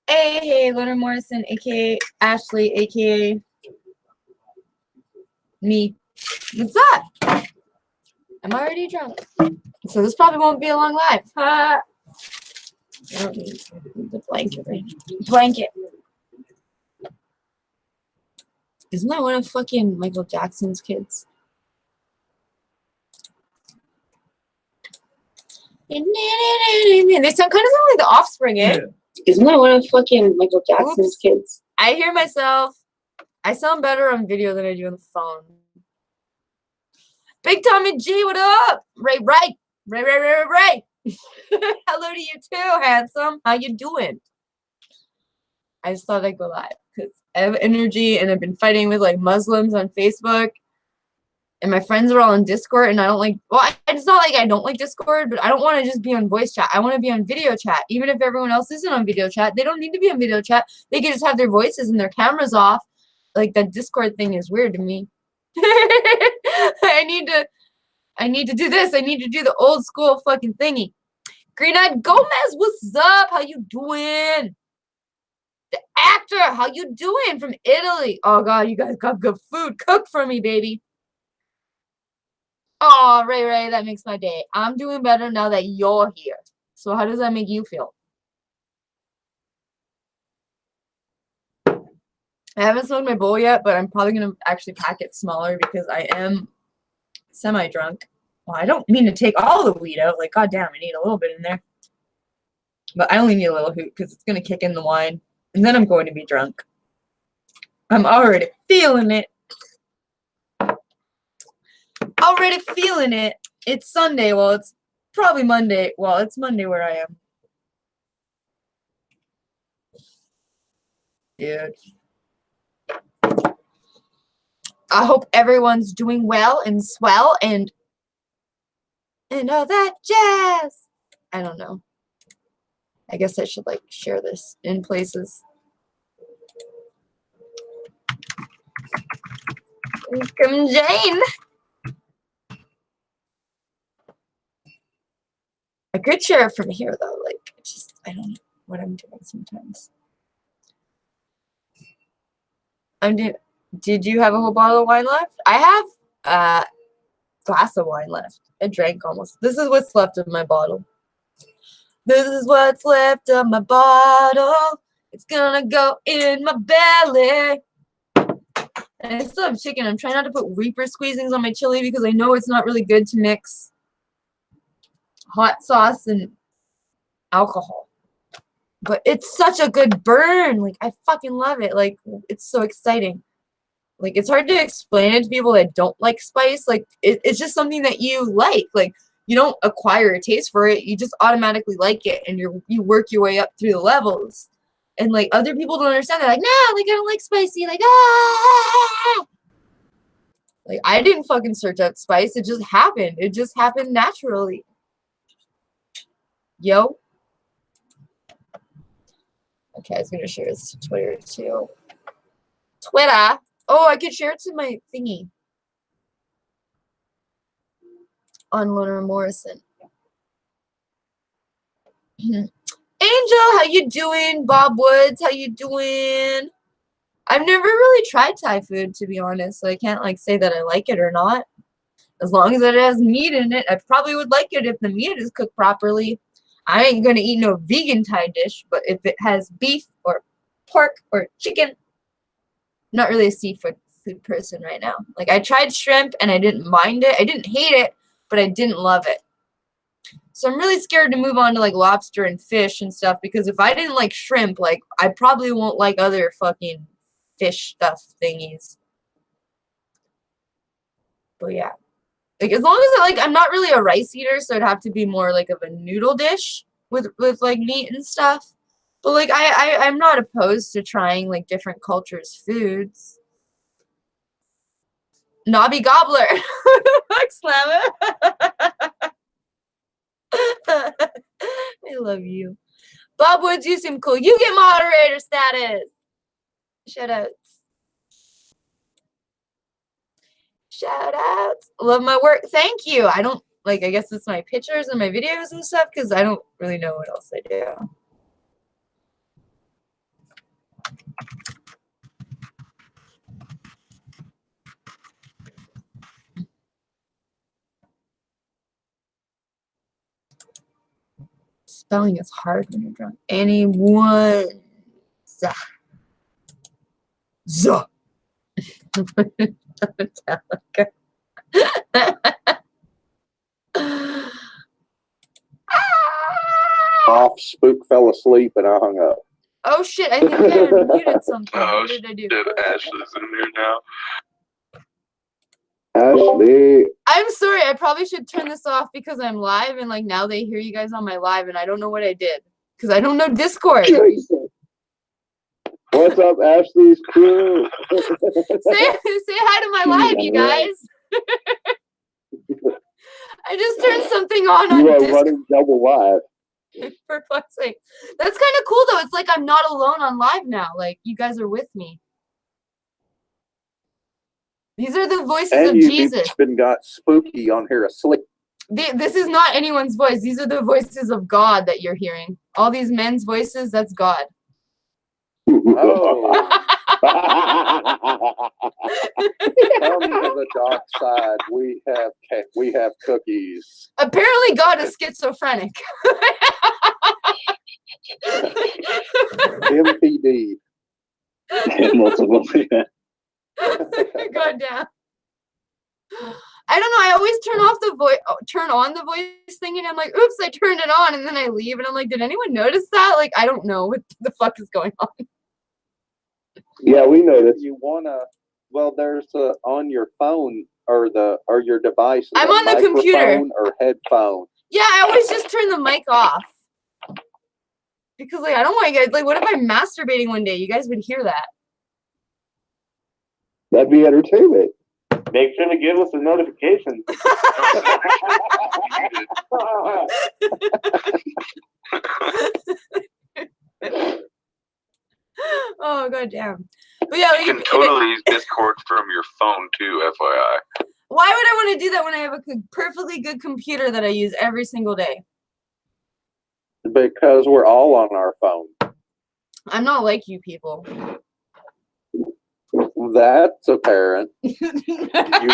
Hey, Leonard Morrison, aka Ashley, aka me. What's up? I'm already drunk. So this probably won't be a long live. I don't need the blanket right now. Blanket. Isn't that one of fucking Michael Jackson's kids? They sound kind of like the Offspring, eh? Isn't that one of fucking Michael Jackson's kids? I hear myself. I sound better on video than I do on the phone. Big Tommy G, what up? Ray. Hello to you too, handsome. How you doing? I just thought I'd go live because I have energy and I've been fighting with like Muslims on Facebook. And my friends are all on Discord, and I don't like, well, it's not like I don't like Discord, but I don't want to just be on voice chat. I want to be on video chat. Even if everyone else isn't on video chat, they don't need to be on video chat. They can just have their voices and their cameras off. Like, that Discord thing is weird to me. I need to do this. I need to do the old school fucking thingy. Green-Eyed Gomez, what's up? How you doing? The actor, how you doing? From Italy. Oh, God, you guys got good food. Cook for me, baby. Oh, Ray, that makes my day. I'm doing better now that you're here. So how does that make you feel? I haven't smoked my bowl yet, but I'm probably going to actually pack it smaller because I am semi-drunk. Well, I don't mean to take all the weed out. Like, goddamn, I need a little bit in there. But I only need a little hoot because it's going to kick in the wine. And then I'm going to be drunk. I'm already feeling it. Already feeling it. It's Sunday. Well, it's probably Monday. Well, it's Monday where I am. Dude. I hope everyone's doing well and swell and all that jazz. I don't know. I guess I should like share this in places. Welcome, Jane. I could share it from here though. Like, it's just I don't know what I'm doing sometimes. Did you have a whole bottle of wine left? I have a glass of wine left. I drank almost. This is what's left of my bottle. This is what's left of my bottle. It's gonna go in my belly. And I still have chicken. I'm trying not to put Reaper squeezings on my chili because I know it's not really good to mix hot sauce and alcohol. But it's such a good burn. Like, I fucking love it. Like, it's so exciting. Like, it's hard to explain it to people that don't like spice. Like, it's just something that you like. Like, you don't acquire a taste for it. You just automatically like it. And you work your way up through the levels. And, like, other people don't understand. They're like, nah, like, I don't like spicy. Like, ah! Like, I didn't fucking search out spice. It just happened. It just happened naturally. Yo. Okay, I was going to share this to Twitter, too. Twitter. Oh, I could share it to my thingy. On Leonard Morrison. Angel, how you doing? Bob Woods, how you doing? I've never really tried Thai food, to be honest. So I can't, like, say that I like it or not. As long as it has meat in it, I probably would like it if the meat is cooked properly. I ain't going to eat no vegan Thai dish, but if it has beef or pork or chicken, I'm not really a seafood food person right now. Like, I tried shrimp and I didn't mind it. I didn't hate it, but I didn't love it. So I'm really scared to move on to, like, lobster and fish and stuff, because if I didn't like shrimp, like, I probably won't like other fucking fish stuff thingies. But yeah. Like, as long as, like, I'm not really a rice eater, so it'd have to be more, like, of a noodle dish with like, meat and stuff. But, like, I'm not opposed to trying, like, different cultures' foods. Knobby Gobbler. Slam it. I love you. Bob Woods, you seem cool. You get moderator status. Shout outs. Shout outs. Love my work. Thank you. I don't, like, I guess it's my pictures and my videos and stuff, because I don't really know what else I do. Spelling is hard when you're drunk. Anyone. Metallica. Off, Spook fell asleep and I hung up. Oh shit, I think I muted something. Oh, What did I do? shit, Ashley's in here now. Ashley. I'm sorry, I probably should turn this off because I'm live and like now they hear you guys on my live and I don't know what I did. Because I don't know Discord. Jason. What's up, Ashley's crew? say hi to my live, you guys. I just turned something on You are Discord. running double live. For fuck's sake. That's kind of cool though. It's like I'm not alone on live now. Like you guys are with me. These are the voices And of you've Jesus. even got Spooky on here asleep. This is not anyone's voice. These are the voices of God that you're hearing. All these men's voices, that's God. Oh. Come to the dark side. We have cookies. Apparently God is schizophrenic. MPD. Multiple. God damn. I don't know. I always turn on the voice thing, and I'm like, oops, I turned it on, and then I leave, and I'm like, did anyone notice that? Like, I don't know what the fuck is going on. Yeah, we noticed. You wanna? Well, there's on your phone or your device. I'm on the computer or headphone. Yeah, I always just turn the mic off because, like, I don't want you guys. Like, what if I'm masturbating one day? You guys would hear that. That'd be entertainment. Make sure to give us a notification. Oh god damn. But yeah, You can totally use Discord from your phone too, FYI. Why would I want to do that when I have a perfectly good computer that I use every single day? Because we're all on our phone. I'm not like you people. That's apparent. You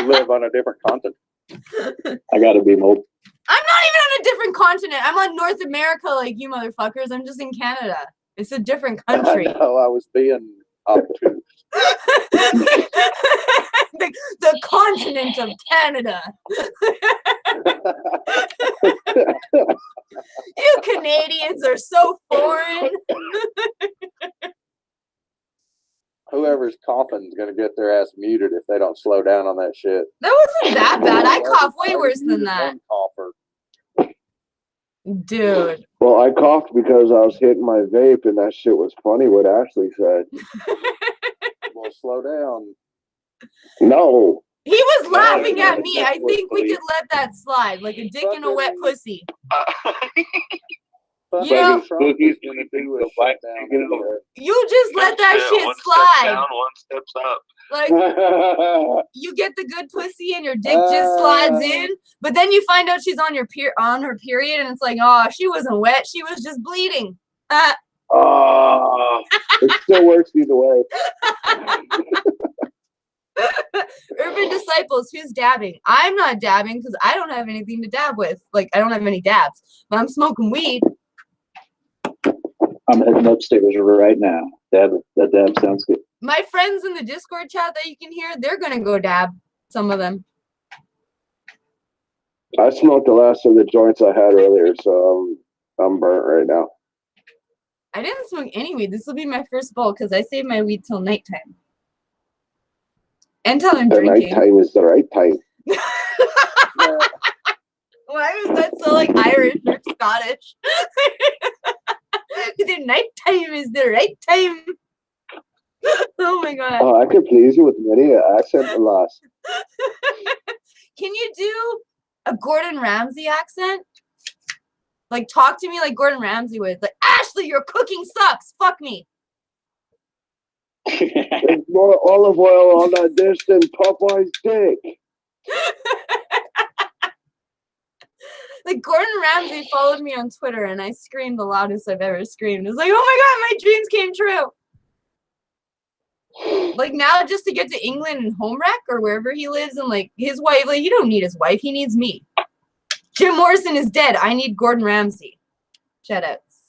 live on a different continent. I gotta be mobile. I'm not even on a different continent. I'm on North America like you motherfuckers. I'm just in Canada. It's a different country. I know, I was being obtuse. the continent of Canada. You Canadians are so foreign. Whoever's coughing is gonna get their ass muted if they don't slow down on that shit. That wasn't that bad. I cough way worse than that. Cougher. Dude. Well, I coughed because I was hitting my vape, and that shit was funny what Ashley said. Well, slow down. No. He was laughing no, at me. that I was think we funny. could let that slide like a dick in a wet pussy. But You know, Spooky's gonna do a fight down. You just let that shit One step slide. down, one steps up. Like, you get the good pussy and your dick just slides in, but then you find out she's on her period, and it's like, oh, she wasn't wet, she was just bleeding. Oh, it still works either way. Urban Disciples, who's dabbing? I'm not dabbing because I don't have anything to dab with. Like, I don't have any dabs, but I'm smoking weed. I'm heading upstairs right now. That dab sounds good. My friends in the Discord chat that you can hear, they're gonna go dab. Some of them. I smoked the last of the joints I had earlier, so I'm burnt right now. I didn't smoke any weed. This will be my first bowl because I save my weed till nighttime. And till I'm The drinking. nighttime is the right time. Why was that so like Irish or Scottish? The nighttime is the right time. Oh my god. Oh, I could please you with many an accent alas. Can you do a Gordon Ramsay accent? Like, talk to me like Gordon Ramsay would. Like, Ashley, your cooking sucks. Fuck me. There's more olive oil on that dish than Popeye's dick. Like, Gordon Ramsay followed me on Twitter, and I screamed the loudest I've ever screamed. It was like, oh my god, my dreams came true. Like now just to get to England and home wreck or wherever he lives and like his wife, like you don't need his wife, he needs me. Jim Morrison is dead. I need Gordon Ramsay. Shout outs.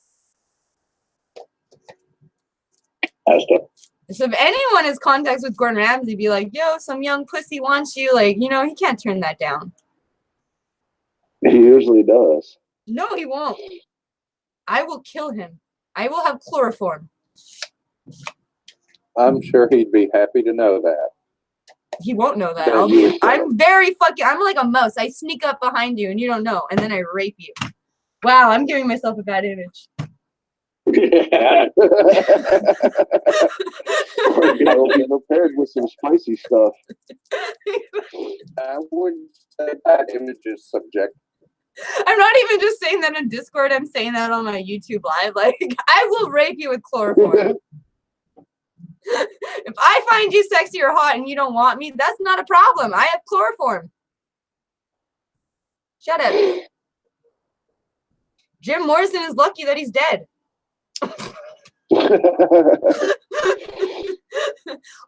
So if anyone has contacts with Gordon Ramsay, be like, yo, some young pussy wants you, like, you know, he can't turn that down. He usually does. No, he won't. I will kill him. I will have chloroform. I'm sure he'd be happy to know that. He won't know that. Yeah, I'm very fucking, I'm like a mouse. I sneak up behind you and you don't know, and then I rape you. Wow, I'm giving myself a bad image. I'll be prepared with some spicy stuff. I wouldn't say that image is subjective. I'm not even just saying that in Discord. I'm saying that on my YouTube live. Like, I will rape you with chloroform. If I find you sexy or hot and you don't want me, that's not a problem. I have chloroform. Shut up. Jim Morrison is lucky that he's dead.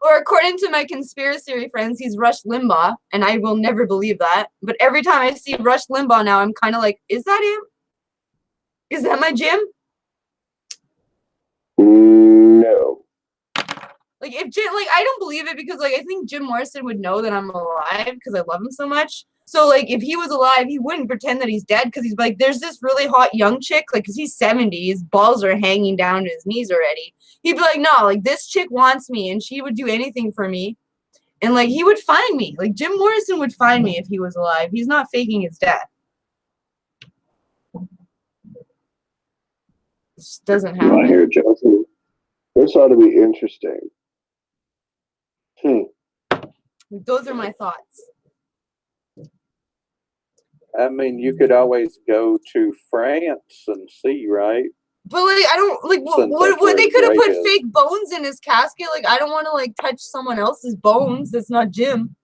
Or according to my conspiracy friends, he's Rush Limbaugh, and I will never believe that. But every time I see Rush Limbaugh now, I'm kind of like, is that him? Is that my Jim? No. Like if Jim, like I don't believe it because like I think Jim Morrison would know that I'm alive because I love him so much. So like if he was alive, he wouldn't pretend that he's dead because he's like, there's this really hot young chick, like because he's 70, his balls are hanging down to his knees already. He'd be like, no, like this chick wants me and she would do anything for me. And like he would find me. Like Jim Morrison would find me if he was alive. He's not faking his death. This doesn't happen. I hear Johnson. This ought to be interesting. Those are my thoughts. I mean, you could always go to France and see, right? But like I don't like what they could have put fake bones in his casket. Like I don't want to like touch someone else's bones. That's not Jim.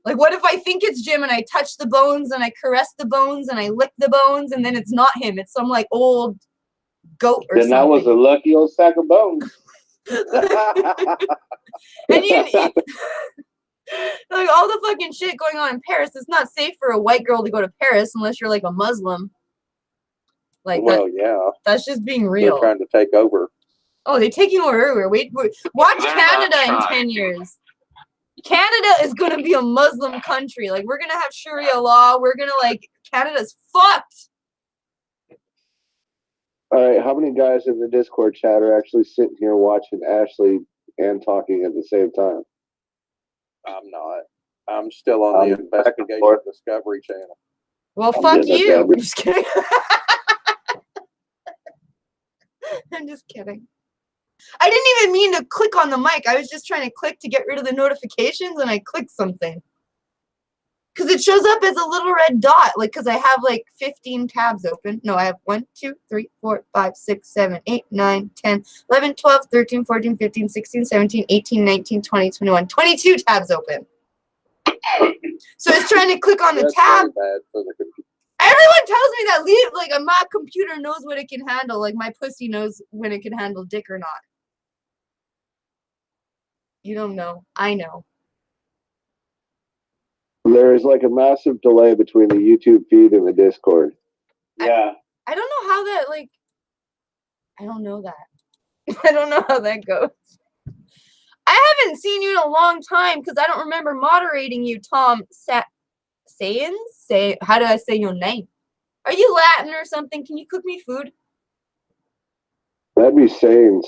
Like what if I think it's Jim and I touch the bones and I caress the bones and I lick the bones and then it's not him. It's some like old goat or then something. That was a lucky old sack of bones. And you like all the fucking shit going on in Paris. It's not safe for a white girl to go to Paris unless you're like a Muslim. Like well, yeah, that's just being real. They're trying to take over. Oh, they're taking over everywhere. Wait, watch Canada in 10 years. Canada is gonna be a Muslim country. Like we're gonna have Sharia law. We're gonna like Canada's fucked. All right, how many guys in the Discord chat are actually sitting here watching Ashley and talking at the same time? I'm not. I'm still on the Investigation Discovery channel. Well, fuck you. I'm just kidding. I'm just kidding. I didn't even mean to click on the mic. I was just trying to click to get rid of the notifications, and I clicked something. Because it shows up as a little red dot. Like, because I have like 15 tabs open. No, I have 1, 2, 3, 4, 5, 6, 7, 8, 9, 10, 11, 12, 13, 14, 15, 16, 17, 18, 19, 20, 21. 22 tabs open. So it's trying to click on the tab. Bad for the computer. Everyone tells me that like my computer knows what it can handle. Like my pussy knows when it can handle dick or not. You don't know. I know. There is like a massive delay between the YouTube feed and the Discord. Yeah. I don't know how that like. I don't know that. I don't know how that goes. I haven't seen you in a long time because I don't remember moderating you, Tom Sayans? How do I say your name? Are you Latin or something? Can you cook me food? That'd be Sains.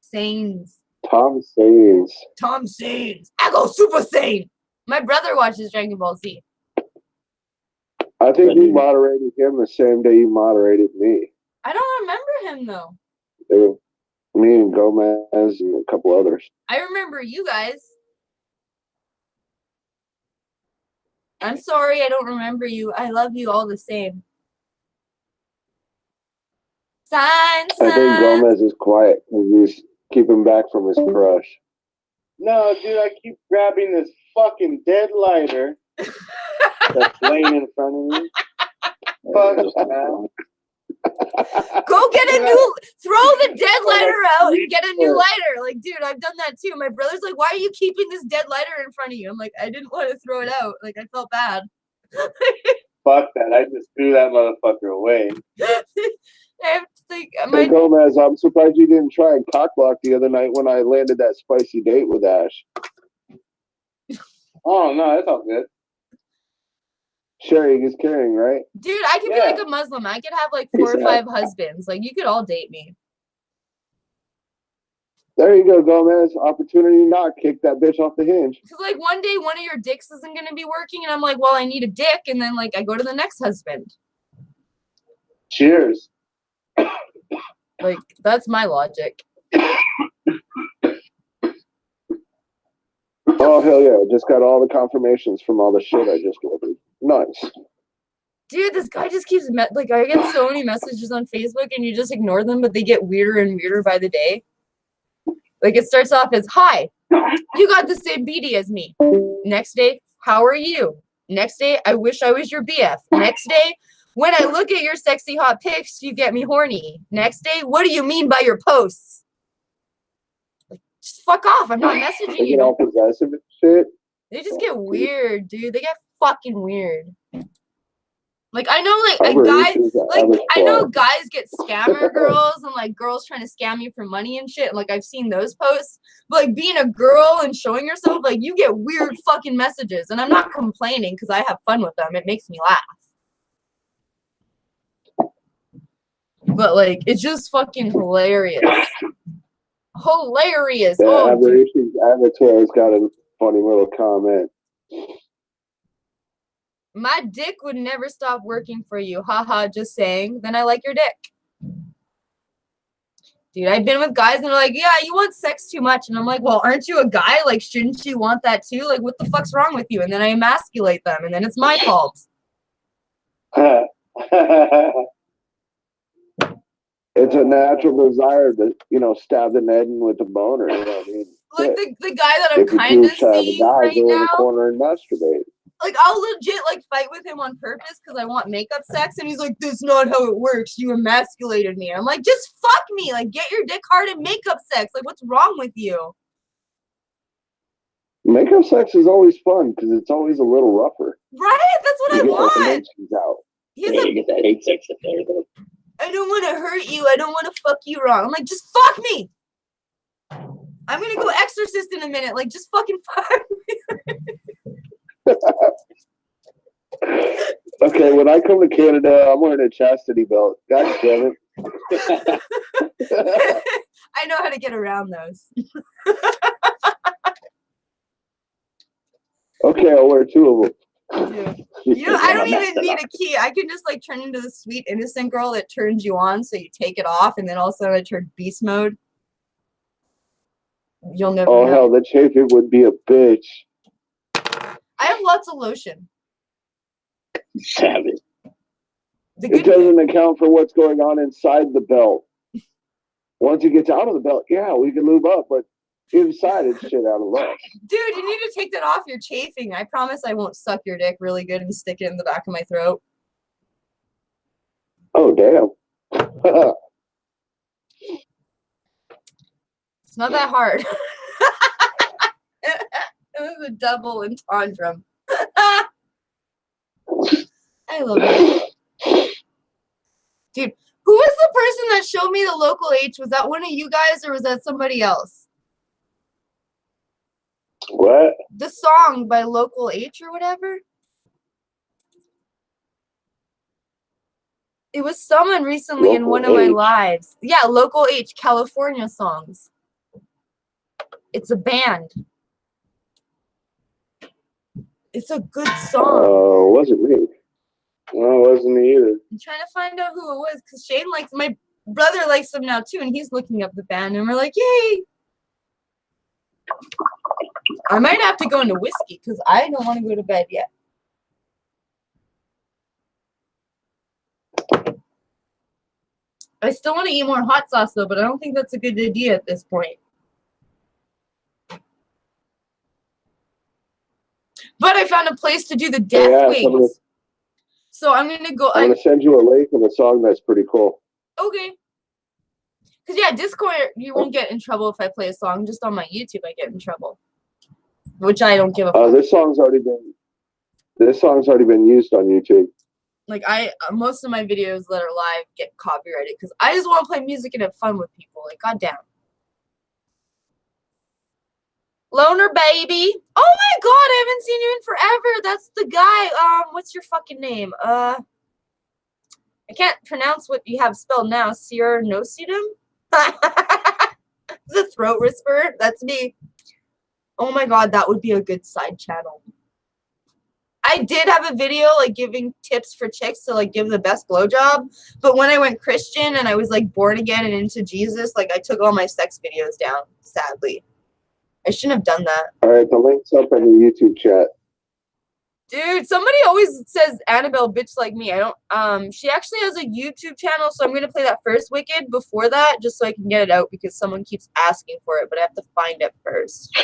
Sains. Tom Sains. Tom Sains. I go Super Saiyan. My brother watches Dragon Ball Z. I think you moderated him the same day you moderated me. I don't remember him though. Me and Gomez and a couple others. I remember you guys. I'm sorry I don't remember you. I love you all the same. I think Gomez is quiet because he's keeping back from his crush. No, dude, I keep grabbing this fucking dead lighter that's laying in front of me. Fuck, man. Go get a new, throw the dead lighter out and get a new lighter. Like, dude, I've done that too. My brother's like, why are you keeping this dead lighter in front of you? I'm like, I didn't want to throw it out. Like, I felt bad. Fuck that. I just threw that motherfucker away. I have to think, Hey Gomez, I'm surprised you didn't try and cockblock the other night when I landed that spicy date with Ash. Oh, no, that's all good. Sharing is caring, right? dude, I could be like a Muslim. I could have like 4 or 5 husbands. Like, you could all date me. There you go, Gomez. Opportunity not kick that bitch off the hinge. Because, like, one day one of your dicks isn't going to be working, and I'm like, well, I need a dick. And then, like, I go to the next husband. Cheers. Like, that's my logic. Oh, hell yeah. Just got all the confirmations from all the shit I just ordered. Nice. Dude, this guy just keeps, like, I get so many messages on Facebook, and you just ignore them, but they get weirder and weirder by the day. Like, it starts off as, hi, you got the same BD as me. Next day, how are you? Next day, I wish I was your BF. Next day, when I look at your sexy hot pics, you get me horny. Next day, what do you mean by your posts? Like, just fuck off. I'm not messaging They you. get all possessive and shit. They just get weird, dude. They get fucking weird. Like, I know, like, I know guys get scammer girls and, like, girls trying to scam you for money and shit. Like, I've seen those posts. But, like, being a girl and showing yourself, like, you get weird fucking messages. And I'm not complaining because I have fun with them. It makes me laugh. But, like, it's just fucking hilarious. Hilarious. Yeah, Oh, Aberrations Avatar's got a funny little comment. my dick would never stop working for you. Haha, just saying. Then I like your dick. Dude, I've been with guys and they're like, yeah, you want sex too much. And I'm like, well, aren't you a guy? Like, shouldn't you want that too? Like, what the fuck's wrong with you? And then I emasculate them and then it's my fault. It's a natural desire to, you know, stab the Ned with a boner. You know what I mean? Like, the guy that I'm kind of seeing right go in the now, corner and masturbate. like, I'll legit, like, fight with him on purpose because I want makeup sex. And he's like, that's not how it works. You emasculated me. I'm like, just fuck me. Like, get your dick hard and makeup sex. Like, what's wrong with you? Makeup sex is always fun because it's always a little rougher. Right? That's what I You get want. the emotions out. He's Yeah, like, you get that hate sex up there, though. I don't want to hurt you. I don't want to fuck you wrong. I'm like, just fuck me. I'm going to go exorcist in a minute. Like, just fucking fuck me. Okay, when I come to Canada, I'm wearing a chastity belt. God damn it. I know how to get around those. Okay, I'll wear 2 of them. Dude. You know, I don't even need a key. I can just, like, turn into the sweet, innocent girl that turns you on, so you take it off, and then all of a sudden I turn beast mode. You'll never know. Hell, the chafing would be a bitch. I have lots of lotion. Savage. It doesn't account for what's going on inside the belt. Once it gets out of the belt, yeah, we can lube up, but inside it's shit out of luck. Dude, you need to take that off. You're chafing. I promise I won't suck your dick really good and stick it in the back of my throat. Oh, damn. It's not that hard. It was a double entendre. I love it. Dude, who was the person that showed me the local H? Was that one of you guys or was that somebody else? What? The song by Local H or whatever? It was someone recently in one of my lives. Yeah, Local H, California Songs. It's a band. It's a good song. Oh, wasn't me. No, it wasn't me either. I'm trying to find out who it was because Shane likes, my brother likes them now too, and he's looking up the band, and we're like, yay! I might have to go into whiskey because I don't want to go to bed yet. I still want to eat more hot sauce though, but I don't think that's a good idea at this point. But I found a place to do the death wings. So I'm gonna go. I'm gonna send you a link of a song that's pretty cool. Okay. Because, yeah, Discord, you won't get in trouble if I play a song. Just on my YouTube, I get in trouble. Which I don't give a fuck. This song's already been used on YouTube. Like, most of my videos that are live get copyrighted. Because I just want to play music and have fun with people. Like, goddamn. Loner baby. Oh my god, I haven't seen you in forever. That's the guy. What's your fucking name? I can't pronounce what you have spelled now. Sierra Nosidum? The throat whisperer? That's me. Oh my god, that would be a good side channel. I did have a video like giving tips for chicks to like give the best blowjob, but when I went Christian and I was like born again and into Jesus, like I took all my sex videos down, sadly. I shouldn't have done that. Alright, the link's up in the YouTube chat. Dude, somebody always says Annabelle bitch like me. I don't she actually has a YouTube channel, so I'm gonna play that first Wicked before that, just so I can get it out because someone keeps asking for it, but I have to find it first.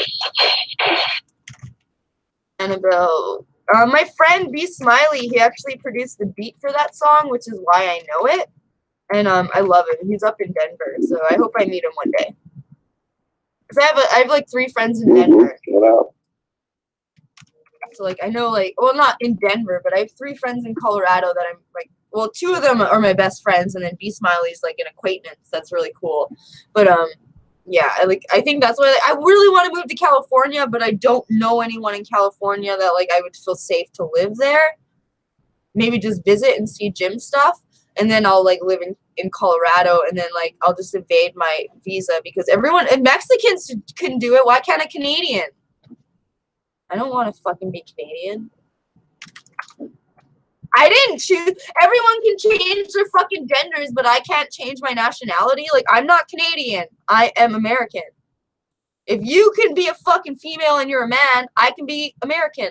Annabelle. My friend B Smiley, he actually produced the beat for that song, which is why I know it. And I love him. He's up in Denver, so I hope I meet him one day. Cause I have like 3 friends in Denver. So like I know like, well, not in Denver, but I have 3 friends in Colorado that I'm like, well, 2 of them are my best friends, and then B Smiley's like an acquaintance. That's really cool. But yeah, I think that's why I really want to move to California, but I don't know anyone in California that like I would feel safe to live there. Maybe just visit and see gym stuff, and then I'll like live in Colorado, and then like I'll just evade my visa because everyone and Mexicans can do it. Why can't a Canadian? I don't want to fucking be Canadian. I didn't choose. Everyone can change their fucking genders, but I can't change my nationality. Like, I'm not Canadian. I am American. If you can be a fucking female and you're a man, I can be American.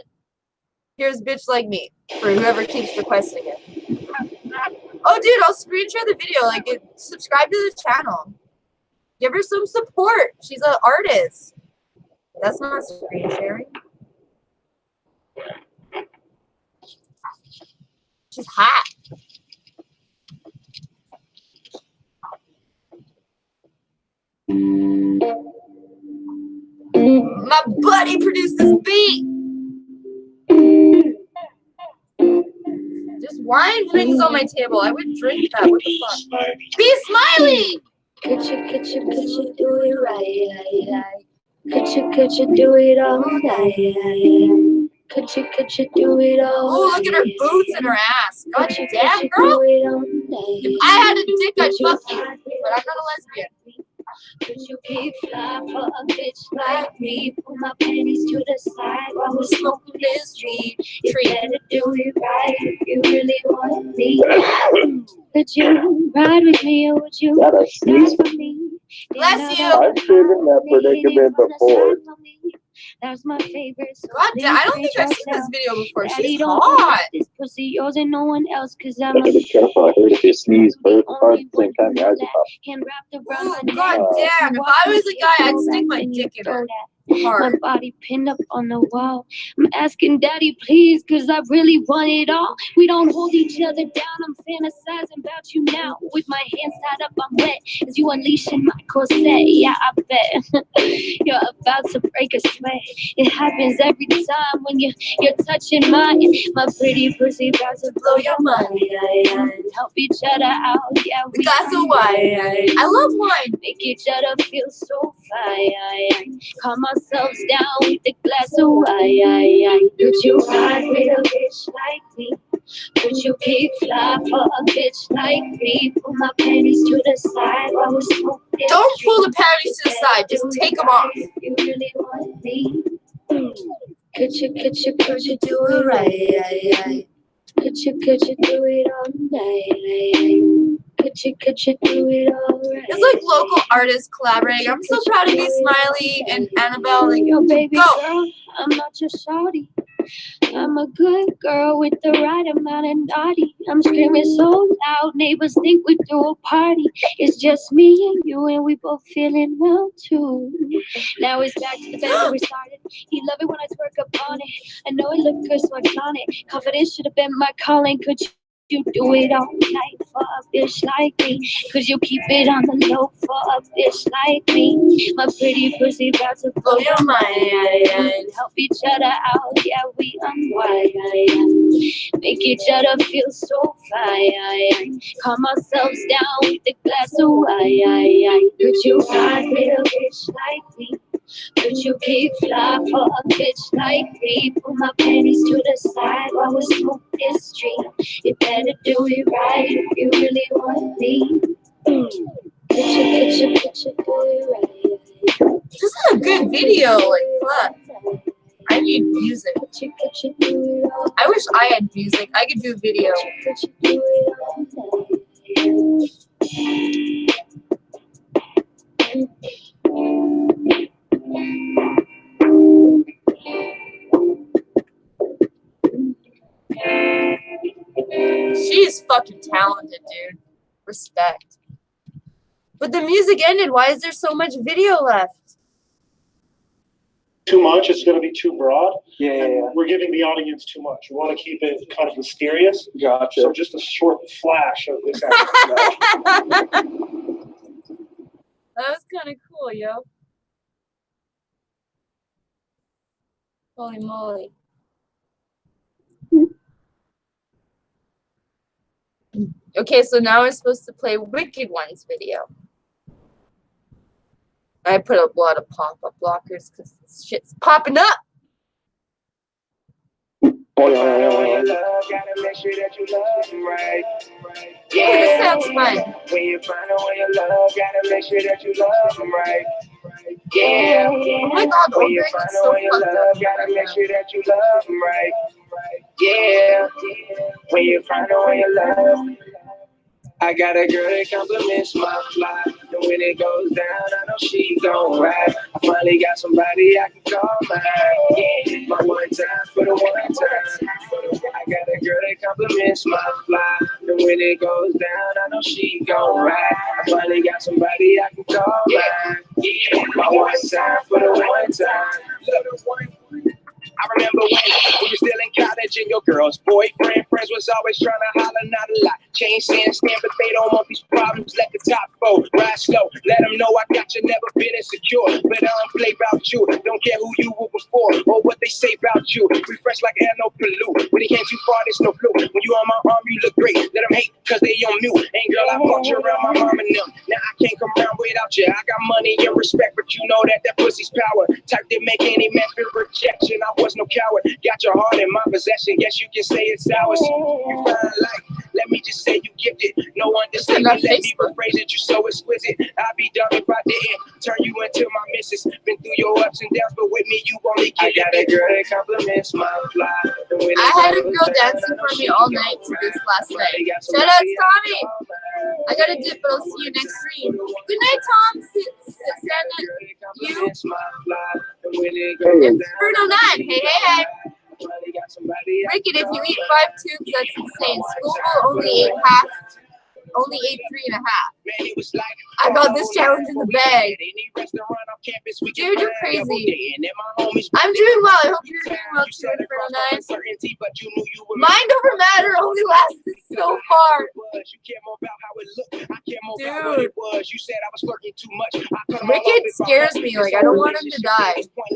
Here's a bitch like me, for whoever keeps requesting it. Oh, dude, I'll screen share the video. Like, subscribe to the channel. Give her some support. She's an artist. That's not screen sharing. She's hot. My buddy produced this beat. Just wine rings on my table. I would drink that. What the fuck? Be Smiley! Could you do it right? Could you do it all night? Could you do it all? Oh, look at her boots and her ass. God damn, girl. If I had a dick, I'd fuck you. But I'm not a lesbian. Could you be fly for a bitch like me? Put my panties to the side while we're smoking this weed. You better do it right if you really want me. Could you ride with me or would you die for me? Bless you. I've been in that predicament before. That's my favorite. God damn, I don't think I've seen this video before. She's hot. This pussy yours and no one else, cause I'm Gotta be careful. I heard if you sneeze first part at the same time, your eyes are up. Oh, god damn. If I was a guy, I'd stick my dick in her. My body pinned up on the wall. I'm asking daddy, please, cause I really want it all. We don't hold each other down. I'm fantasizing about you now. With my hands tied up, I'm wet as you unleashing my corset. Yeah, I bet you're about to break a sweat. It happens every time when you're touching mine. My pretty pussy about to blow your mind. Help each other out. Yeah, we Glass of wine. I love wine. make each other feel so fine. Calm ourselves down with a glass of wine. Could you ride with a bitch like me? Could you keep fly for a bitch like me? Put my panties to the side while we're smoking. Don't pull the panties to the side. Just take them off. If you really want me. Could you do it right? Could you do it all night? Could you do it all right? It's like local artists collaborating. I'm so proud of you, Smiley and Annabelle. Like, Yo, baby go. girl, I'm not your shawty. I'm a good girl with the right amount of naughty. I'm screaming so loud, neighbors think we threw a party. It's just me and you, and we both feeling well too. Now it's back to the bed where we started. He love it when I twerk up on it. I know it look good, so I flaunt it. Confidence should have been my calling. Could you you do it all night for a bitch like me? Could you keep it on the low for a bitch like me? My pretty pussy about to blow your mind. Help each other out, yeah, we unwind. Make each other feel so fine. Calm ourselves down with a glass of wine. Could you ride with a bitch like me? Could you keep fly for a bitch like me? Put my panties to the side while we smoke this tree. You better do it right if you really want me. Could you do it right? This is a good video. Like, fuck. I need music. I wish I had music. I could do video. She's fucking talented, dude. Respect. But the music ended. Why is there so much video left? Too much, it's going to be too broad. Yeah. We're giving the audience too much. We want to keep it kind of mysterious. Gotcha. So just a short flash of this. That was kind of cool, yo. Holy moly. Okay, so now we're supposed to play Wicked One's video. I put a lot of pop-up blockers because this shit's popping up. Yeah, this sounds fun. When you find out where your love, gotta make sure that you love them right. Yeah. Oh my god, When you Old find is out so where your fucked love, up. gotta make sure that you love them right. Yeah. When you find out where your love. I got a girl that compliments my fly. And when it goes down, I know she gon' ride. I finally got somebody I can call mine. Yeah, my one time for the one time. I got a girl that compliments my fly. And when it goes down, I know she gon' ride. I finally got somebody I can call mine. Yeah, my one time for the one time. I remember when we were still in college and your girl's boyfriend friends was always trying to holler, not a lot. Change stand, but they don't want these problems. Let the top go, ride slow. Let them know I got you, never been insecure. But I don't play about you. Don't care who you were before or what they say about you. Refresh like air, no pollute. When it came too far, there's no flu. When you on my arm, you look great. Let them hate, cause they on mute. And girl, I fucked you around my mom and them. Now I can't come around without you. I got money and respect, but you know that pussy's power. Type that make any man feel rejection. I was no coward. Got your heart in my possession. Guess you can say it's ours. You find life. Let me just say you gifted. No understatement. Let me rephrase it. You're so exquisite. I'd be dumb if I didn't turn you into my missus. Been through your ups and downs, but with me you only get it. I got a girl that compliments my fly. I had a girl dancing for me all night to this last night. Shout out to Tommy. I gotta dip, but I'll see you next stream. Good night, Tom. Santa. You. It's Bruno 9. Hey. Wicked, if you eat 5 tubes, that's insane. School only ate half. Only ate 3.5. I got this challenge in the bag. Dude, you're crazy. I'm doing well. I hope you're doing well too, Inferno 9. Mind over matter only lasted so far. Dude. Wicked scares me. Like, I don't want him to die. Like, not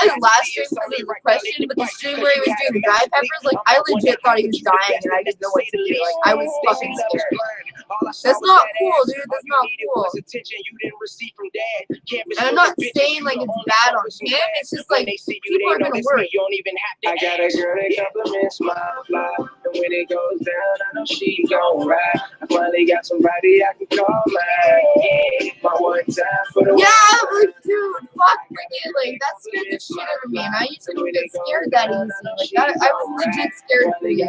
his last stream because of the question, but the stream where he was doing the dry peppers, like, I legit thought he was dying and I didn't know what to do. Like, I was fucking scared. That's not cool, dude. That's not cool. And I'm not saying, like, it's bad on him. It's just, like, people are gonna worry. I got a girl that compliments my fly. And when it goes down, I know she gon' ride. I finally got somebody I can call mine. Yeah, my one time for the like, dude, fuck Wicked. Like, that scared the shit out of me. And I usually don't get scared that easy. Like, I was legit scared for you.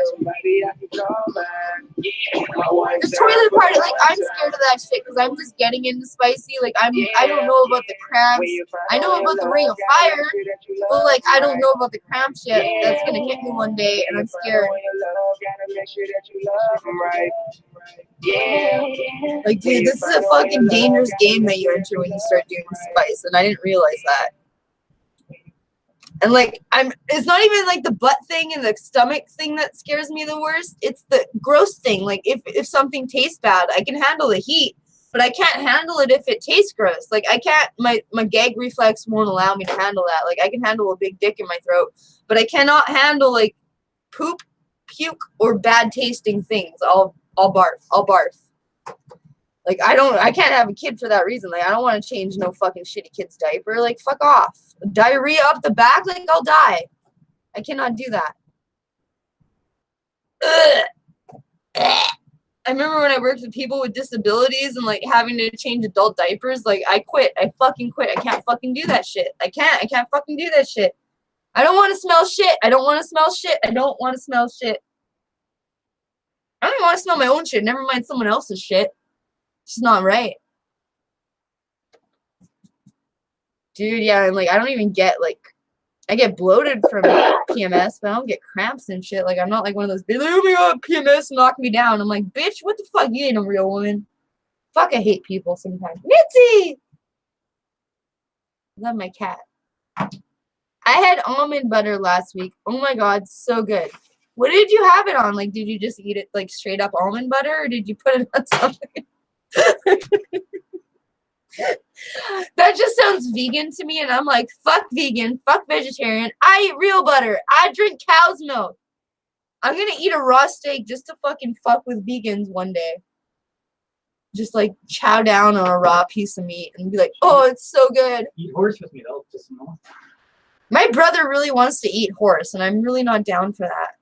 The toilet party, like, I'm scared of that shit because I'm just getting into spicy. Like, I don't know about the cramps. I know about the Ring of Fire, but, like, I don't know about the cramp shit. That's gonna hit me one day, and I'm scared. Like, dude, this is a fucking dangerous game that you enter when you start doing spice, and I didn't realize that. And like it's not even like the butt thing and the stomach thing that scares me the worst. It's the gross thing. Like if something tastes bad, I can handle the heat, but I can't handle it if it tastes gross. Like I can't, my gag reflex won't allow me to handle that. Like I can handle a big dick in my throat, but I cannot handle like poop, puke, or bad tasting things. I'll barf. Like I can't have a kid for that reason. Like I don't want to change no fucking shitty kid's diaper. Like fuck off. Diarrhea up the back, like I'll die. I cannot do that. Ugh. I remember when I worked with people with disabilities and like having to change adult diapers, like I quit. I fucking quit. I can't fucking do that shit. I can't fucking do that shit. I don't want to smell shit. I don't want to smell shit. I don't want to smell shit. I don't even want to smell my own shit. Never mind someone else's shit. It's just not right. Dude, yeah, and like I don't even get like I get bloated from PMS, but I don't get cramps and shit. Like I'm not like one of those bitches, like, oh my god, PMS knocked me down. I'm like, bitch, what the fuck? You ain't a real woman. Fuck, I hate people sometimes. Mitzi! Love my cat. I had almond butter last week. Oh my god, so good. What did you have it on? Like, did you just eat it like straight up almond butter, or did you put it on something? That just sounds vegan to me, and I'm like, fuck vegan, fuck vegetarian. I eat real butter. I drink cow's milk. I'm gonna eat a raw steak just to fucking fuck with vegans one day. Just like chow down on a raw piece of meat and be like, oh, it's so good. Eat horse with me though, just small. My brother really wants to eat horse, and I'm really not down for that.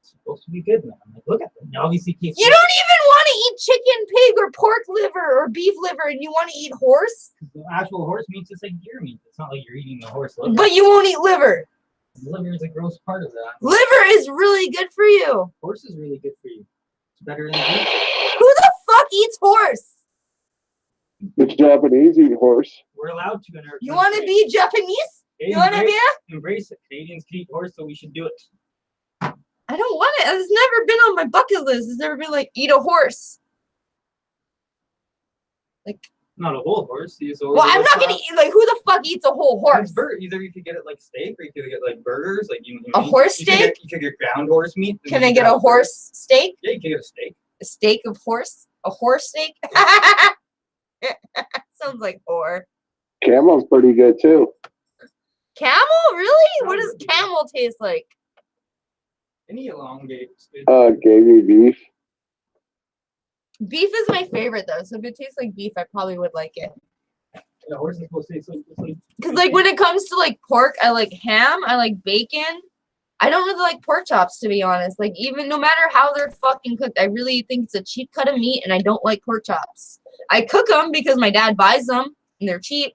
It's supposed to be good, man. I'm like, look at them. You obviously can't. You don't even want to eat chicken, pig, or pork liver or beef liver, and you want to eat horse? The actual horse meat's just like deer meat. It's not like you're eating the horse liver. But you won't eat liver. The liver is a gross part of that. Liver is really good for you. Horse is really good for you. It's better than beef. Who the fuck eats horse? The Japanese eat horse. We're allowed to in our You want to be Japanese? Hey, You want to be? Embrace it. Canadians can eat horse, so we should do it. I don't want it. It's never been on my bucket list. It's never been like, eat a horse. Like, not a whole horse. Well, I'm not going to eat, like, who the fuck eats a whole horse? Either you could get it like steak, or you could get like burgers. Like a horse steak? You could get ground horse meat. Can I get a horse steak? Yeah, you can get a steak. A steak of horse? A horse steak? Sounds like whore. Camel's pretty good too. Camel? Really? What does camel taste like? Any elongate. Gamey beef. Beef is my favorite though, so if it tastes like beef, I probably would like it. Yeah, horse is supposed to taste like. Because like when it comes to like pork, I like ham, I like bacon. I don't really like pork chops, to be honest. Like even no matter how they're fucking cooked, I really think it's a cheap cut of meat, and I don't like pork chops. I cook them because my dad buys them and they're cheap.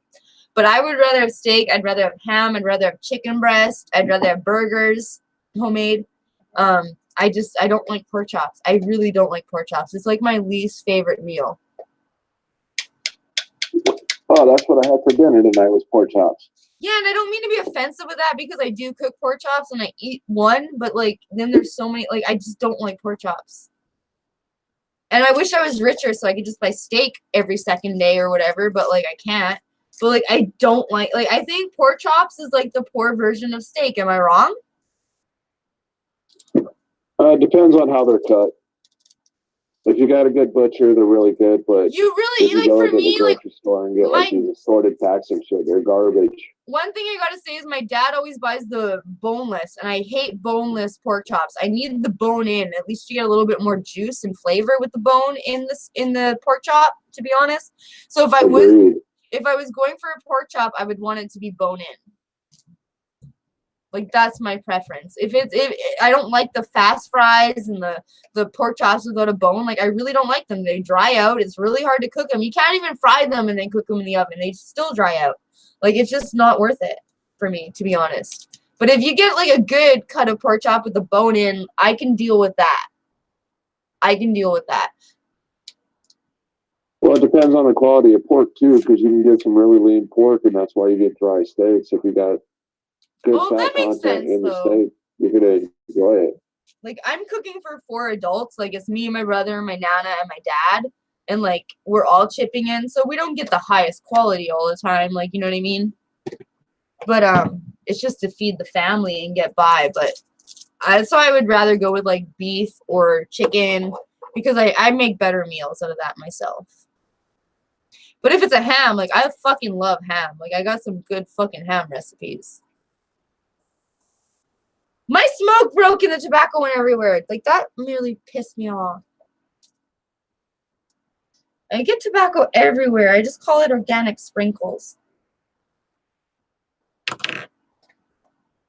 But I would rather have steak. I'd rather have ham. I'd rather have chicken breast. I'd rather have burgers, homemade. I don't like pork chops. I really don't like pork chops. It's like my least favorite meal. Oh, that's what I had for dinner tonight was pork chops. Yeah, and I don't mean to be offensive with that because I do cook pork chops and I eat one, but like then there's so many, like I just don't like pork chops. And I wish I was richer so I could just buy steak every second day or whatever, but like I can't. But like I don't like I think pork chops is like the poor version of steak. Am I wrong? Depends on how they're cut. If you got a good butcher, they're really good. But you really if you like go for to me the like grocery store and get like these assorted packs of shit, they're garbage. One thing I gotta say is my dad always buys the boneless, and I hate boneless pork chops. I need the bone in, at least to get a little bit more juice and flavor with the bone in the pork chop. To be honest, so if I was going for a pork chop, I would want it to be bone in. Like that's my preference. If I don't like the fast fries and the pork chops without a bone, like I really don't like them. They dry out. It's really hard to cook them. You can't even fry them and then cook them in the oven. They still dry out. Like it's just not worth it for me, to be honest. But if you get like a good cut of pork chop with the bone in, I can deal with that. I can deal with that. Well, it depends on the quality of pork too, because you can get some really lean pork, and that's why you get dry steaks. If you got good fat content in the steak, you're gonna enjoy it. Like I'm cooking for 4 adults. Like it's me, my brother, my nana, and my dad, and like we're all chipping in, so we don't get the highest quality all the time. Like you know what I mean? But it's just to feed the family and get by. But so I would rather go with like beef or chicken because I make better meals out of that myself. But if it's a ham, like I fucking love ham. Like I got some good fucking ham recipes. My smoke broke and the tobacco went everywhere. Like that really pissed me off. I get tobacco everywhere. I just call it organic sprinkles.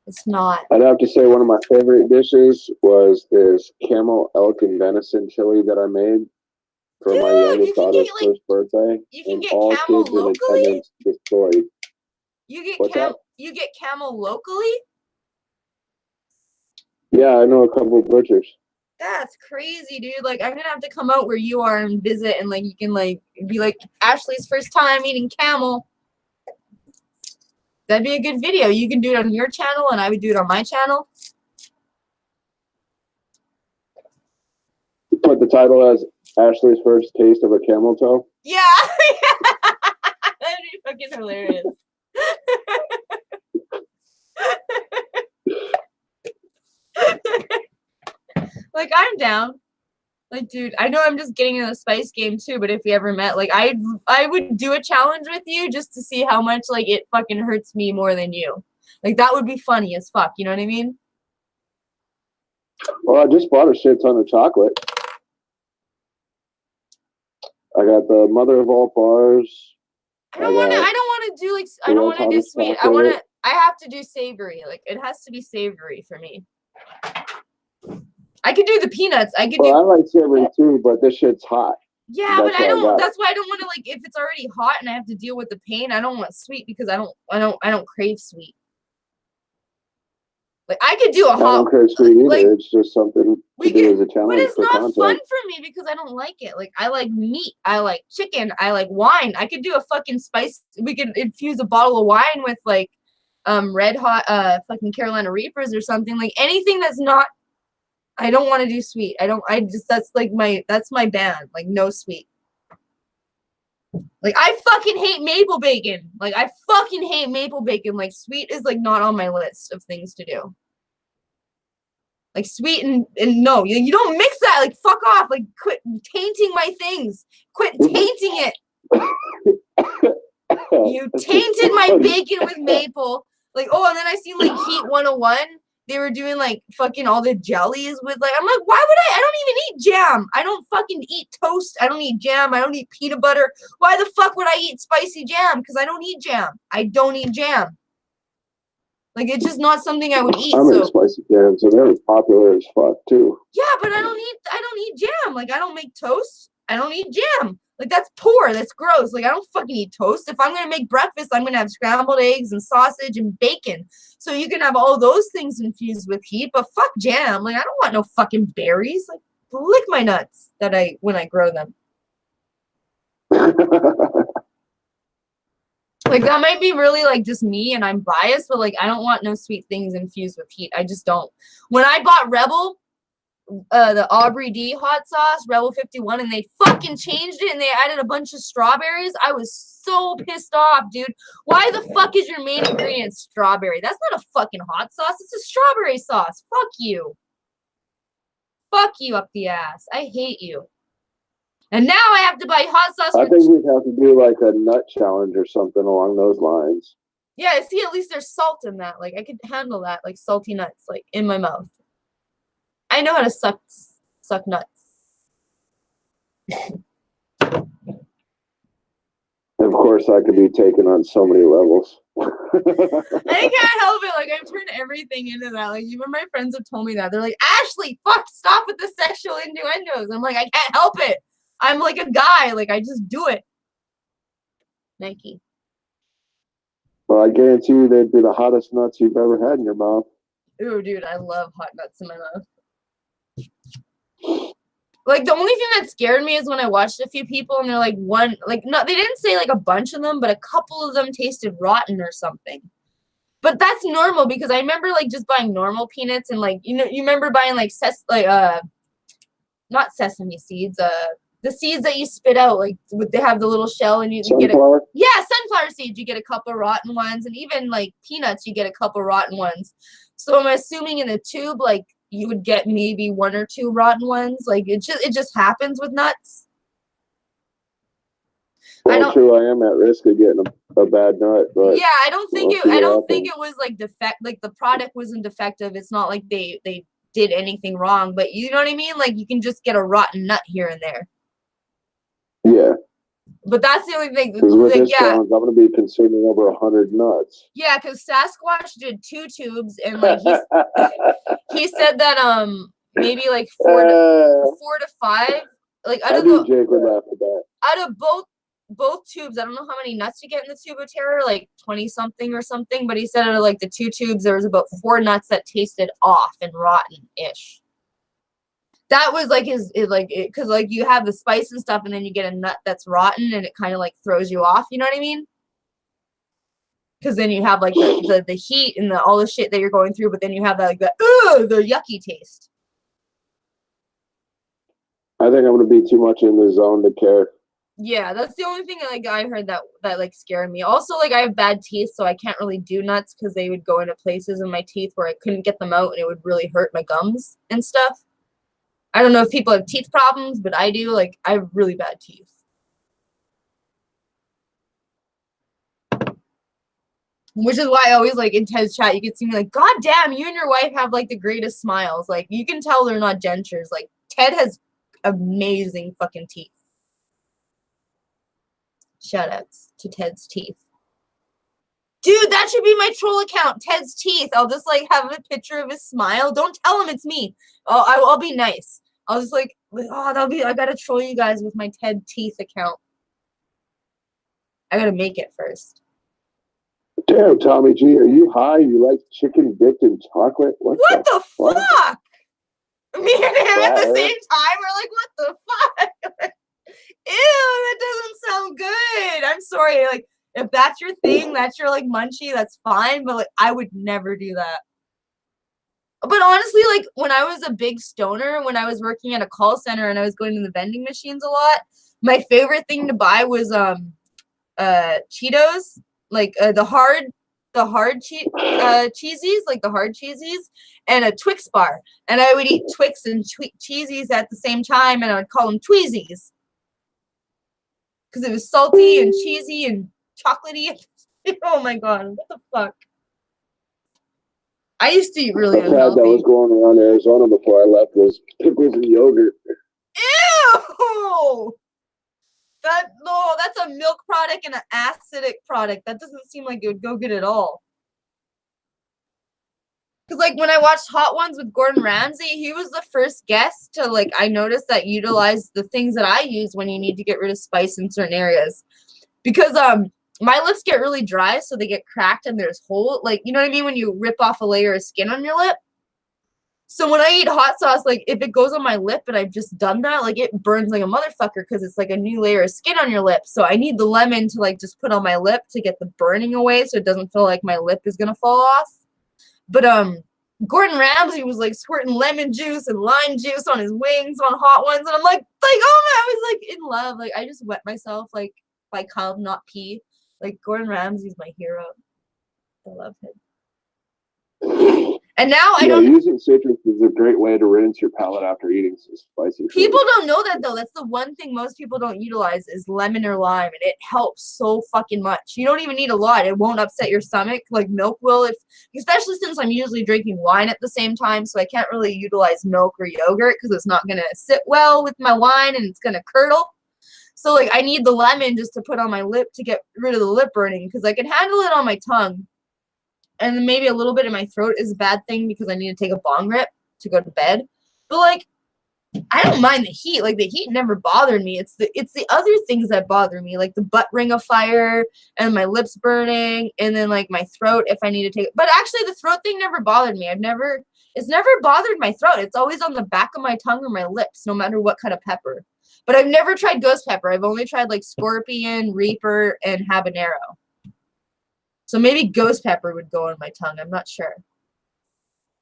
It's not. I'd have to say one of my favorite dishes was this camel, elk, and venison chili that I made for my youngest daughter's first birthday. You can and get all camel kids in locally? attendance destroyed. You get camel locally? Yeah, I know a couple of butchers. That's crazy, dude. Like, I'm gonna have to come out where you are and visit, and like you can like be like Ashley's first time eating camel. That'd be a good video. You can do it on your channel, and I would do it on my channel. Put the title as Ashley's first taste of a camel toe. Yeah, that'd be fucking hilarious. Like, I'm down. Like, dude, I know I'm just getting in the spice game too, but if we ever met, like, I would do a challenge with you just to see how much, like, it fucking hurts me more than you. Like, that would be funny as fuck, you know what I mean? Well, I just bought a shit ton of chocolate. I got the mother of all bars. I don't want to do, like, I don't want to do sweet. I have to do savory. Like, it has to be savory for me. I could do the peanuts. I like savory too, but this shit's hot. Yeah, but I don't. That's why I don't want to, like, if it's already hot and I have to deal with the pain. I don't want sweet because I don't crave sweet. Like, I could do a hot. I don't crave sweet either. Like, it's just something to do as a challenge. But it's not fun for me because I don't like it. Like, I like meat. I like chicken. I like wine. I could do a fucking spice. We could infuse a bottle of wine with like, red hot fucking Carolina Reapers or something. Like anything that's not. I don't want to do sweet. That's my ban. Like, no sweet. Like, I fucking hate maple bacon. Like, I fucking hate maple bacon. Like, sweet is, like, not on my list of things to do. Like, sweet and no. You don't mix that. Like, fuck off. Like, quit tainting my things. Quit tainting it. You tainted my bacon with maple. Like, oh, and then I seen, like, Heat 101. They were doing, like, fucking all the jellies with, like, I'm like, why would I don't even eat jam. I don't fucking eat toast. I don't eat jam. I don't eat peanut butter. Why the fuck would I eat spicy jam? Because I don't eat jam. I don't eat jam. Like, it's just not something I would eat. I make spicy jam, so they're popular as fuck, too. Yeah, but I don't eat jam. Like, I don't make toast. I don't eat jam. Like, that's poor. That's gross. Like, I don't fucking eat toast. If I'm going to make breakfast, I'm going to have scrambled eggs and sausage and bacon. So you can have all those things infused with heat, but fuck jam. Like, I don't want no fucking berries. Like, lick my nuts when I grow them. Like, that might be really, like, just me and I'm biased, but, like, I don't want no sweet things infused with heat. I just don't. When I bought Rebel, the Aubrey D hot sauce, Rebel 51, and they fucking changed it and they added a bunch of strawberries. I was so pissed off, dude. Why the fuck is your main ingredient strawberry? That's not a fucking hot sauce. It's a strawberry sauce. Fuck you. Fuck you up the ass. I hate you. And now I have to buy hot sauce. I think we'd have to do like a nut challenge or something along those lines. Yeah, see, at least there's salt in that. Like, I could handle that, like salty nuts, like in my mouth. I know how to suck nuts. Of course, I could be taken on so many levels. I can't help it. Like, I've turned everything into that. Like, even my friends have told me that. They're like, Ashley, fuck, stop with the sexual innuendos. I'm like, I can't help it. I'm like a guy. Like, I just do it. Nike. Well, I guarantee you they'd be the hottest nuts you've ever had in your mouth. Ooh, dude, I love hot nuts in my mouth. Like, the only thing that scared me is when I watched a few people and they're like no, they didn't say like a bunch of them, but a couple of them tasted rotten or something. But that's normal because I remember like just buying normal peanuts and like, you know, you remember buying like not sesame seeds, The seeds that you spit out, like they have the little shell, and you get sunflower seeds. You get a couple rotten ones, and even like peanuts, you get a couple rotten ones. So I'm assuming in the tube, like you would get maybe 1 or 2 rotten ones. Like it just happens with nuts. Well, true, I am at risk of getting a bad nut, but yeah, I don't think it was like defect. Like the product wasn't defective. It's not like they did anything wrong. But you know what I mean? Like you can just get a rotten nut here and there. Yeah. But that's the only thing. Because with this challenge, I'm going to be consuming over 100 nuts. Yeah, because Sasquatch did 2 tubes, and like he said that maybe like 4 to 5. Like I knew Jake would laugh at that. Out of both tubes, I don't know how many nuts you get in the tube of terror, like 20 something or something. But he said out of like the 2 tubes, there was about 4 nuts that tasted off and rotten-ish. That was like because like you have the spice and stuff, and then you get a nut that's rotten, and it kind of like throws you off. You know what I mean? Because then you have like the heat and all the shit that you're going through, but then you have that, like the yucky taste. I think I'm gonna be too much in the zone to care. Yeah, that's the only thing like I heard that like scared me. Also, like I have bad teeth, so I can't really do nuts because they would go into places in my teeth where I couldn't get them out, and it would really hurt my gums and stuff. I don't know if people have teeth problems, but I do. Like, I have really bad teeth. Which is why I always, like, in Ted's chat, you can see me like, God damn, you and your wife have, like, the greatest smiles. Like, you can tell they're not dentures. Like, Ted has amazing fucking teeth. Shoutouts to Ted's teeth. Dude, that should be my troll account, Ted's teeth. I'll just, like, have a picture of his smile. Don't tell him it's me. I'll be nice. I'll just like, I gotta troll you guys with my Ted teeth account. I gotta make it first. Damn, Tommy G, are you high? You like chicken dipped in chocolate? What the fuck? Me and him at the same time, we're like, what the fuck? Ew, that doesn't sound good. I'm sorry. Like, if that's your thing, that's your like munchie, that's fine. But like, I would never do that. But honestly, like, when I was a big stoner, when I was working at a call center and I was going to the vending machines a lot, my favorite thing to buy was Cheetos, like the hard cheesies, like the hard cheesies, and a Twix bar. And I would eat Twix and cheesies at the same time, and I would call them Tweezies. Because it was salty and cheesy and chocolatey. Oh my god, what the fuck? I used to eat really unhealthy. That was going around Arizona before I left was pickles and yogurt. Ew! That's a milk product and an acidic product. That doesn't seem like it would go good at all. Because like when I watched Hot Ones with Gordon Ramsay, he was the first guest to like I noticed that utilize the things that I use when you need to get rid of spice in certain areas. Because my lips get really dry, so they get cracked and there's hole. Like, you know what I mean? When you rip off a layer of skin on your lip. So when I eat hot sauce, like, if it goes on my lip and I've just done that, like, it burns like a motherfucker because it's like a new layer of skin on your lip. So I need the lemon to, like, just put on my lip to get the burning away so it doesn't feel like my lip is going to fall off. But, Gordon Ramsay was, like, squirting lemon juice and lime juice on his wings on Hot Ones. And I'm like, oh, man, I was, like, in love. Like, I just wet myself, like, by cum, not pee. Like, Gordon Ramsay's my hero. I love him. And now I don't... using citrus is a great way to rinse your palate after eating some spicy food. People don't know that, though. That's the one thing most people don't utilize is lemon or lime. And it helps so fucking much. You don't even need a lot. It won't upset your stomach like milk will. Especially since I'm usually drinking wine at the same time. So I can't really utilize milk or yogurt because it's not going to sit well with my wine and it's going to curdle. So, like, I need the lemon just to put on my lip to get rid of the lip burning because I can handle it on my tongue. And then maybe a little bit in my throat is a bad thing because I need to take a bong rip to go to bed. But, like, I don't mind the heat. Like, the heat never bothered me. It's the other things that bother me, like the butt ring of fire and my lips burning and then, like, my throat if I need to take it. But actually, the throat thing never bothered me. It's never bothered my throat. It's always on the back of my tongue or my lips, no matter what kind of pepper. But I've never tried ghost pepper. I've only tried, like, scorpion, reaper, and habanero. So maybe ghost pepper would go on my tongue. I'm not sure.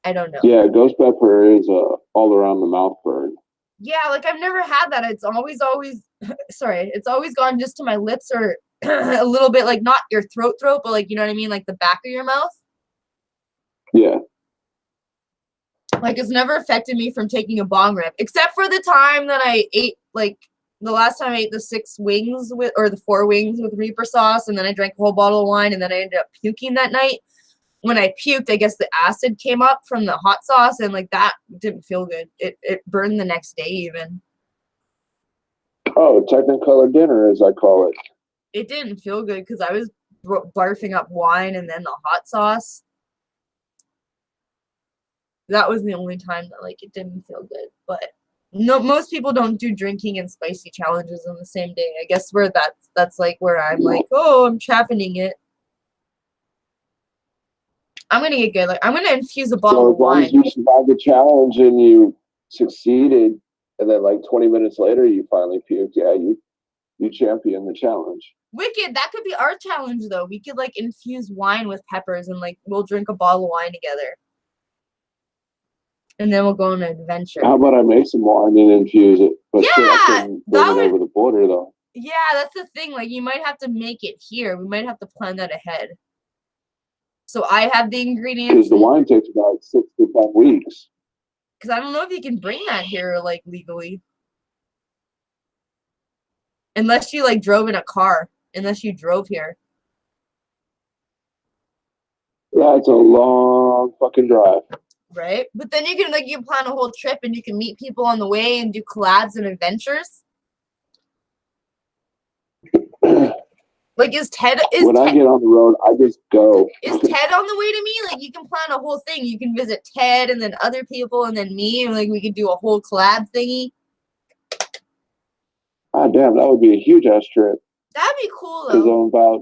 I don't know. Yeah, ghost pepper is all around the mouth burn. Yeah, like I've never had that. It's always, sorry, it's always gone just to my lips or a little bit, like not your throat, but like, you know what I mean? Like the back of your mouth. Yeah. Like it's never affected me from taking a bong rip, except for the time that I ate, like the last time I ate the 6 wings with, or the 4 wings with Reaper sauce, and then I drank a whole bottle of wine, and then I ended up puking that night. When I puked, I guess the acid came up from the hot sauce, and like that didn't feel good. It burned the next day even. Oh, Technicolor dinner, as I call it. It didn't feel good because I was barfing up wine and then the hot sauce. That was the only time that like it didn't feel good. But no, most people don't do drinking and spicy challenges on the same day. I guess where that's like where I'm like, oh, I'm championing it. I'm gonna get good. Like I'm gonna infuse a bottle of wine. As long as you survived the challenge and you succeeded, and then like 20 minutes later you finally puked, yeah, you championed the challenge. Wicked. That could be our challenge though. We could like infuse wine with peppers and like we'll drink a bottle of wine together. And then we'll go on an adventure. How about I make some wine and infuse it? But yeah, still, I couldn't bring it over the border though. Yeah, that's the thing. Like you might have to make it here. We might have to plan that ahead. So I have the ingredients. Because the wine takes about 6 to 10 weeks. Because I don't know if you can bring that here like legally. Unless you like drove in a car. Unless you drove here. That's a long fucking drive. Right? But then you can like you plan a whole trip and you can meet people on the way and do collabs and adventures. Like when I get on the road, I just go. Is Ted on the way to me? Like you can plan a whole thing. You can visit Ted and then other people and then me and like we could do a whole collab thingy. Ah, damn, that would be a huge ass trip. That'd be cool though. Because I'm about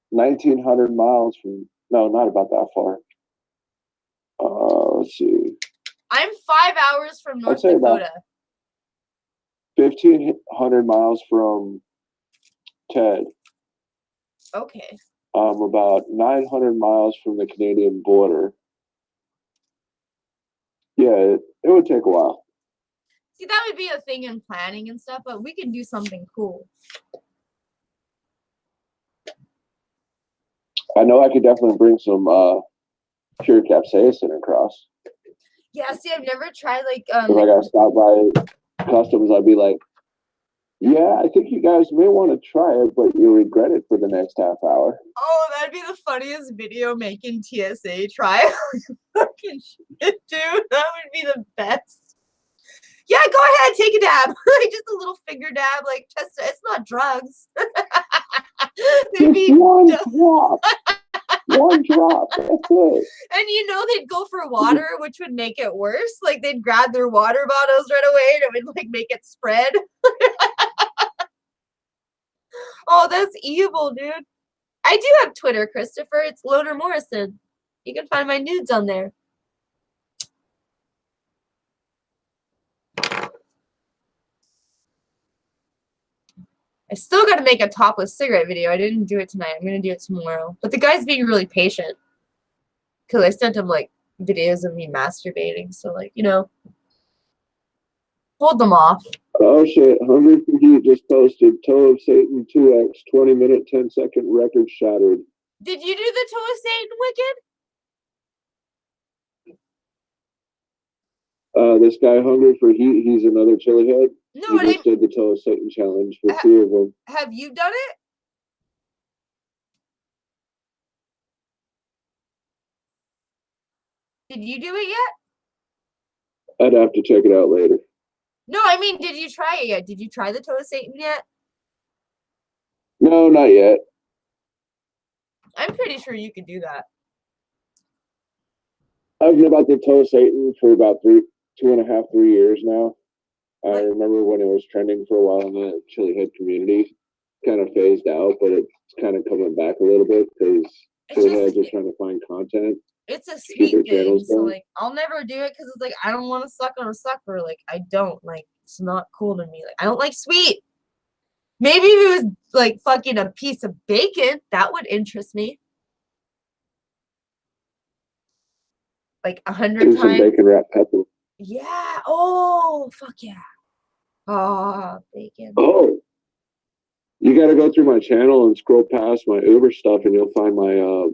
1,900 miles from. No, not about that far. Let's see. I'm 5 hours from North Dakota. 1,500 miles from Ted. Okay. About 900 miles from the Canadian border. Yeah, it would take a while. See, that would be a thing in planning and stuff, but we can do something cool. I know I could definitely bring some pure capsaicin across. Yeah, see, I've never tried like if I got stopped by customs, I'd be like, yeah, I think you guys may want to try it, but you'll regret it for the next half hour. Oh, that'd be the funniest video making TSA trial. Fucking shit, dude. That would be the best. Yeah, go ahead, take a dab. Like just a little finger dab, like test it. It's not drugs. Just one drop. One drop. That's it. And you know they'd go for water, which would make it worse. Like they'd grab their water bottles right away and it would like make it spread. Oh, that's evil, dude. I do have Twitter, Christopher. It's Loner Morrison. You can find my nudes on there. I still got to make a topless cigarette video. I didn't do it tonight. I'm going to do it tomorrow. But the guy's being really patient. Because I sent him, like, videos of me masturbating. So, like, you know, hold them off. Oh, shit. Hungry for Heat just posted Toe of Satan 2X 20-minute, 10-second record shattered. Did you do the Toe of Satan, Wicked? This guy Hungry for Heat, he's another chili head. No, he just did the Toe of Satan challenge for 3 of them. Have you done it? Did you do it yet? I'd have to check it out later. No, I mean, did you try it yet? Did you try the Toe of Satan yet? No, not yet. I'm pretty sure you could do that. I've known about the Toe of Satan for about 2.5, 3 years now. I remember when it was trending for a while in the chili head community. Kind of phased out, but it's kind of coming back a little bit because chili heads are trying to find content. It's a sweet thing, so like I'll never do it because it's like I don't want to suck on a sucker. Like I don't like it's not cool to me. Like I don't like sweet. Maybe if it was like fucking a piece of bacon, that would interest me. Like 100 times. Some bacon wrapped pepper. Yeah. Oh, fuck yeah. Oh, bacon. Oh, you got to go through my channel and scroll past my Uber stuff, and you'll find my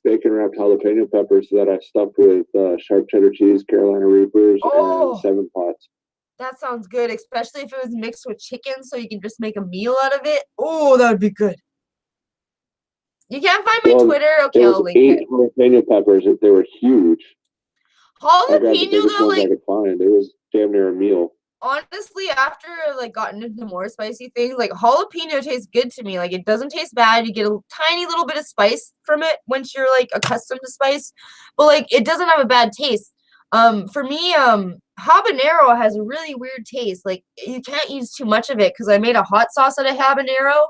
bacon wrapped jalapeno peppers that I stuffed with sharp cheddar cheese, Carolina Reapers, and 7 pots. That sounds good, especially if it was mixed with chicken, so you can just make a meal out of it. Oh, that would be good. You can't find my Twitter? Okay, I'll link it. 8 jalapeno peppers. They were huge. I grabbed the Jalapeno, biggest though, ones I could find. It was damn near a meal. Honestly, after like gotten into more spicy things, like jalapeno tastes good to me. Like it doesn't taste bad. You get a tiny little bit of spice from it once you're like accustomed to spice, but like it doesn't have a bad taste. For me, habanero has a really weird taste. Like you can't use too much of it because I made a hot sauce out of habanero,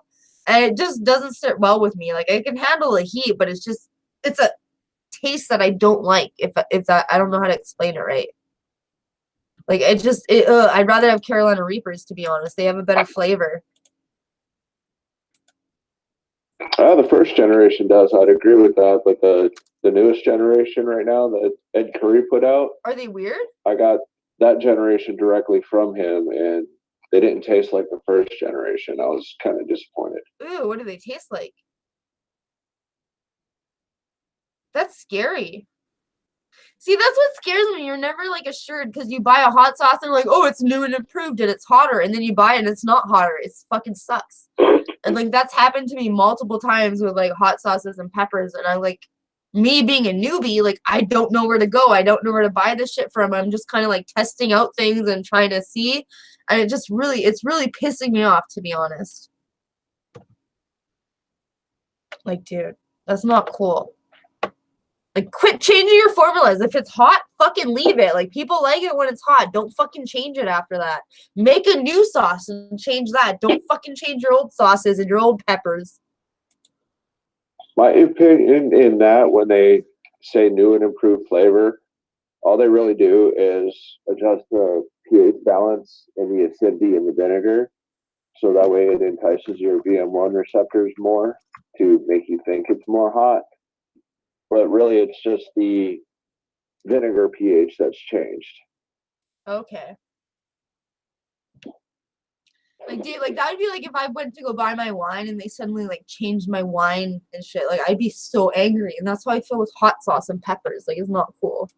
and it just doesn't sit well with me. Like I can handle the heat, but it's a taste that I don't like. If that, I don't know how to explain it right. Like I'd rather have Carolina Reapers, to be honest. They have a better flavor. The first generation does. I'd agree with that, but the newest generation right now that Ed Curry put out, Are they weird? I got that generation directly from him, and they didn't taste like the first generation. I was kind of disappointed. Ooh, what do they taste like? That's scary. See, that's what scares me. You're never like assured because you buy a hot sauce and like, oh, it's new and improved and it's hotter, and then you buy it and it's not hotter. It fucking sucks. And like that's happened to me multiple times with like hot sauces and peppers, and I like me being a newbie, like I don't know where to go. I don't know where to buy this shit from. I'm just kind of like testing out things and trying to see, and it's really pissing me off, to be honest. Like, dude, that's not cool. Like, quit changing your formulas. If it's hot, fucking leave it. Like, people like it when it's hot. Don't fucking change it after that. Make a new sauce and change that. Don't fucking change your old sauces and your old peppers. My opinion in that, when they say new and improved flavor, all they really do is adjust the pH balance and the acidity in the vinegar, so that way it entices your VM1 receptors more to make you think it's more hot. But really, it's just the vinegar pH that's changed. Okay. Like, dude, like that would be like if I went to go buy my wine and they suddenly like changed my wine and shit. Like, I'd be so angry, and that's how I feel with hot sauce and peppers. Like, it's not cool.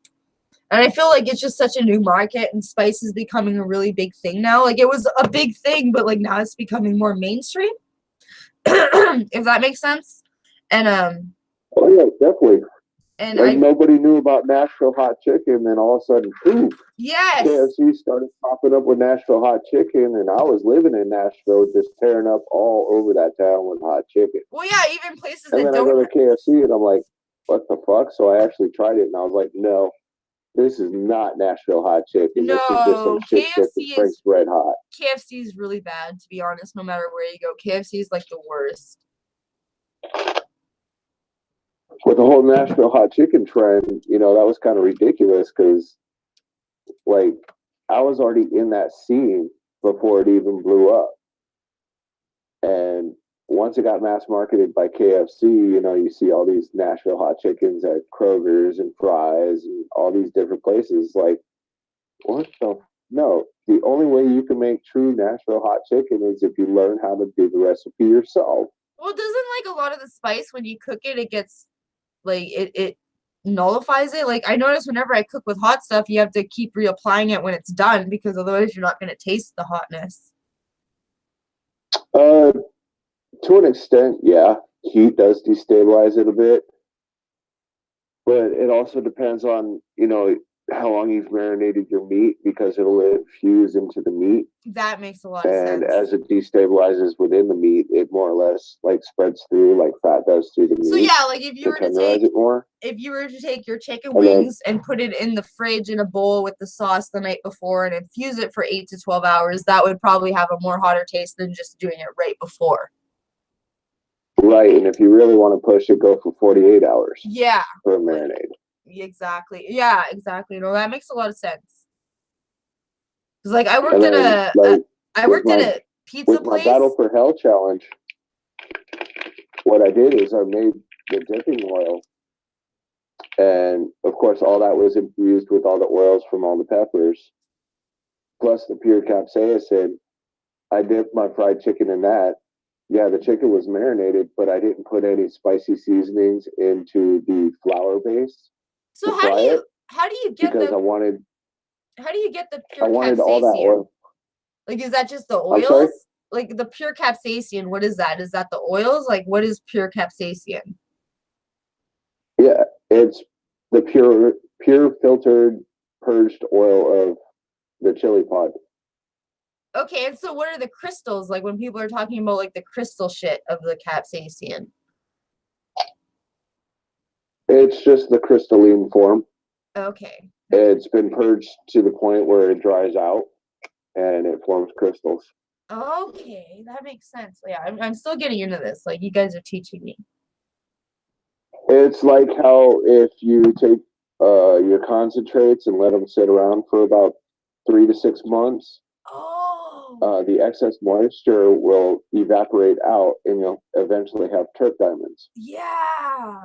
And I feel like it's just such a new market, and spice is becoming a really big thing now. Like, it was a big thing, but like now it's becoming more mainstream. If that makes sense. And Oh yeah, definitely. and like nobody knew about Nashville hot chicken, then all of a sudden, boom, yes, KFC started popping up with Nashville hot chicken, and I was living in Nashville, just tearing up all over that town with hot chicken. Well, yeah, even places and that then don't. I go to KFC, and I'm like, what the fuck? So I actually tried it, and I was like, no, this is not Nashville hot chicken. No, this is just some shit KFC that Frank's red hot. KFC is really bad, to be honest. No matter where you go, KFC is like the worst. With the whole Nashville hot chicken trend, that was kind of ridiculous because, like, I was already in that scene before it even blew up. And once it got mass marketed by KFC, you see all these Nashville hot chickens at Kroger's and Fry's and all these different places. Like, what the? No, the only way you can make true Nashville hot chicken is if you learn how to do the recipe yourself. Well, doesn't like a lot of the spice when you cook it, it gets like it nullifies it. Like, I notice whenever I cook with hot stuff, you have to keep reapplying it when it's done because otherwise you're not going to taste the hotness. To an extent, yeah, heat does destabilize it a bit, but it also depends on how long you've marinated your meat, because it'll infuse into the meat. That makes a lot of And sense. as it destabilizes within the meat, it more or less like spreads through, like fat does through the meat. So yeah, like if you were to take your chicken wings and put it in the fridge in a bowl with the sauce the night before and infuse it for 8 to 12 hours, that would probably have a more hotter taste than just doing it right before. Right, and if you really want to push it, go for 48 hours. Yeah. For a marinade. Exactly. Yeah, exactly. No, that makes a lot of sense. Cause like I worked at a pizza place. With my Battle for Hell challenge, what I did is I made the dipping oil And of course, all that was infused with all the oils from all the peppers, plus the pure capsaicin. I dipped my fried chicken in that. Yeah, the chicken was marinated, but I didn't put any spicy seasonings into the flour base. So to fry it how do you get because the I wanted pure all that capsaicin? oil. Like, is that just the I'm sorry? oils? Like the pure capsaicin, what is that? Is that the oils? Like, what is pure capsaicin? Yeah, it's the pure filtered purged oil of the chili pod. Okay, and so what are the crystals? Like when people are talking about like the crystal shit of the capsaicin. It's just the crystalline form. Okay. It's been purged to the point where it dries out and it forms crystals. Okay, that makes sense. Yeah, I'm still getting into this. Like you guys are teaching me. It's like how if you take your concentrates and let them sit around for about 3 to 6 months, the excess moisture will evaporate out and you'll eventually have turp diamonds. Yeah.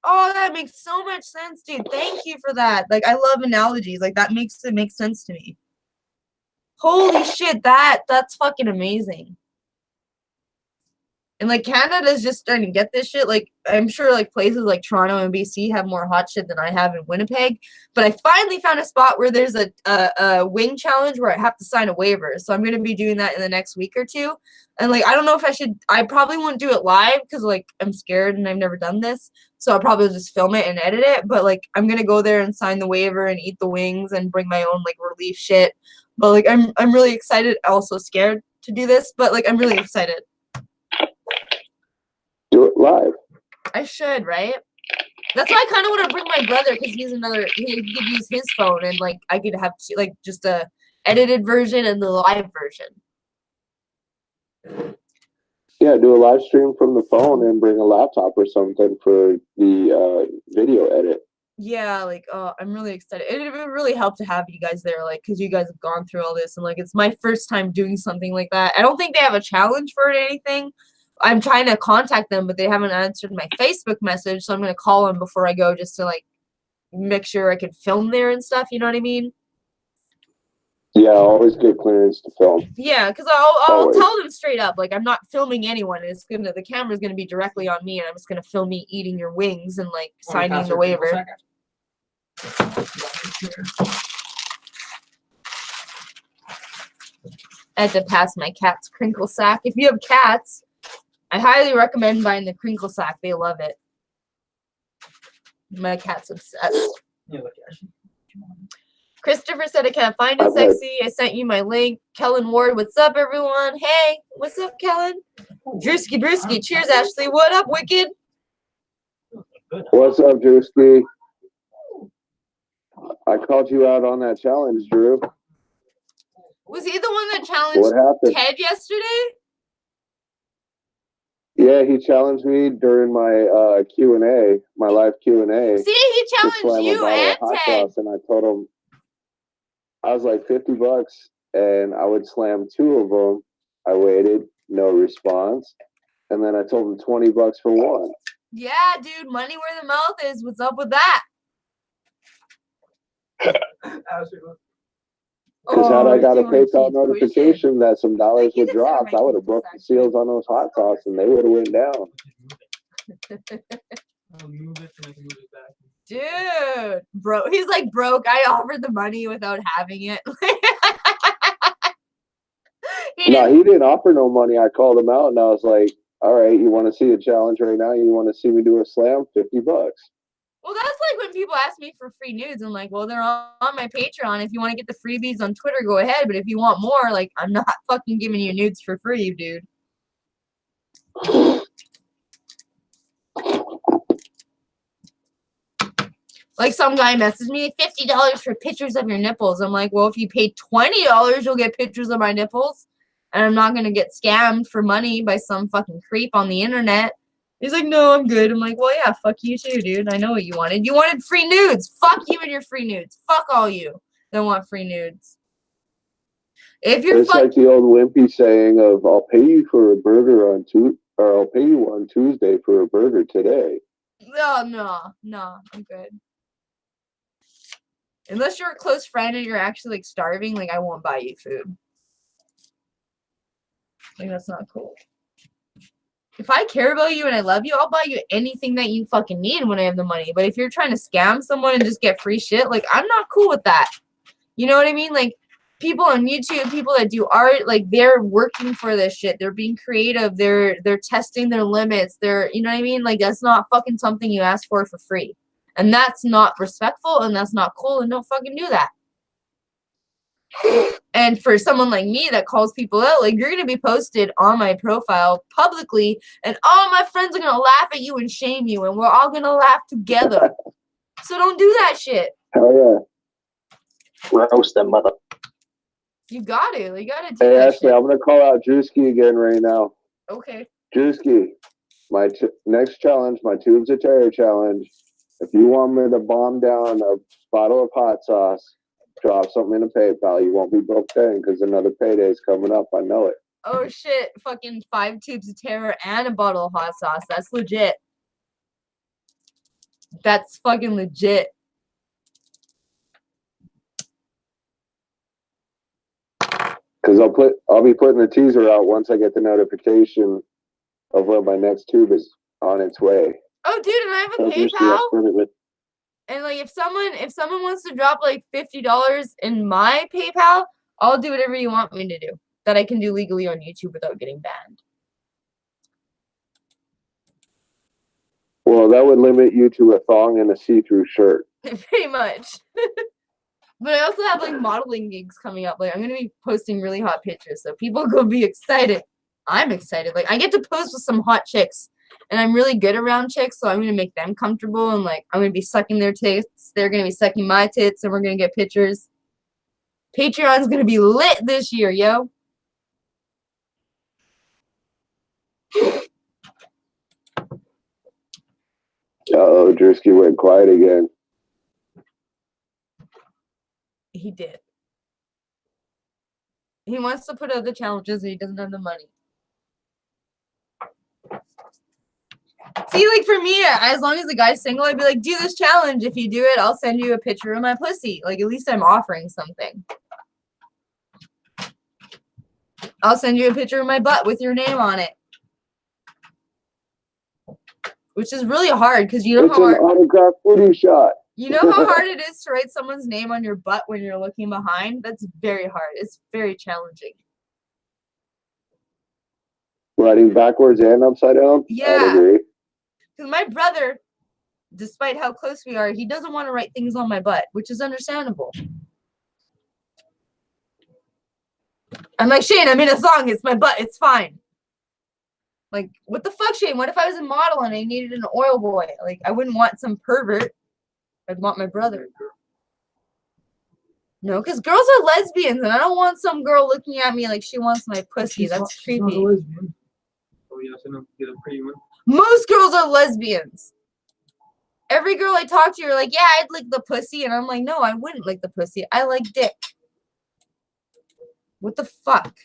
Oh, that makes so much sense, dude. Thank you for that. Like, I love analogies. Like, that makes it make sense to me. Holy shit, that's fucking amazing. And like Canada's just starting to get this shit. Like I'm sure like places like Toronto and BC have more hot shit than I have in Winnipeg. But I finally found a spot where there's a wing challenge where I have to sign a waiver. So I'm gonna be doing that in the next week or two. And like I don't know if I probably won't do it live because like I'm scared and I've never done this. So I'll probably just film it and edit it. But like I'm gonna go there and sign the waiver and eat the wings and bring my own like relief shit. But like I'm really excited, also scared to do this, but like I'm really excited. Do it live. I should, right? That's why I kind of want to bring my brother because he could use his phone and like I could have like just a edited version and the live version. Yeah, do a live stream from the phone and bring a laptop or something for the video edit. Yeah, like I'm really excited. It would really help to have you guys there, like because you guys have gone through all this and like it's my first time doing something like that. I don't think they have a challenge for it or anything. I'm trying to contact them, but they haven't answered my Facebook message, so I'm gonna call them before I go just to like make sure I can film there and stuff. You know what I mean? Yeah, always get clearance to film. Yeah, because I'll Always. tell them straight up, like I'm not filming anyone. The camera's gonna be directly on me, and I'm just gonna film me eating your wings and like signing the waiver. I had to pass my cat's crinkle sack. If you have cats, I highly recommend buying the crinkle sack. They love it. My cat's obsessed. Yeah, look, Ashley. Christopher said I can't find it sexy. I sent you my link. Kellen Ward, what's up, everyone? Hey, what's up, Kellen? Drewski Brewski. Cheers, Ashley. What up, Wicked? What's up, Drewski? I called you out on that challenge, Drew. Was he the one that challenged What happened? Ted yesterday? Yeah, he challenged me during my Q&A, my live Q&A. See, he challenged you and Ted. And I told him I was like $50 and I would slam 2 of them. I waited, no response. And then I told him $20 for one. Yeah, dude, money where the mouth is. What's up with that? Because had I got a PayPal notification that some dollars would drop, I would have broke the seals on those hot sauce and they would have went down. Dude, bro, he's like broke. I offered the money without having it. He didn't offer no money. I called him out and I was like, all right, you want to see a challenge right now? You want to see me do a slam? $50. Well, that's like when people ask me for free nudes. I'm like, well, they're on my Patreon. If you want to get the freebies on Twitter, go ahead. But if you want more, like, I'm not fucking giving you nudes for free, dude. Like some guy messaged me, $50 for pictures of your nipples. I'm like, well, if you pay $20, you'll get pictures of my nipples. And I'm not going to get scammed for money by some fucking creep on the internet. He's like, no, I'm good. I'm like, well, yeah, fuck you too, dude. I know what you wanted. You wanted free nudes. Fuck you and your free nudes. Fuck all you that want free nudes. If you're It's like the old wimpy saying of, I'll pay you for a burger on I'll pay you on Tuesday for a burger today. No, I'm good. Unless you're a close friend and you're actually like starving, like I won't buy you food. Like that's not cool. If I care about you and I love you, I'll buy you anything that you fucking need when I have the money. But if you're trying to scam someone and just get free shit, like I'm not cool with that. You know what I mean? Like people on YouTube, people that do art, like they're working for this shit. They're being creative. They're testing their limits. You know what I mean? Like that's not fucking something you ask for free. And that's not respectful and that's not cool and don't fucking do that. And for someone like me that calls people out, like you're going to be posted on my profile publicly and all my friends are going to laugh at you and shame you and we're all going to laugh together. So don't do that shit. Hell yeah. Roast them, mother. You got to. You got to do Hey, that Ashley, shit. I'm going to call out Drewski again right now. Okay. Drewski, my next challenge, my Tubes of Terror challenge. If you want me to bomb down a bottle of hot sauce, drop something in a PayPal. You won't be broke then because another payday is coming up. I know it. Oh shit, fucking 5 tubes of terror and a bottle of hot sauce. That's legit. That's fucking legit. Because I'll be putting the teaser out once I get the notification of where my next tube is on its way. Oh dude, and I have a PayPal. And like if someone wants to drop like $50 in my PayPal, I'll do whatever you want me to do. That I can do legally on YouTube without getting banned. Well, that would limit you to a thong and a see-through shirt. Pretty much. But I also have like modeling gigs coming up. Like I'm gonna be posting really hot pictures, so people gonna be excited. I'm excited. Like I get to pose with some hot chicks, and I'm really good around chicks, so I'm gonna make them comfortable, and like I'm gonna be sucking their tits. They're gonna be sucking my tits, and we're gonna get pictures. Patreon's gonna be lit this year, yo. Uh-oh, Drewski went quiet again. He did. He wants to put out the challenges and he doesn't have the money. See, like for me, as long as the guy's single, I'd be like, do this challenge. If you do it, I'll send you a picture of my pussy. Like at least I'm offering something. I'll send you a picture of my butt with your name on it. Which is really hard because you know it's how an hard autograph booty shot. you know how hard it is to write someone's name on your butt when you're looking behind? That's very hard. It's very challenging. Writing backwards and upside down? Yeah. I'd agree. Because my brother, despite how close we are, he doesn't want to write things on my butt, which is understandable. I'm like, Shane, I'm in a thong. It's my butt. It's fine. Like, what the fuck, Shane? What if I was a model and I needed an oil boy? Like, I wouldn't want some pervert. I'd want my brother. No, because girls are lesbians, and I don't want some girl looking at me like she wants my pussy. That's creepy. She's not a lesbian. Oh, yeah, so no, get a pretty one. Most girls are lesbians. Every girl I talk to, you're like, yeah, I'd lick the pussy. And I'm like, no, I wouldn't lick the pussy. I like dick. What the fuck?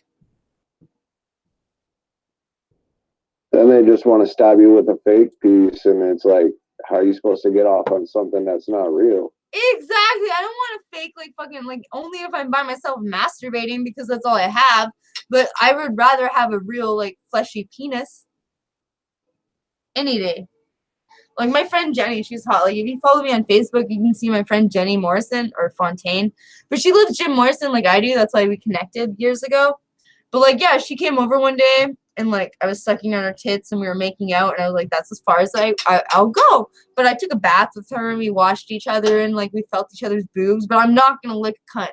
Then they just want to stab you with a fake piece, and it's like, how are you supposed to get off on something that's not real? Exactly. I don't want to fake like fucking like only if I'm by myself masturbating because that's all I have. But I would rather have a real like fleshy penis. Any day. Like my friend Jenny, she's hot. Like if you follow me on Facebook, you can see my friend Jenny Morrison or Fontaine. But she lives Jim Morrison like I do. That's why we connected years ago. But like yeah, she came over one day and like I was sucking on her tits and we were making out and I was like, that's as far as I'll go. But I took a bath with her and we washed each other and like we felt each other's boobs. But I'm not gonna lick a cunt.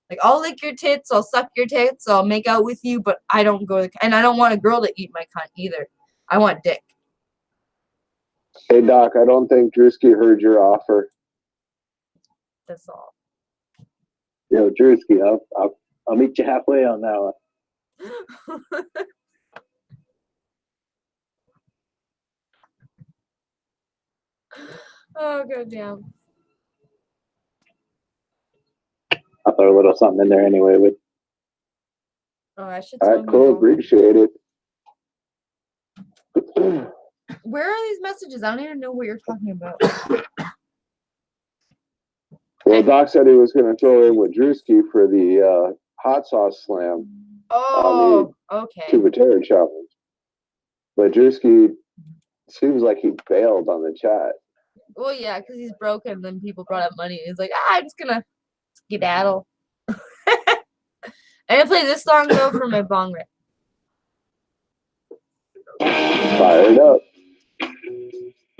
Like I'll lick your tits, I'll suck your tits, I'll make out with you, but I don't go and I don't want a girl to eat my cunt either. I want dick. Hey Doc, I don't think Drewski heard your offer. That's all. Yo, Drewski, I'll meet you halfway on that one. Oh goddamn. I'll throw a little something in there anyway. But Oh, I should All tell right, cool. him. Appreciate it. Where are these messages? I don't even know what you're talking about. Well, Doc said he was going to throw in with Drewski for the hot sauce slam Oh, on okay. the Tubatera challenge. But Drewski seems like he bailed on the chat. Well, yeah, because he's broken. Then people brought up money. He's like, I'm just gonna skedaddle. I'm gonna play this song though for my bong rip. Fired up.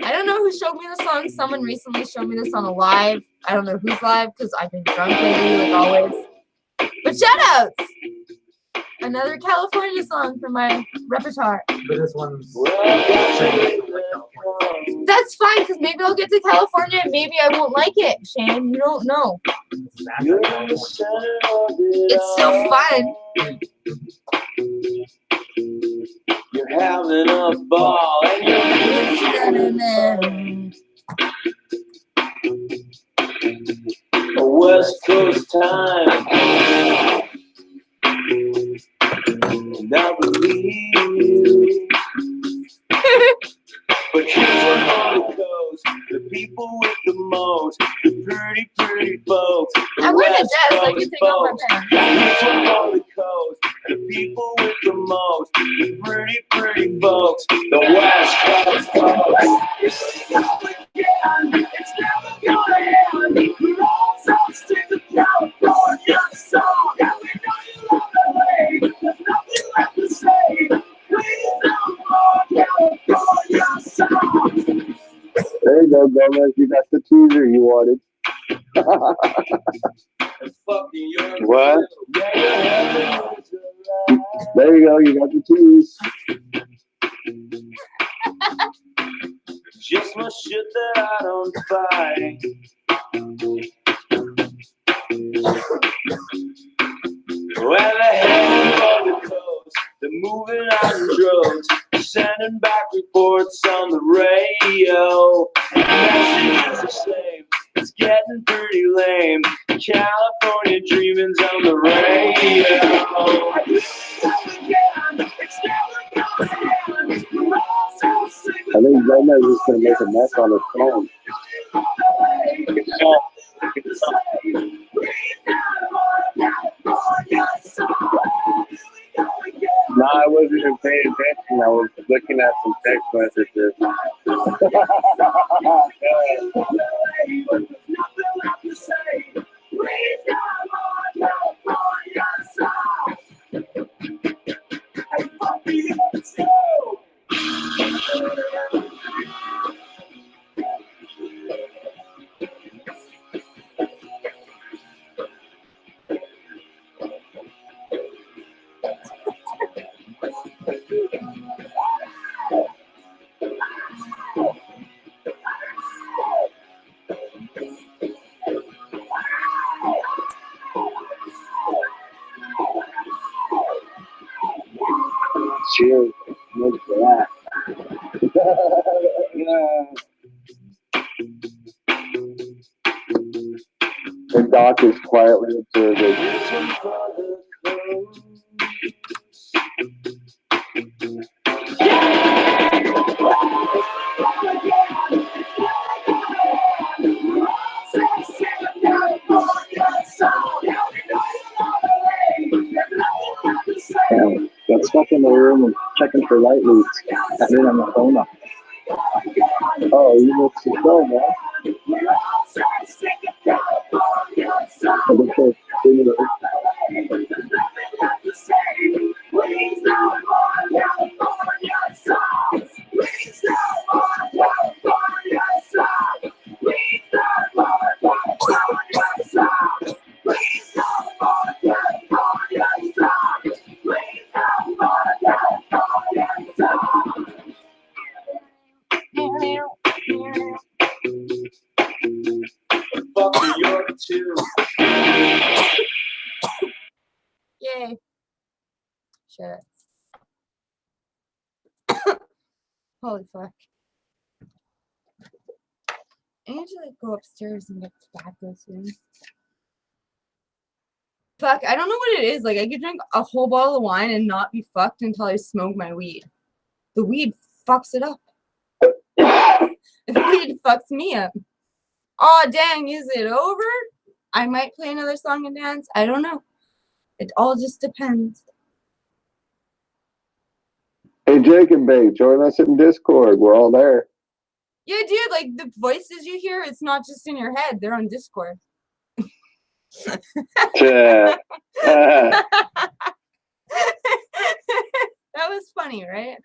I don't know who showed me the song. Someone recently showed me this on a live. I don't know who's live because I've been drunk lately, like always. But shoutouts! Another California song for my repertoire. But this one's That's fine, because maybe I'll get to California and maybe I won't like it, Shane. You don't know. It's still fun. You're having a ball and you're West Coast time. And I believe you. But here's one on the coast, the people with the most, the pretty folks. I want to dress, I can take off my pants. Here's one on the coast, the people with the most, the pretty folks, the West Coast folks. It's never gonna end. We're all so sick of California song. And we know you love LA. There's nothing left to say. Please don't more California song. There you go, Gomez. You got the teaser you wanted. What? There you go. You got the tease. Just my shit that I don't buy. Well, the hell on the coast, they're moving out in droves, sending back reports on the radio. The message is the same, it's getting pretty lame. California dreaming's on the radio. I think Gomez is going to make a mess on his phone. No, I wasn't even paying attention. I was looking at some text messages. Cheers. Look for that. The Doc is quietly observing. Damn, got stuck in the room and checking for light leaks. I didn't have my phone up. Oh, you missed the show, man. Fuck New York too. Yay. Shut up. Holy fuck. I need to like go upstairs and get tobacco soon. Fuck, I don't know what it is. Like, I could drink a whole bottle of wine and not be fucked until I smoke my weed. The weed fucks it up. Weed fucks me up. Oh, dang, is it over? I might play another song and dance. I don't know. It all just depends. Hey, Jake and Bake, join us in Discord. We're all there. Yeah, dude, like the voices you hear, it's not just in your head. They're on Discord. Yeah. That was funny, right?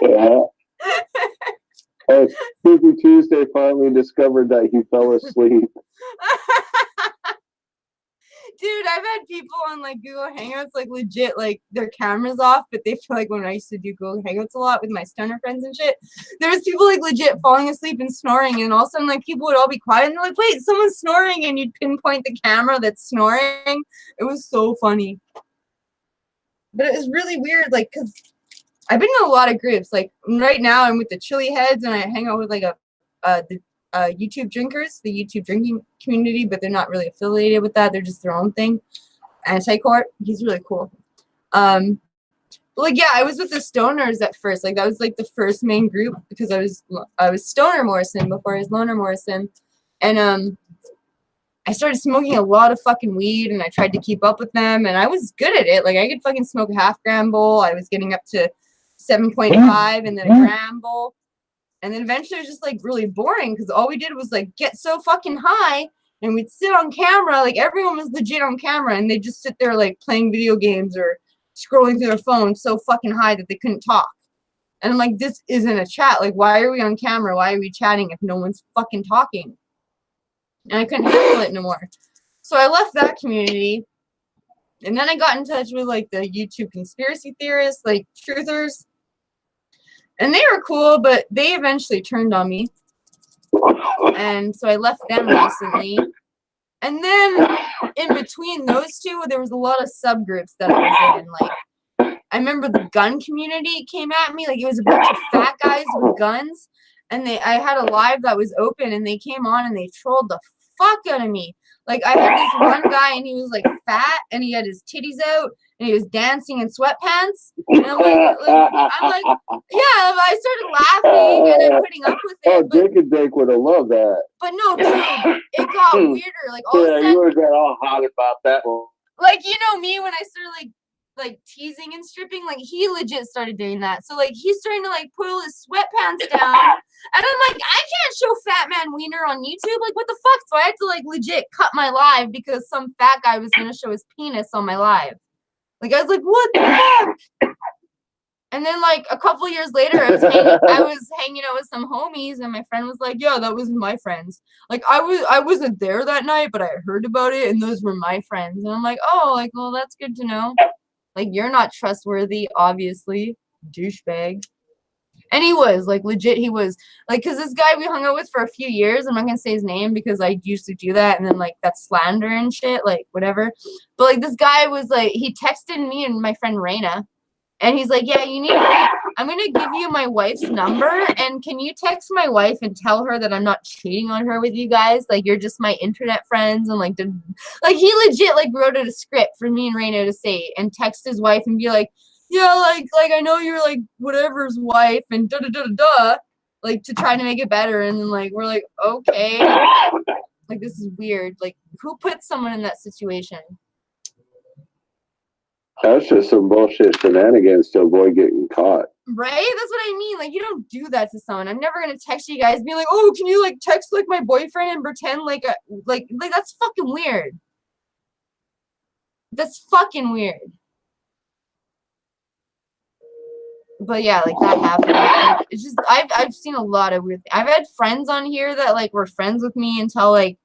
Yeah. Hey, Spooky Tuesday finally discovered that he fell asleep. Dude, I've had people on like Google Hangouts like legit like their cameras off, but they feel like when I used to do Google Hangouts a lot with my stoner friends and shit, there was people like legit falling asleep and snoring, and all of a sudden like people would all be quiet and they're like, wait, someone's snoring, and you'd pinpoint the camera that's snoring. It was so funny. But it was really weird, like, cause I've been in a lot of groups. Like right now I'm with the Chili Heads and I hang out with like the YouTube drinkers, the YouTube drinking community, but they're not really affiliated with that. They're just their own thing. Anti-Court, he's really cool. But like, yeah, I was with the stoners at first. Like that was like the first main group because I was Stoner Morrison before I was Loner Morrison. And I started smoking a lot of fucking weed and I tried to keep up with them and I was good at it. Like I could fucking smoke a half-gram bowl. I was getting up to 7.5 and then a gram bowl. And then eventually it was just like really boring because all we did was like get so fucking high and we'd sit on camera. Like everyone was legit on camera and they'd just sit there like playing video games or scrolling through their phone so fucking high that they couldn't talk. And I'm like, this isn't a chat. Like, why are we on camera? Why are we chatting if no one's fucking talking? And I couldn't handle it no more. So I left that community. And then I got in touch with like the YouTube conspiracy theorists, like truthers. And they were cool, but they eventually turned on me. And so I left them recently. And then in between those two, there was a lot of subgroups that I was in. Like, I remember the gun community came at me. Like, it was a bunch of fat guys with guns. And I had a live that was open, and they came on and they trolled the fuck out of me. Like, I had this one guy, and he was, like, fat, and he had his titties out, and he was dancing in sweatpants. And I'm like, yeah, I started laughing and then putting up with it. Oh, Jake and Jake would have loved that. But no, dude, it got weirder. Like, all of a sudden, you would have got all hot about that one. like, you know me, when I started, like teasing and stripping, like, he legit started doing that. So, like, he's starting to, like, pull his sweatpants down. And I'm like, I can't show fat man wiener on YouTube. Like, what the fuck? So I had to, like, legit cut my live because some fat guy was going to show his penis on my live. Like, I was like, what the fuck? And then, like, a couple years later, I was hanging out with some homies, and my friend was like, yeah, that was my friends. Like, I wasn't there that night, but I heard about it, and those were my friends. And I'm like, oh, like, well, that's good to know. Like, you're not trustworthy, obviously, douchebag. And he was, like, legit, he was. Like, because this guy we hung out with for a few years, I'm not going to say his name because I used to do that, and then, like, that's slander and shit, like, whatever. But, like, this guy was, like, he texted me and my friend Raina, and he's like, yeah, I'm going to give you my wife's number, and can you text my wife and tell her that I'm not cheating on her with you guys? Like, you're just my internet friends, and, like, he legit, like, wrote out a script for me and Raina to say, and text his wife and be like, yeah, like, I know you're, like, whatever's wife, and da-da-da-da-da, like, to try to make it better, and then, like, we're like, okay. Like, this is weird. Like, who puts someone in that situation? That's just some bullshit shenanigans to avoid getting caught. Right? That's what I mean. Like, you don't do that to someone. I'm never gonna text you guys, be like, oh, can you, like, text, like, my boyfriend and pretend like that's fucking weird. That's fucking weird. But yeah, like, that happened. Like, it's just, I've seen a lot of weird things. I've had friends on here that, like, were friends with me until, like,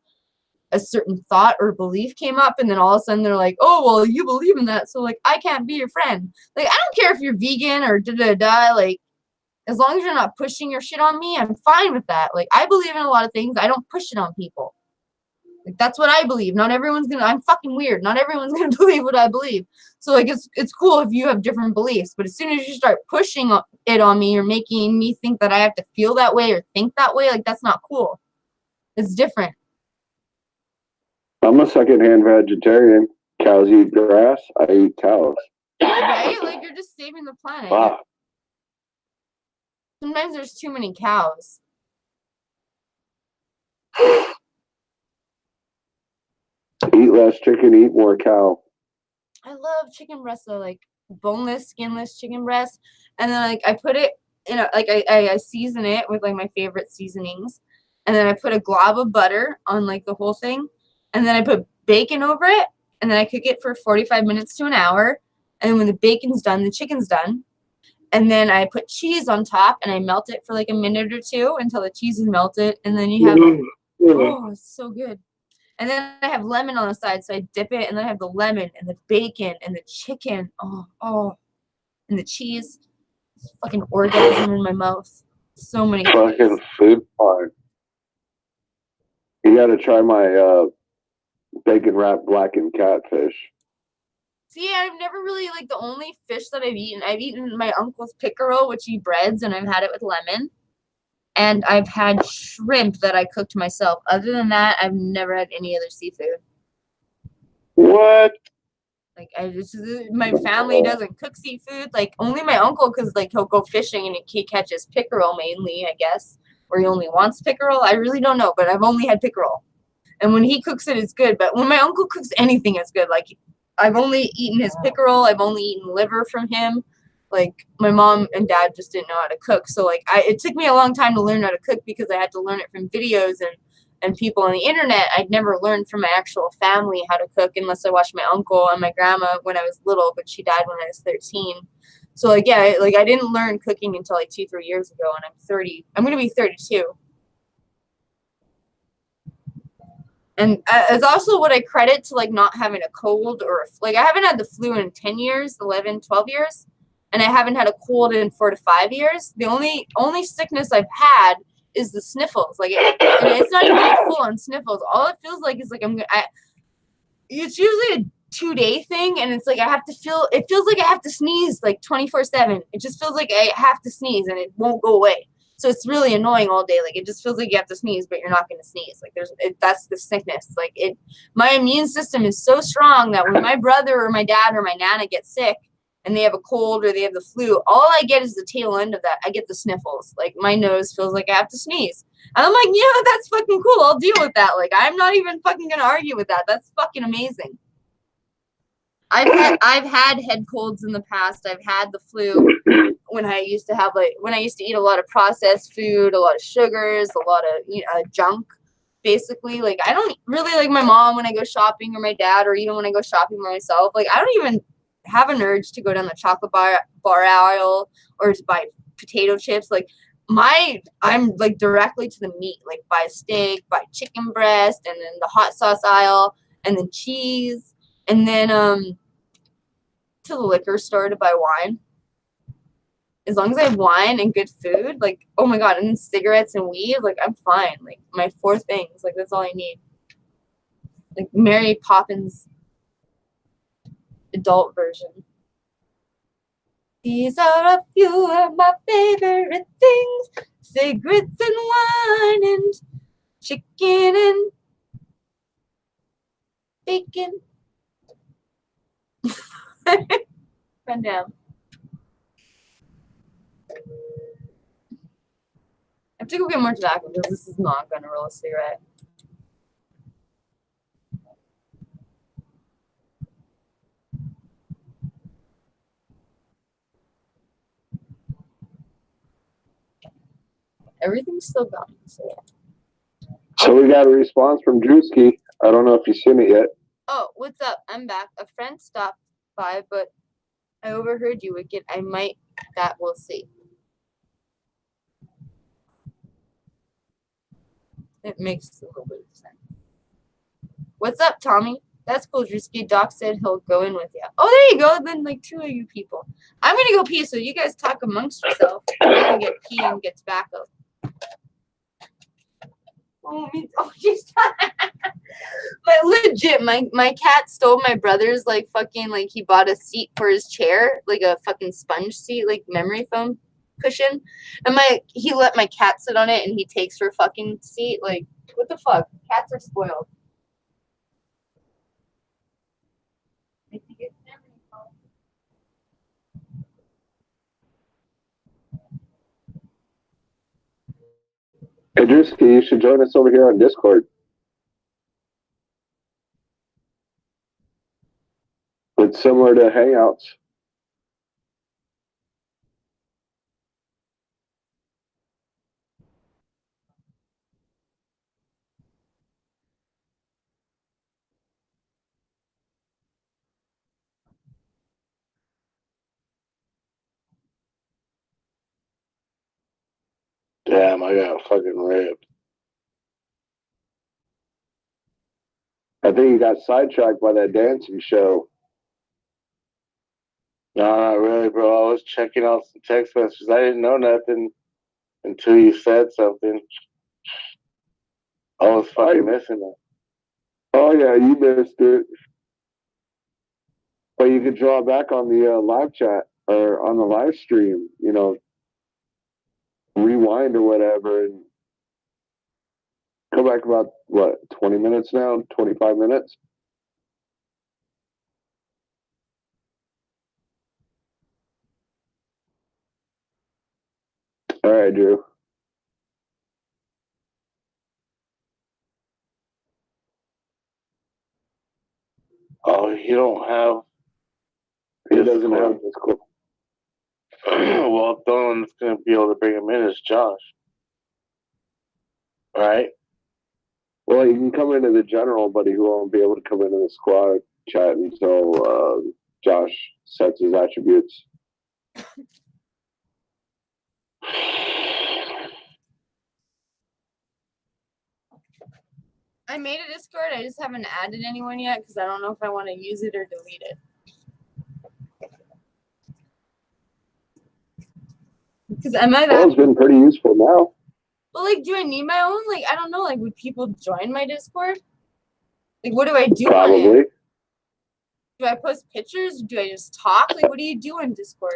a certain thought or belief came up, and then all of a sudden they're like, oh, well, you believe in that, so, like, I can't be your friend. Like, I don't care if you're vegan or da-da-da, like, as long as you're not pushing your shit on me, I'm fine with that. Like, I believe in a lot of things. I don't push it on people. Like, that's what I believe. Not everyone's gonna, I'm fucking weird. Not everyone's gonna believe what I believe. So, like, it's cool if you have different beliefs, but as soon as you start pushing it on me or making me think that I have to feel that way or think that way, like, that's not cool. It's different. I'm a secondhand vegetarian. Cows eat grass. I eat cows. Right? Like, you're just saving the planet. Wow. Sometimes there's too many cows. Eat less chicken, eat more cow. I love chicken breast though, like boneless, skinless chicken breast. And then like I put it in a like I season it with like my favorite seasonings. And then I put a glob of butter on like the whole thing. And then I put bacon over it. And then I cook it for 45 minutes to an hour. And when the bacon's done, the chicken's done. And then I put cheese on top and I melt it for like a minute or two until the cheese is melted. And then you have oh, it's so good. And then I have lemon on the side, so I dip it, and then I have the lemon and the bacon and the chicken. Oh, and the cheese. Fucking orgasm in my mouth. So many Fucking food porn. You gotta try my bacon wrapped blackened catfish. See, I've never really, like, the only fish that I've eaten my uncle's pickerel, which he breads, and I've had it with lemon. And I've had shrimp that I cooked myself. Other than that, I've never had any other seafood. What? Like, my family doesn't cook seafood. Like, only my uncle, because, like, he'll go fishing and he catches pickerel mainly, I guess. Or he only wants pickerel. I really don't know, but I've only had pickerel. And when he cooks it, it's good. But when my uncle cooks anything, it's good. Like, I've only eaten his pickerel. I've only eaten liver from him. Like, my mom and dad just didn't know how to cook. So, like, it took me a long time to learn how to cook because I had to learn it from videos and people on the internet. I'd never learned from my actual family how to cook unless I watched my uncle and my grandma when I was little, but she died when I was 13. So, like, yeah, like, I didn't learn cooking until, like, 2-3 years ago, and I'm 30. I'm going to be 32. And it's also what I credit to, like, not having a cold or, like, I haven't had the flu in 10 years, 11, 12 years, and I haven't had a cold in 4 to 5 years. The only sickness I've had is the sniffles. Like, and it's not even full-on sniffles. All it feels like is, like, it's usually a 2-day thing, and it's, like, it feels like I have to sneeze, like, 24/7. It just feels like I have to sneeze, and it won't go away. So it's really annoying all day. Like, it just feels like you have to sneeze, but you're not going to sneeze. Like, that's the sickness. Like, my immune system is so strong that when my brother or my dad or my nana get sick and they have a cold or they have the flu, all I get is the tail end of that. I get the sniffles. Like, my nose feels like I have to sneeze. And I'm like, yeah, that's fucking cool. I'll deal with that. Like, I'm not even fucking going to argue with that. That's fucking amazing. I've had head colds in the past. I've had the flu when I used to eat a lot of processed food, a lot of sugars, a lot of junk. Basically, like, I don't really like my mom when I go shopping or my dad, or even when I go shopping by myself. Like, I don't even have an urge to go down the chocolate bar aisle or to buy potato chips. Like, I'm like directly to the meat, like buy steak, buy chicken breast, and then the hot sauce aisle, and then cheese, and then to the liquor store to buy wine. As long as I have wine and good food, like, oh my god, and then cigarettes and weed, like, I'm fine. Like, my 4 things, like, that's all I need. Like, Mary Poppins adult version. These are a few of my favorite things: cigarettes and wine and chicken and bacon. Run down. I have to go get more tobacco because this is not going to roll a cigarette. Everything's still going. So we got a response from Drewski. I don't know if you've seen it yet. Oh, what's up? I'm back. A friend stopped by, but I overheard you, Wicked. I might. That we'll see. It makes a little bit of sense. What's up, Tommy? That's cool, Drewski. Doc said he'll go in with you. Oh, there you go. Then, like, 2 of you people. I'm going to go pee, so you guys talk amongst yourself. I'm going to get pee and get tobacco. Oh, jeez. My cat stole my brother's, like, fucking, like, he bought a seat for his chair, like a fucking sponge seat, like memory foam cushion. And he let my cat sit on it, and he takes her fucking seat. Like, what the fuck? Cats are spoiled. Drewski, you should join us over here on Discord. It's similar to Hangouts. Damn, I got fucking ripped. I think you got sidetracked by that dancing show. No, not really, bro. I was checking out some text messages. I didn't know nothing until you said something. I was fucking missing it. Oh, yeah, you missed it. But you could draw back on the live chat or on the live stream, you know, rewind or whatever and come back about, what, 20 minutes now? 25 minutes? All right, Drew. Oh, you don't have. He doesn't have this cool. Well, the only one that's going to be able to bring him in is Josh. All right. Well, you can come into the general, but he won't be able to come into the squad chat until Josh sets his attributes. I made a Discord. I just haven't added anyone yet because I don't know if I want to use it or delete it. Because I might. Well, it's been pretty useful now. Well, like, do I need my own? Like, I don't know. Like, would people join my Discord? Like, what do I do on it? Probably. Do I post pictures? Do I just talk? Like, what do you do on Discord?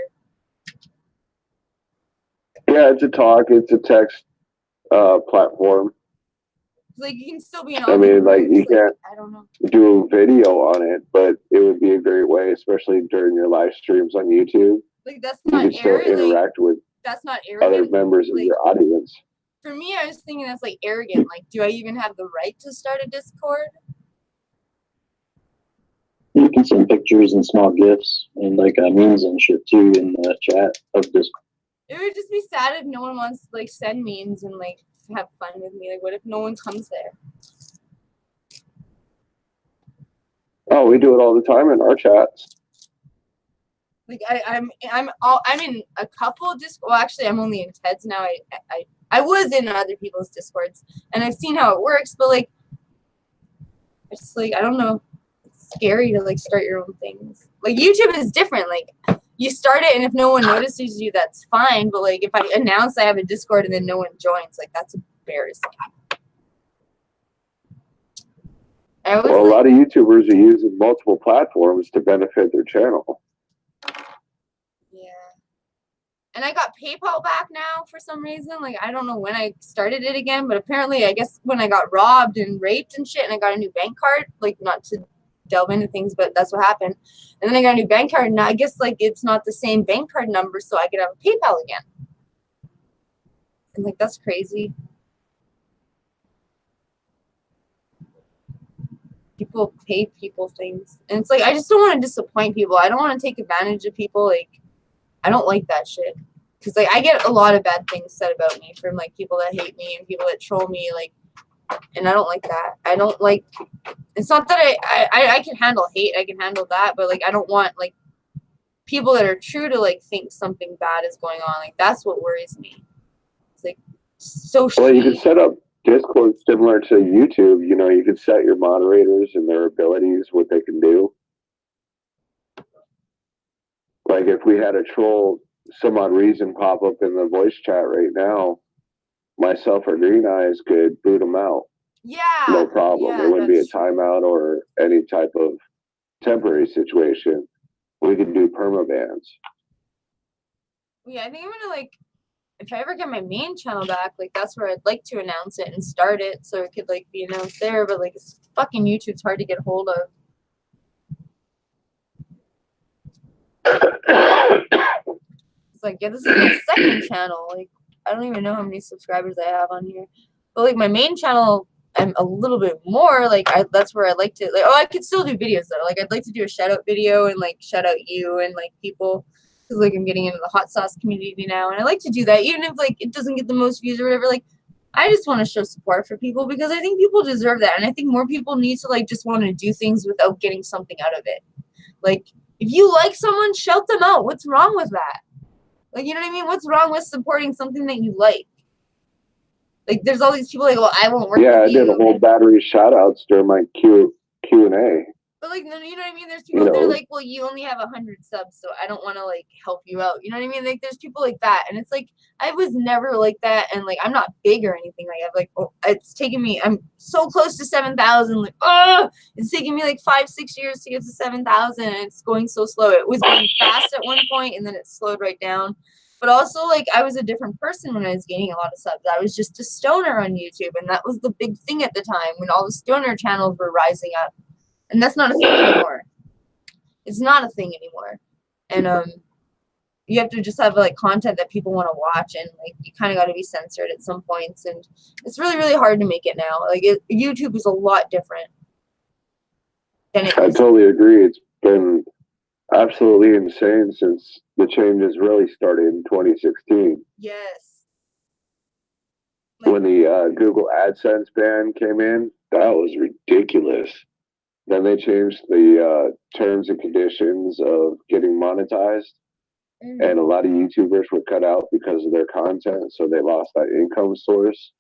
Yeah, it's a talk. It's a text platform. Like, you can still be in. I mean, like, you can't I don't know. do video on it, but it would be a great way, especially during your live streams on YouTube. Like, that's You not can still interact with that's not arrogant. other members of your audience. For me, I was thinking that's like arrogant. Like, do I even have the right to start a Discord? You can send pictures and small gifs and like memes and shit too in the chat of Discord. It would just be sad if no one wants to like send memes and like have fun with me. Like, what if no one comes there? Oh, we do it all the time in our chats. Like, I'm in a couple Discord. Well, actually, I'm only in Ted's now. I was in other people's Discords, and I've seen how it works. But like, it's just like I don't know. It's scary to like start your own things. Like YouTube is different. Like you start it, and if no one notices you, that's fine. But like if I announce I have a Discord and then no one joins, like that's embarrassing. Well, a lot of YouTubers are using multiple platforms to benefit their channel. Yeah. And I got PayPal back now for some reason. Like, I don't know when I started it again, but apparently, I guess when I got robbed and raped and shit, and I got a new bank card, like, not to delve into things, but that's what happened. And then I got a new bank card, and I guess, like, it's not the same bank card number, so I could have a PayPal again. And, like, that's crazy. People pay people things. And it's like, I just don't want to disappoint people. I don't want to take advantage of people. Like, I don't like that shit. Because, like, I get a lot of bad things said about me from, like, people that hate me and people that troll me, like, and I don't like that. I don't like, it's not that I can handle hate. I can handle that. But, like, I don't want, like, people that are true to, like, think something bad is going on. Like, that's what worries me. It's, like, so shitty. Well, you can set up Discord similar to YouTube. You know, you could set your moderators and their abilities, what they can do. Like if we had a troll, some odd reason pop up in the voice chat right now, myself or Green Eyes could boot them out. Yeah. No problem. Yeah, there wouldn't be a timeout or any type of temporary situation. We could do permabans. Yeah, I think I'm gonna like, if I ever get my main channel back, like that's where I'd like to announce it and start it so it could like be announced there. But like, it's fucking YouTube's hard to get a hold of. It's like, yeah, this is my second channel. Like, I don't even know how many subscribers I have on here. But like my main channel, I'm a little bit more like that's where I like to like. Oh, I could still do videos though. Like I'd like to do a shout out video and like shout out you and like people, because like I'm getting into the hot sauce community now, and I like to do that even if like it doesn't get the most views or whatever. Like I just want to show support for people because I think people deserve that, and I think more people need to like just want to do things without getting something out of it. Like if you like someone, shout them out. What's wrong with that? Like, you know what I mean? What's wrong with supporting something that you like? Like, there's all these people like, well, I won't work with you. I did a whole battery shout outs during my Q&A. But, like, no, you know what I mean? There's people that are like, well, you only have 100 subs, so I don't want to, like, help you out. You know what I mean? Like, there's people like that. And it's like, I was never like that. And, like, I'm not big or anything. Like, I've, like, oh, it's taken me, I'm so close to 7,000. Like, oh, it's taking me, like, 5-6 years to get to 7,000. And it's going so slow. It was going fast at one point, and then it slowed right down. But also, like, I was a different person when I was gaining a lot of subs. I was just a stoner on YouTube. And that was the big thing at the time when all the stoner channels were rising up. And that's not a thing anymore. It's not a thing anymore. And you have to just have like content that people want to watch, and like you kind of got to be censored at some points, and it's really, really hard to make it now. Like YouTube is a lot different than it was. I totally agree. It's been absolutely insane since the changes really started in 2016. Yes. When the Google AdSense ban came in, that was ridiculous. Then they changed the terms and conditions of getting monetized, and a lot of YouTubers were cut out because of their content, so they lost that income source.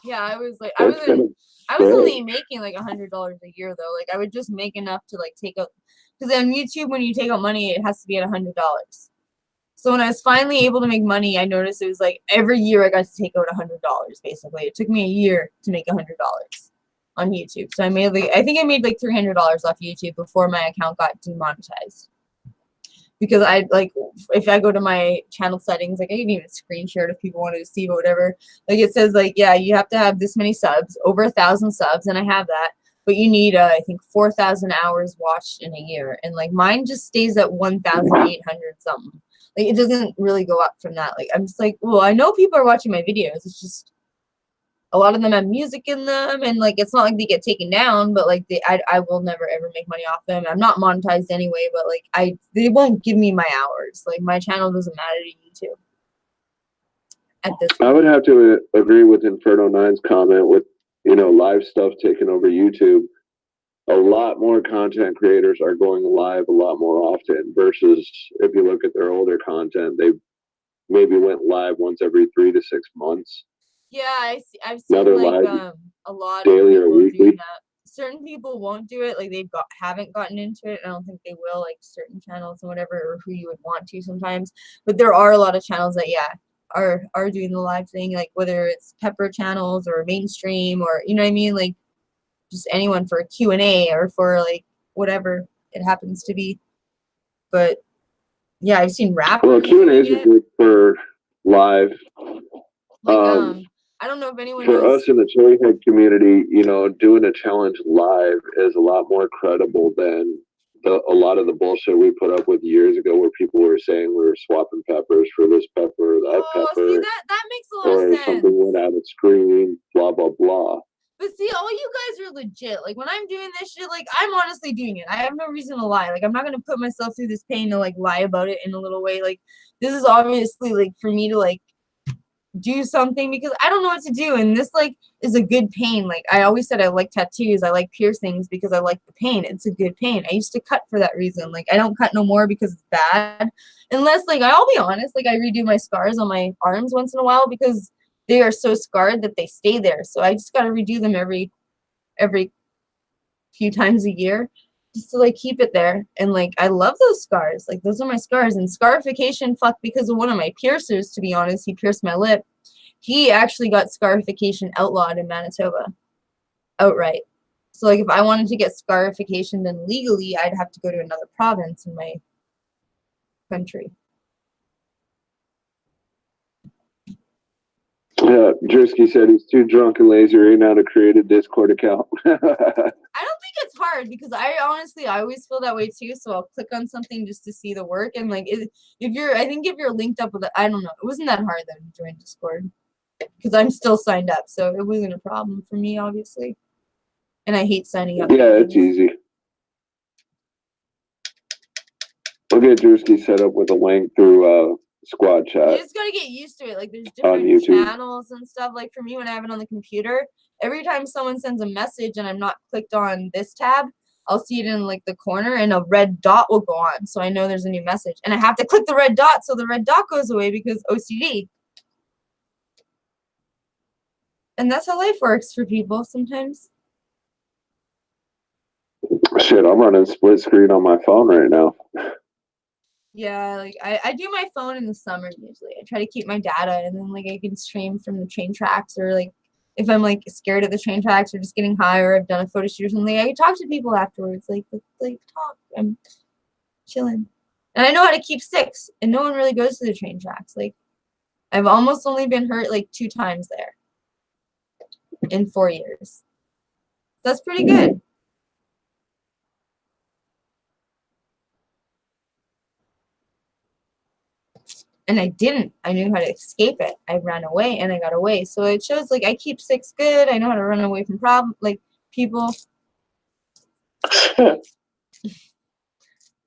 Yeah, I was like, I was only making like $100 a year though. Like I would just make enough to like take out, because on YouTube when you take out money, it has to be at $100. So when I was finally able to make money, I noticed it was like every year I got to take out $100. Basically, it took me a year to make $100 on YouTube. So I made like, I think I made like $300 off YouTube before my account got demonetized. Because I like, if I go to my channel settings, like I can even screen share it if people wanted to see, but whatever. Like it says like, yeah, you have to have this many subs, over 1,000 subs, and I have that. But you need, I think 4,000 hours watched in a year, and like mine just stays at 1,800 something. Like it doesn't really go up from that. Like I'm just like, well, I know people are watching my videos. It's just a lot of them have music in them, and like it's not like they get taken down, but like I will never ever make money off them. I'm not monetized anyway, but like they won't give me my hours. Like my channel doesn't matter to YouTube at this point. I would have to agree with Inferno 9's comment with, you know, live stuff taking over YouTube. A lot more content creators are going live a lot more often versus if you look at their older content, they maybe went live once every 3 to 6 months. Yeah, I've seen like a lot of people doing that. Certain people won't do it, like haven't gotten into it. I don't think they will, like certain channels and whatever, or who you would want to sometimes. But there are a lot of channels that are doing the live thing, like whether it's pepper channels or mainstream or you know what I mean, like just anyone for a Q&A or for like whatever it happens to be. But yeah, I've seen rappers. Well, Q&As are good for live. Like, I don't know if anyone for knows. us in the chili head community, you know, doing a challenge live is a lot more credible than a lot of the bullshit we put up with years ago, where people were saying we were swapping peppers for this pepper or that pepper. See, that makes a lot of sense. Or something went out of screen, blah blah blah. But see, all you guys are legit. Like when I'm doing this shit, like I'm honestly doing it. I have no reason to lie. Like I'm not gonna put myself through this pain to like lie about it in a little way. Like this is obviously like for me to like do something because I don't know what to do, and this like is a good pain. Like I always said, I like tattoos, I like piercings because I like the pain. It's a good pain. I used to cut for that reason. Like I don't cut no more because it's bad, unless like I'll be honest, like I redo my scars on my arms once in a while because they are so scarred that they stay there. So I just gotta redo them every few times a year just to like keep it there. And like I love those scars. Like those are my scars. And scarification fucked because of one of my piercers, to be honest. He pierced my lip. He actually got scarification outlawed in Manitoba outright. So like if I wanted to get scarification done legally, I'd have to go to another province in my country. Yeah, Drisky said he's too drunk and lazy right now to create a Discord account. I don't think it's hard because I always feel that way too. So I'll click on something just to see the work, and like I think if you're linked up with it, I don't know. It wasn't that hard though to join Discord. because I'm still signed up, so it wasn't a problem for me, obviously. And I hate signing up. Yeah, it's easy. We'll get Drewski set up with a link through squad You chat. just gotta get used to it. Like, there's On different YouTube. channels and stuff. Like, for me, when I have it on the computer, every time someone sends a message and I'm not clicked on this tab, I'll see it in, like, the corner, and a red dot will go on, so I know there's a new message. And I have to click the red dot, so the red dot goes away because OCD. And that's how life works for people sometimes. Shit, I'm running split screen on my phone right now. Yeah, like, I do my phone in the summer usually. I try to keep my data, and then, like, I can stream from the train tracks, or, like, if I'm, like, scared of the train tracks or just getting high, or I've done a photo shoot or something, I can talk to people afterwards. Like talk. I'm chilling. And I know how to keep 6, and no one really goes to the train tracks. Like, I've almost only been hurt, like, 2 times there in 4 years. That's pretty good. And I didn't. I knew how to escape it. I ran away, and I got away. So it shows, like, I keep 6 good. I know how to run away from people. I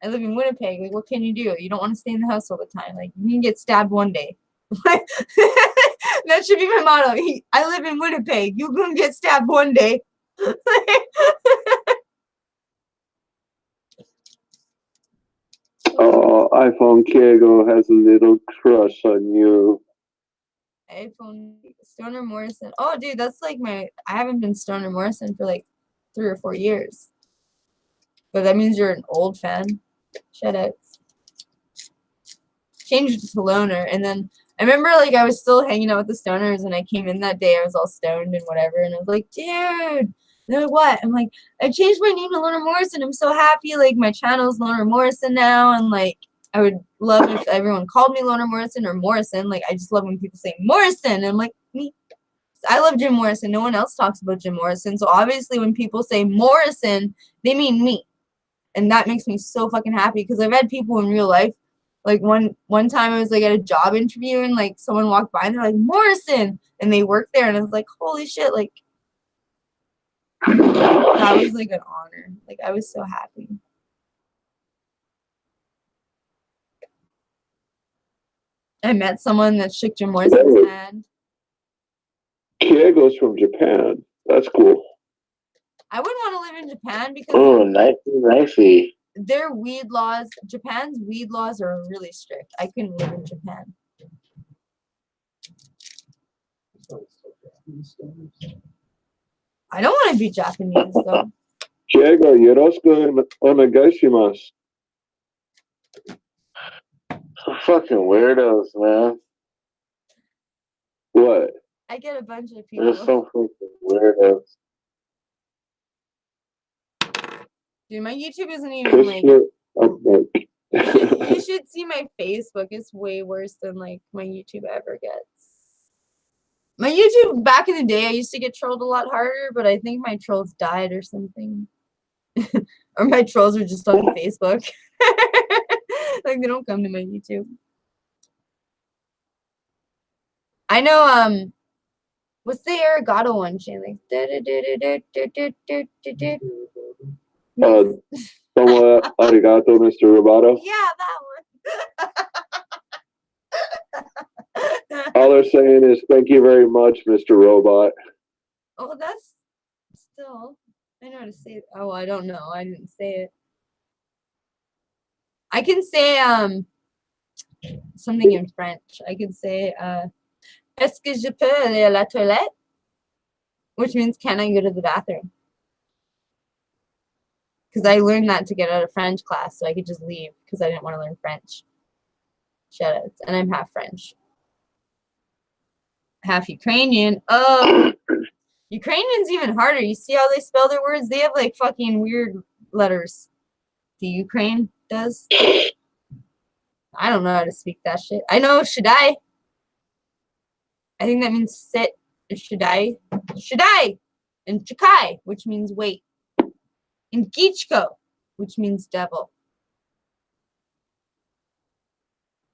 live in Winnipeg. Like, what can you do? You don't want to stay in the house all the time. Like, you can get stabbed one day. That should be my motto. I live in Winnipeg. You're going to get stabbed one day. Oh, iPhone Kiego has a little crush on you. iPhone Stoner Morrison. Oh, dude, that's like I haven't been Stoner Morrison for like 3 or 4 years. But that means you're an old fan. Shout outs. Changed it to Loner, and then I remember, like, I was still hanging out with the Stoners, and I came in that day. I was all stoned and whatever, and I was like, dude. And they're like, what? I'm like, I changed my name to Loner Morrison. I'm so happy. Like, my channel's Loner Morrison now, and, like, I would love if everyone called me Loner Morrison or Morrison. Like, I just love when people say Morrison. And I'm like, me. I love Jim Morrison. No one else talks about Jim Morrison. So obviously when people say Morrison, they mean me. And that makes me so fucking happy, because I've had people in real life. Like, one time I was, like, at a job interview, and, like, someone walked by and they're like, Morrison, and they worked there, and I was like, holy shit, like, that was, like, an honor. Like, I was so happy. I met someone that shook Jim Morrison's hand. Kiego's from Japan. That's cool. I wouldn't want to live in Japan because knifey. their weed laws, Japan's weed laws are really strict. I couldn't live in Japan. I don't want to be Japanese, though. Kiego, yoroshiku onegaishimasu. Fucking weirdos, man. What? I get a bunch of people. There's some fucking weirdos. Dude, my YouTube isn't even, like... You should see my Facebook. It's way worse than, like, my YouTube ever gets. My YouTube, back in the day, I used to get trolled a lot harder, but I think my trolls died or something. Or my trolls are just on Facebook. Like, they don't come to my YouTube. I know, what's the Arigato one, Shane? Like, Tomo arigato, Mr. Roboto. yeah, that one. All they're saying is thank you very much, Mr. Robot. Oh, that's still... I know how to say it. Oh, I don't know. I didn't say it. I can say something in French. I can say Est-ce que je peux aller à la toilette? Which means, can I go to the bathroom? Because I learned that to get out of French class, so I could just leave because I didn't want to learn French. Shout outs. And I'm half French. Half Ukrainian. Oh, Ukrainian's even harder. You see how they spell their words? They have, like, fucking weird letters. The Ukraine does. I don't know how to speak that shit. I know Shaddai. I think that means sit. Shaddai. Shaddai. And Chakai, which means wait. And Gichko, which means devil.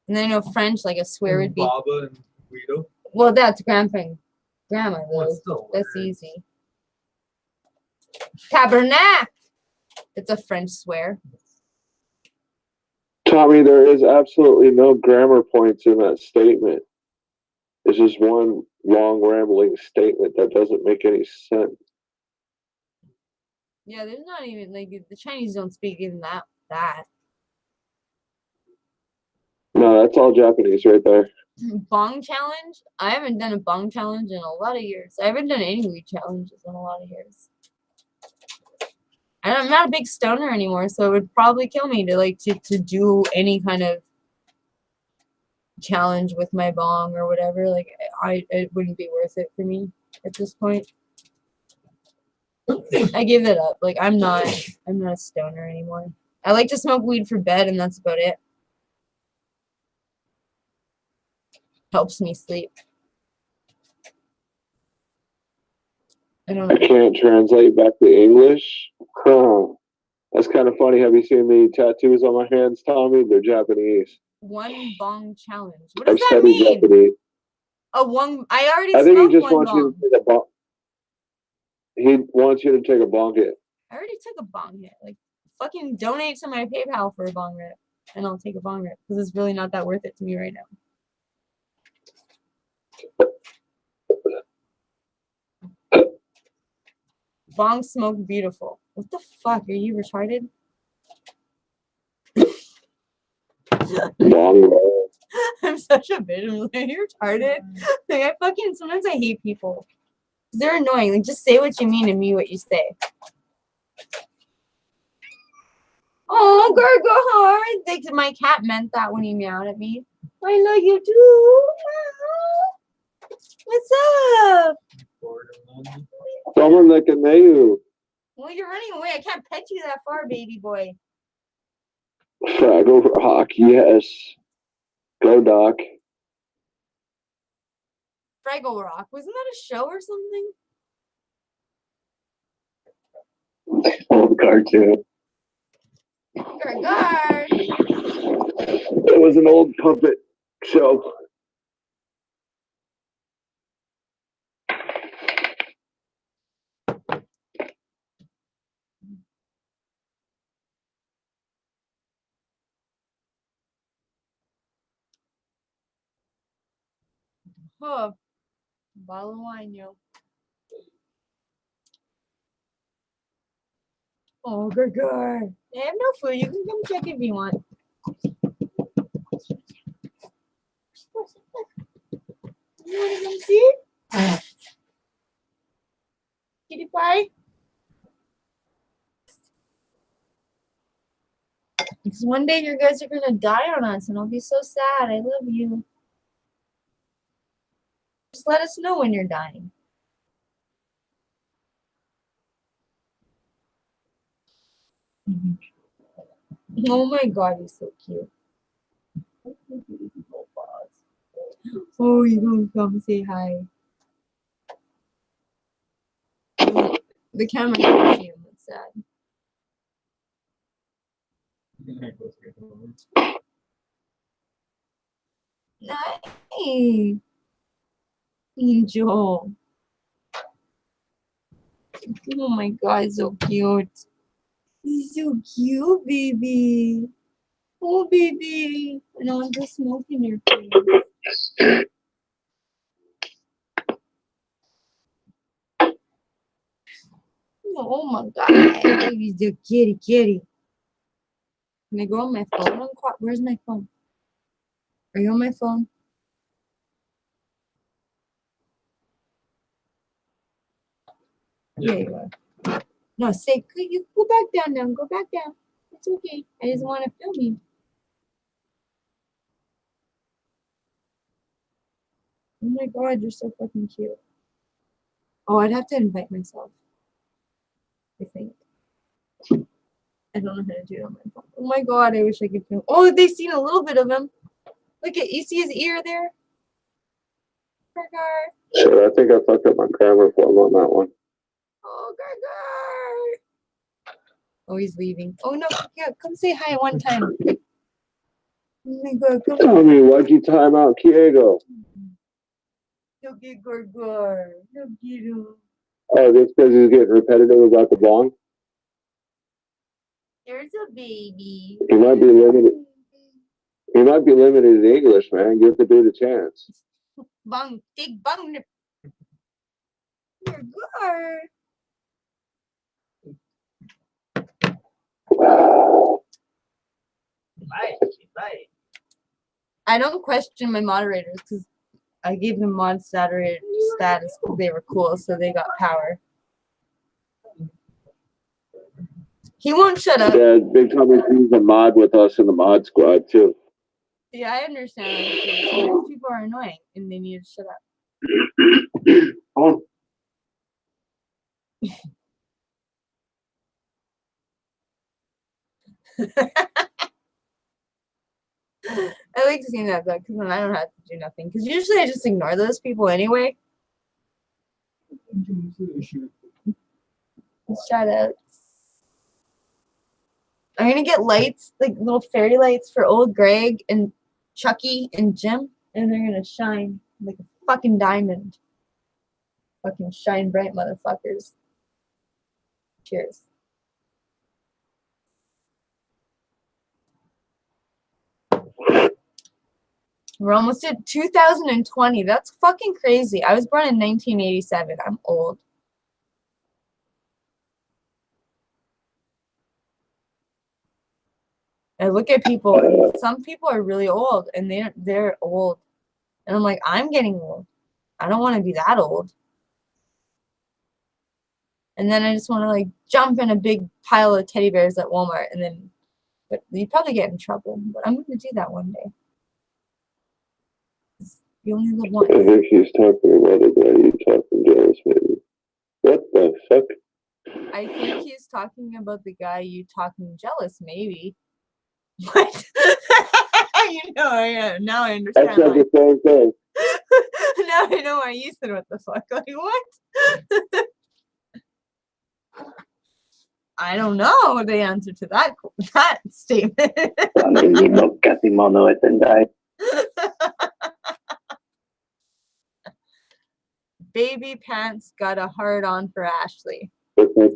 And then I know French, like a swear would be. Baba and Guido. Well, that's grandma Well, though. it's still That's words. easy. Tabernacle. It's a French swear. Tommy, there is absolutely no grammar points in that statement. It's just one long rambling statement that doesn't make any sense. Yeah, there's not even like the Chinese don't speak even that. No, that's all Japanese right there. Bong challenge? I haven't done a bong challenge in a lot of years. I haven't done any weed challenges in a lot of years. And I'm not a big stoner anymore, so it would probably kill me to do any kind of challenge with my bong or whatever. Like it wouldn't be worth it for me at this point. I gave that up. Like I'm not a stoner anymore. I like to smoke weed for bed and that's about it. Helps me sleep. I don't know. I can't translate back to English. Huh. That's kind of funny. Have you seen the tattoos on my hands, Tommy? They're Japanese. One bong challenge. What does I've that studied mean? Japanese. A one. I already I think he smoked just one wants you bong. to take a bong. He wants you to take a bong hit. I already took a bong hit. Like, fucking donate to my PayPal for a bong rip, and I'll take a bong rip because it's really not that worth it to me right now. Bong smoke beautiful. What the fuck? Are you retarded? Bong roll. I'm such a bitch. I'm like, are you retarded? Like, sometimes I hate people. They're annoying. Like, just say what you mean and mean what you say. Oh, Gargoyle! Like, my cat meant that when he meowed at me. I love you too. What's up? Someone that can know you. Well, you're running away. I can't pet you that far, baby boy. Fraggle Rock, yes. Go, Doc. Fraggle Rock. Wasn't that a show or something? Old cartoon. Gargar. It was an old puppet show. Huh. Bottle of wine, yo. Oh, Gargar. I have no food. You can come check if you want. You want to come see? Kitty pie? Because one day you guys are going to die on us, and I'll be so sad. I love you. Just let us know when you're dying. Oh my god, he's so cute. Oh, you gonna come say hi. The camera can't see him. That's sad. Nice. Angel. Oh my god, so cute. He's so cute, baby. Oh, baby. And I want to smoke in your face. Oh my god. He's a kitty, kitty. Can I go on my phone? Where's my phone? Are you on my phone? Yeah, you are. No, say, could you go back down now? Go back down. It's okay. I just want to film you. Oh my god, you're so fucking cute. Oh, I'd have to invite myself. I think. I don't know how to do it on my phone. Oh my god, I wish I could film. Oh, they've seen a little bit of him. Look at, you see his ear there? Gargar. Sure, I think I fucked up my grammar form on that one. Oh, Gargar. Oh, he's leaving. Oh no, yeah, come say hi one time. Oh my god, come Tell me, why'd you time out Kiego? Look at Gorgor. Look at him. Oh, just because he's getting repetitive about the bong? There's a baby. He might be limited. He might be limited in English, man. Give the dude a chance. Bong, big bong. Gorgor. Bye. I don't question my moderators because I gave them mod status because they were cool, so they got power. He won't shut up. Yeah, Big Tommy G's a mod with us in the mod squad, too. Yeah, I understand. Sometimes people are annoying and they need to shut up. Oh. I like seeing that though, because then I don't have to do nothing. Because usually I just ignore those people anyway. Shout outs. I'm gonna get lights, like little fairy lights for old Greg and Chucky and Jim, and they're gonna shine like a fucking diamond. Fucking shine bright, motherfuckers. Cheers. We're almost at 2020. That's fucking crazy. I was born in 1987. I'm old. I look at people, and some people are really old, and they're old. And I'm like, I'm getting old. I don't want to be that old. And then I just want to like jump in a big pile of teddy bears at Walmart, and then, but you probably get in trouble. But I'm going to do that one day. You only live once. I think he's talking about it, but you talking jealous, maybe. What the fuck? I think he's talking about the guy you talking jealous, maybe. What? Now I understand. I said the same thing. Now I know why you said what the fuck. Like, what? I don't know the answer to that statement. Baby Pants got a hard on for Ashley. Hey, Look at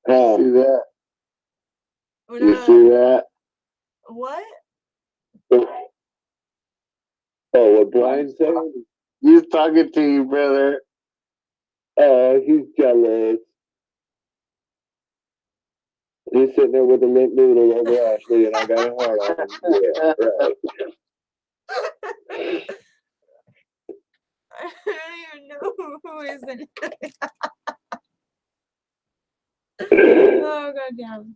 see that. You see that? What? Oh, what Brian said? He's talking to you, brother. Oh, he's jealous. He's sitting there with a limp noodle over Ashley, and I got a hard on. Yeah, right. I don't even know who is it. Oh, goddamn.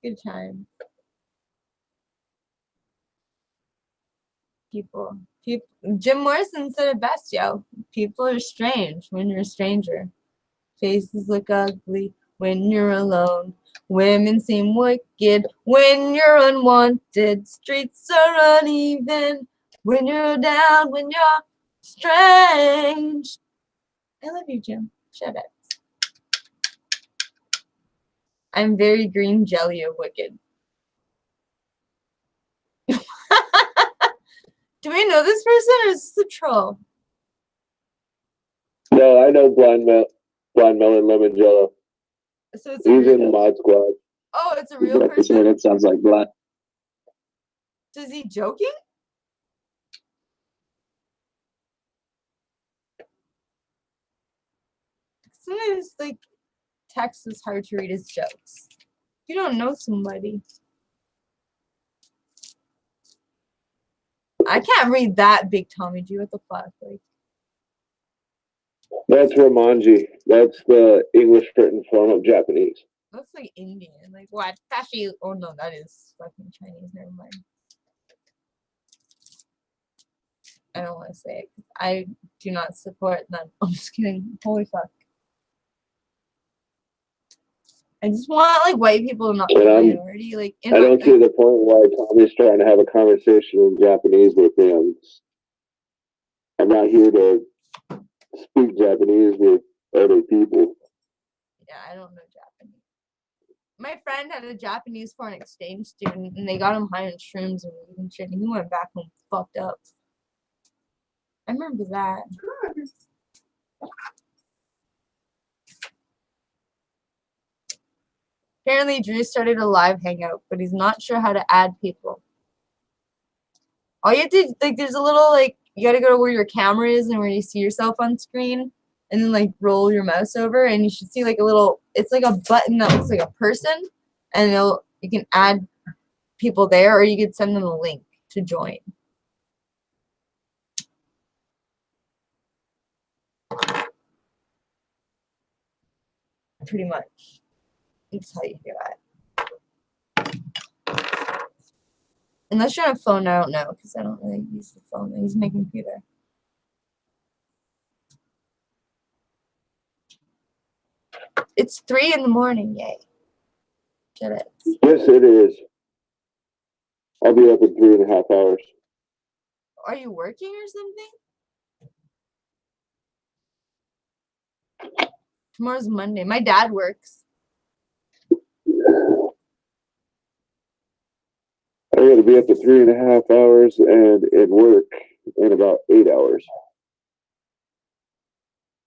Good time. People. Jim Morrison said it best, yo. People are strange when you're a stranger. Faces look ugly when you're alone. Women seem wicked when you're unwanted. Streets are uneven when you're down, when you're strange. I love you, Jim. Shut up. I'm very green jelly of wicked. Do we know this person or is this a troll? No, I know Blind Melon Lemon Jello. So it's He's in the mod squad. Oh, it's a real person? That sounds like Blind. Is he joking? Sometimes, like, text is hard to read his jokes. You don't know somebody. I can't read that, Big Tommy G. What the fuck? Like, That's Romanji. That's the English written form of Japanese. looks like Indian. Like, what? Tashi. Oh, no, that is fucking Chinese. Never mind. I don't want to say it. I do not support them. I'm just kidding. Holy fuck. I just want, like, white people to not be a minority. Like, I don't see the point why Tommy's trying to have a conversation in Japanese with me. I'm not here to speak Japanese with other people. Yeah, I don't know Japanese. My friend had a Japanese foreign exchange student, and they got him high on shrooms and weed and shit, and he went back home fucked up. I remember that. Apparently, Drew started a live hangout, but he's not sure how to add people. All you have to, like, there's a little, like, you gotta go to where your camera is and where you see yourself on screen, and then, like, roll your mouse over, and you should see, like, a little, it's like a button that looks like a person, and you can add people there, or you could send them a link to join. Pretty much. That's how you do it. Unless you're on a phone, I don't know, because I don't really use the phone. I use my computer. It's 3 in the morning, yay. Get it. Yes, it is. I'll be up in 3.5 hours. Are you working or something? Tomorrow's Monday. My dad works. I gotta be up to 3.5 hours and at work in about 8 hours.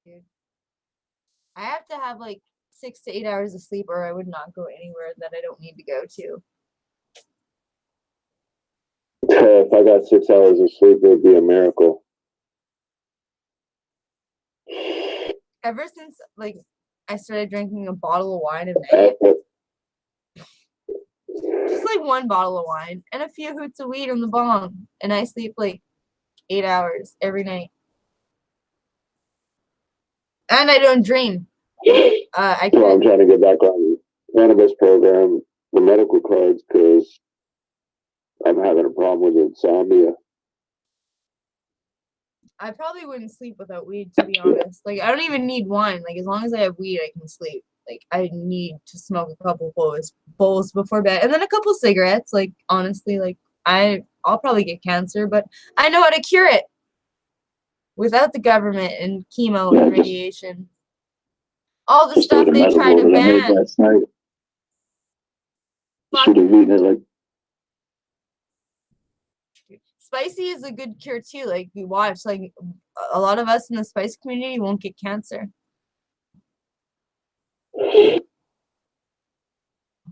Dude. I have to have like 6 to 8 hours of sleep, or I would not go anywhere that I don't need to go to. If I got 6 hours of sleep, it would be a miracle. Ever since like I started drinking a bottle of wine a night, just like one bottle of wine and a few hoots of weed on the bong, and I sleep like 8 hours every night. And I don't dream. I So I'm trying to get back on the cannabis program, the medical cards, because I'm having a problem with insomnia. I probably wouldn't sleep without weed, to be honest. Like, I don't even need wine. Like, as long as I have weed, I can sleep. Like, I need to smoke a couple bowls before bed, and then a couple cigarettes. Like, honestly, like, I'll probably get cancer, but I know how to cure it without the government and chemo and radiation. All the stuff they try to ban. Last night. Should have eaten it like. Spicy is a good cure too. Like we watch, like a lot of us in the spice community won't get cancer.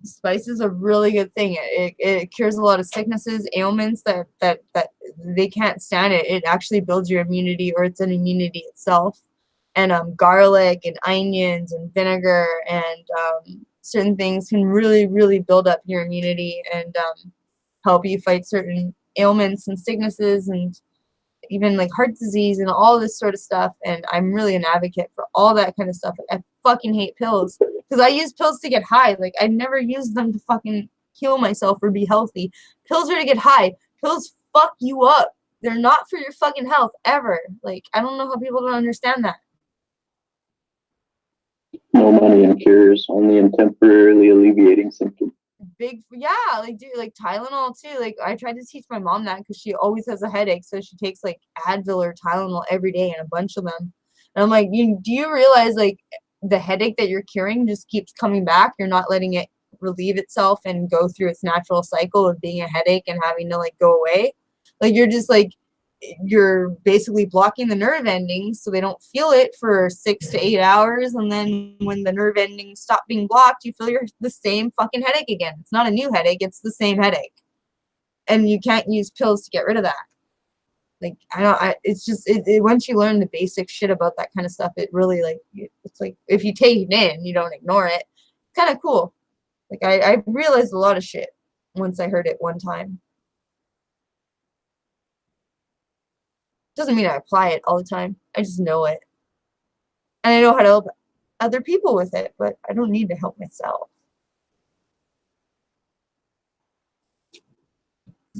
Spice is a really good thing. It cures a lot of sicknesses, ailments that they can't stand it. It actually builds your immunity, or it's an immunity itself. And garlic and onions and vinegar and certain things can really build up your immunity and help you fight certain ailments and sicknesses and even like heart disease and all this sort of stuff. And I'm really an advocate for all that kind of stuff. I fucking hate pills because I use pills to get high. Like I never use them to fucking heal myself or be healthy. Pills are to get high. Pills fuck you up. They're not for your fucking health ever. Like I don't know how people don't understand that. No money in cures, only in temporarily alleviating symptoms. Like dude, like Tylenol too. Like I tried to teach my mom that because she always has a headache, so she takes like Advil or Tylenol every day and a bunch of them. And I'm like, do you realize like the headache that you're curing just keeps coming back? You're not letting it relieve itself and go through its natural cycle of being a headache and having to like go away. Like you're basically blocking the nerve endings so they don't feel it for 6 to 8 hours, and then when the nerve endings stop being blocked, you feel the same fucking headache again. It's not a new headache, it's the same headache. And you can't use pills to get rid of that. Like it's just once you learn the basic shit about that kind of stuff, it really like it's like if you take it in, you don't ignore it. It's kind of cool. Like I realized a lot of shit once I heard it one time. Doesn't mean I apply it all the time. I just know it. And I know how to help other people with it, but I don't need to help myself.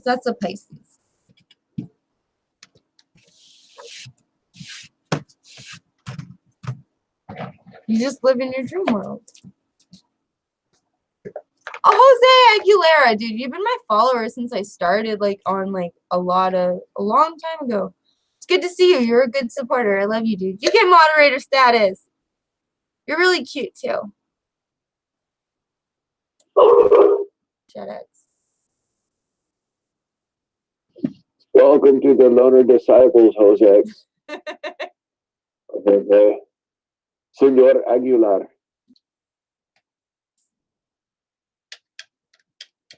That's a Pisces. You just live in your dream world. Oh, Jose Aguilera, dude, you've been my follower since I started, like, on, like, a long time ago. It's good to see you. You're a good supporter. I love you, dude. You get moderator status. You're really cute, too. Shoutouts. Welcome to the Loner Disciples, Jose. Okay. Senor Aguilar.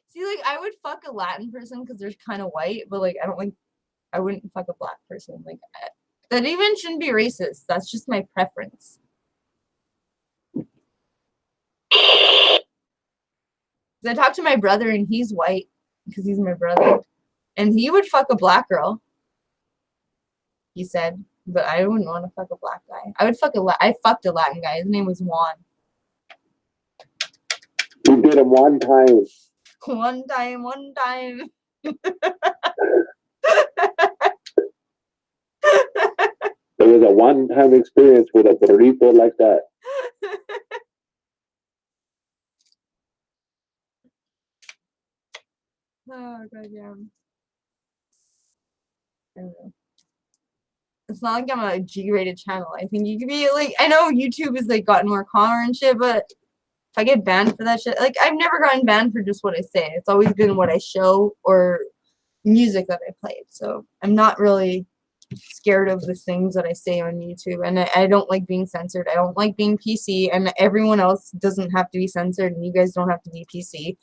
See, like, I would fuck a Latin person because they're kind of white, but, like, I wouldn't fuck a black person. Like, that even shouldn't be racist. That's just my preference. I talked to my brother, and he's white because he's my brother. And he would fuck a black girl, he said. But I wouldn't want to fuck a black guy. I fucked a Latin guy. His name was Juan. You did him one time. One time. It was a one-time experience with a burrito like that. Oh, goddamn. I don't know. It's not like I'm a G-rated channel. I think you could be, like, I know YouTube has, like, gotten more calmer and shit, but if I get banned for that shit, like, I've never gotten banned for just what I say. It's always been what I show or music that I played. So I'm not really scared of the things that I say on YouTube, and I don't like being censored. I don't like being PC, and everyone else doesn't have to be censored, and you guys don't have to be PC.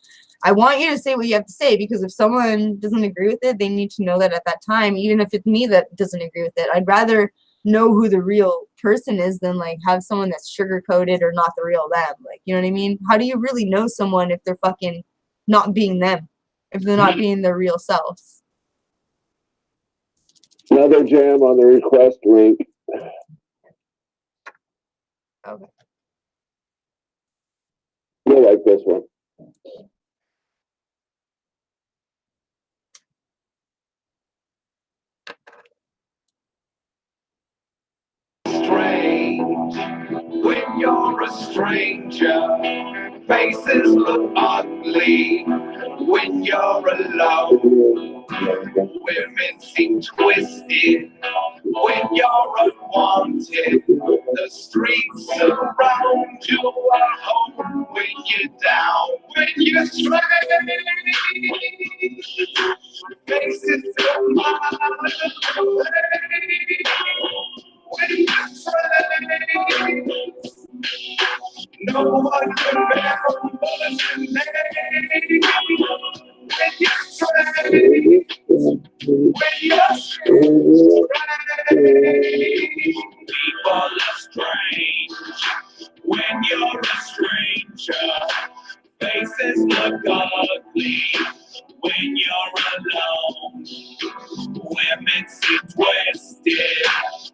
I want you to say what you have to say, because if someone doesn't agree with it, they need to know that at that time, even if it's me that doesn't agree with it. I'd rather know who the real person is than, like, have someone that's sugar-coated or not the real them. Like, you know what I mean? How do you really know someone if they're fucking not being them? If they're not being their real selves? Another jam on the request link. Okay. You'll like this one. Strange when you're a stranger. Faces look ugly when you're alone. Women seem twisted when you're unwanted. The streets around you are home when you're down, when you're strange. Faces look miles away when you're strange. No one remembers your name when you're strange. When you're strange, people are strange. When you're a stranger, faces look ugly. When you're alone, women seem twisted.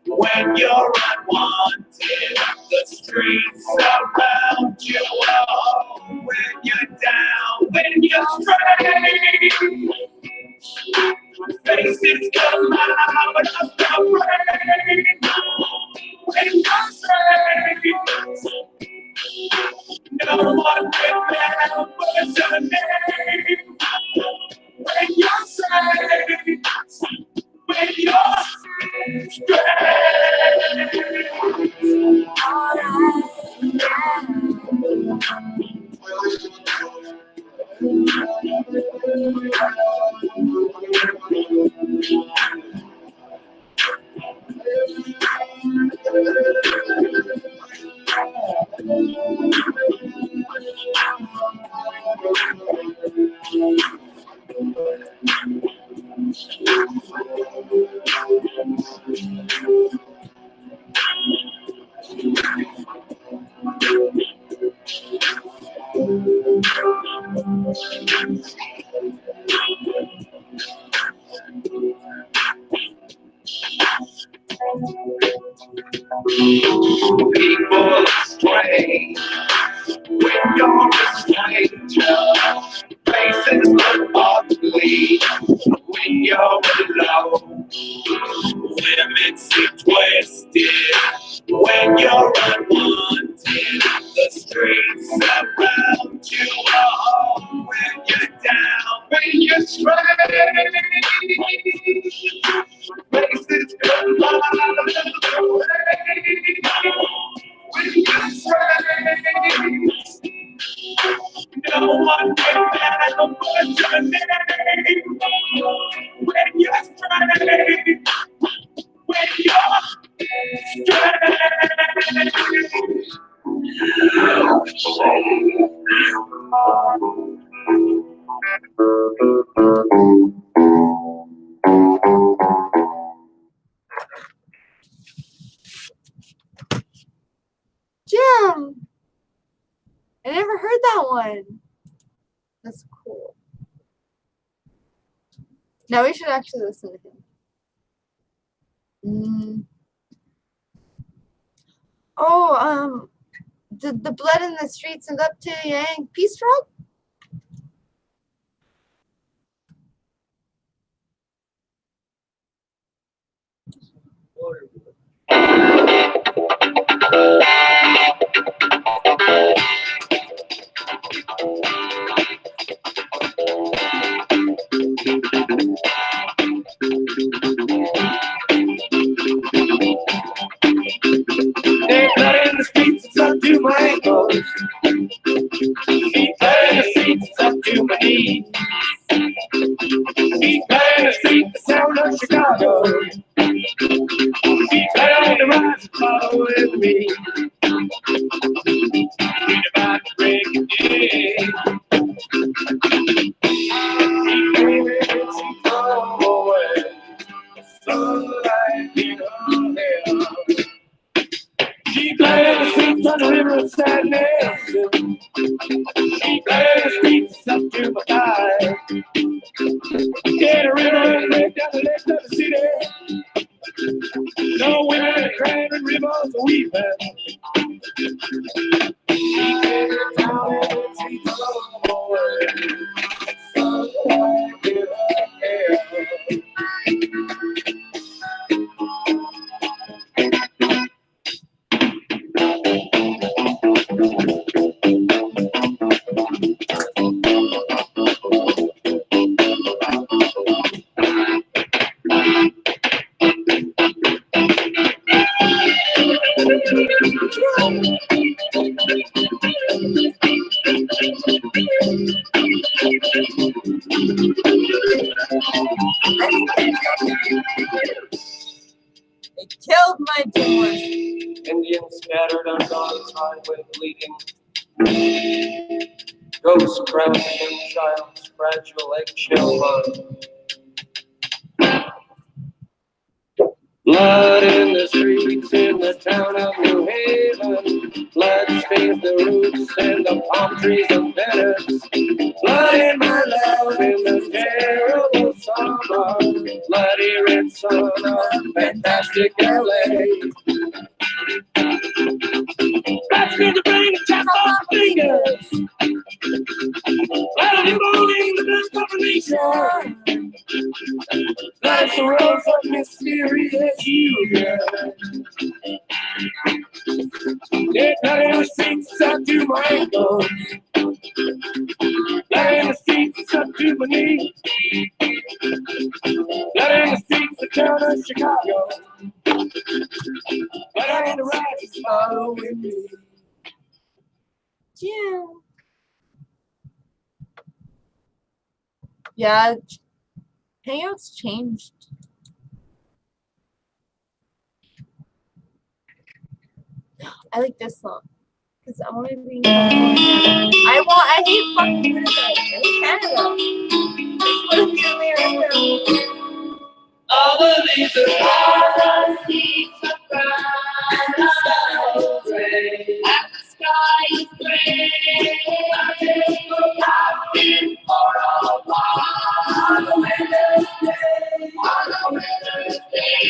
When you're unwanted, the streets around you are home. When you're down, when you're strange, faces come out of the rain. When you're strange, no one remembers your name. When you're strange, when you're people are strange when you're a stranger. Faces look ugly when you're alone. Women seem twisted when you're unwanted. The streets around you are home when you're down, when you're strange. Faces come out of the way when you're strange. No one Jim! I never heard that one. That's cool. Now we should actually listen to him. Oh, the blood in the streets and up to Yang Peace Rock? There's blood in the streets, it's up to my ankles. Deep blood in the streets, it's up to my knees. Deep blood in the streets, the sound of Chicago. Deep blood in the rise, follow with me. Read about the break of day. Keep dreaming and she throw away. Sunlight in her hair. She played the streets on the river of sadness. She played the streets up to my thighs. Yeah, the river and break down the legs of the city. No women crying and rivers weeping. She came to town and she drove away. Sunlight in her hair. They killed my doors. Indians scattered on God's highway bleeding. Ghosts crowned the young child's fragile eggshell mind. Blood in the streets in the town of New Haven. Blood stains the roots and the palm trees of Venice. Blood in my love in this terrible summer. Bloody red sun of fantastic LA. Blood through the brain and chop off fingers. Blood involving the blood combination. Blood the rose of mysterious union. Yeah, blood in the streets up to my ankles. Blood in the streets up to my knees. Blood in the streets of town of Chicago. Blood in the rise following me. Yeah. Yeah. Hangouts changed. I like this song because I want to be in California. I hate fucking Winnipeg. I hate Canada. I just want to be in America. All the leaves are brown, the leaves are brown, the sky is gray, and the sky is gray. I'm just looking for a while on a winter's day, on a winter's day.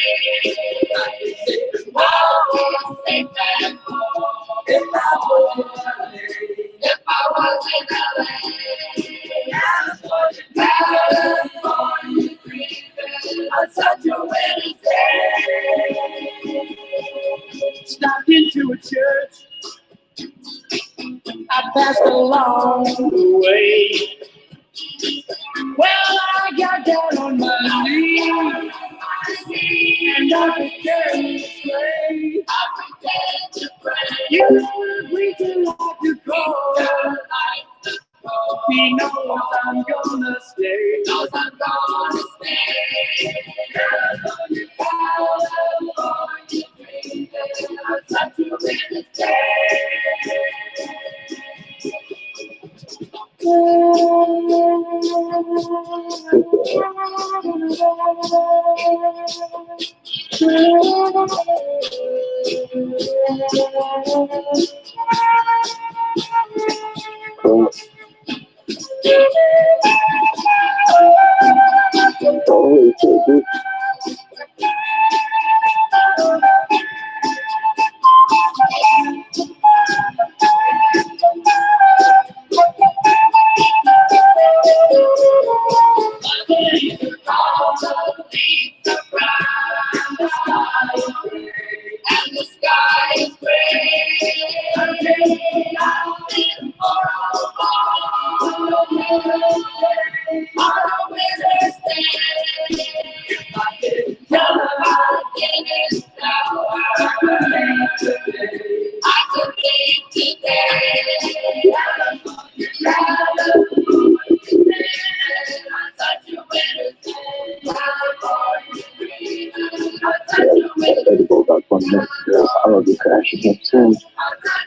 I can sit and walk, think and walk. If I was in LA, California, dreaming on such a winter's day. Stopped into a church, I passed along the way. Well, I got down on my knees, and I began to pray. You agreed to like to go. He knows I'm gonna stay. Knows I'm gonna stay. California, California, dreaming on such a winter's day. Cool. Holy shit, dude. And the sky is About 20 minutes ago, I will be crashing it soon.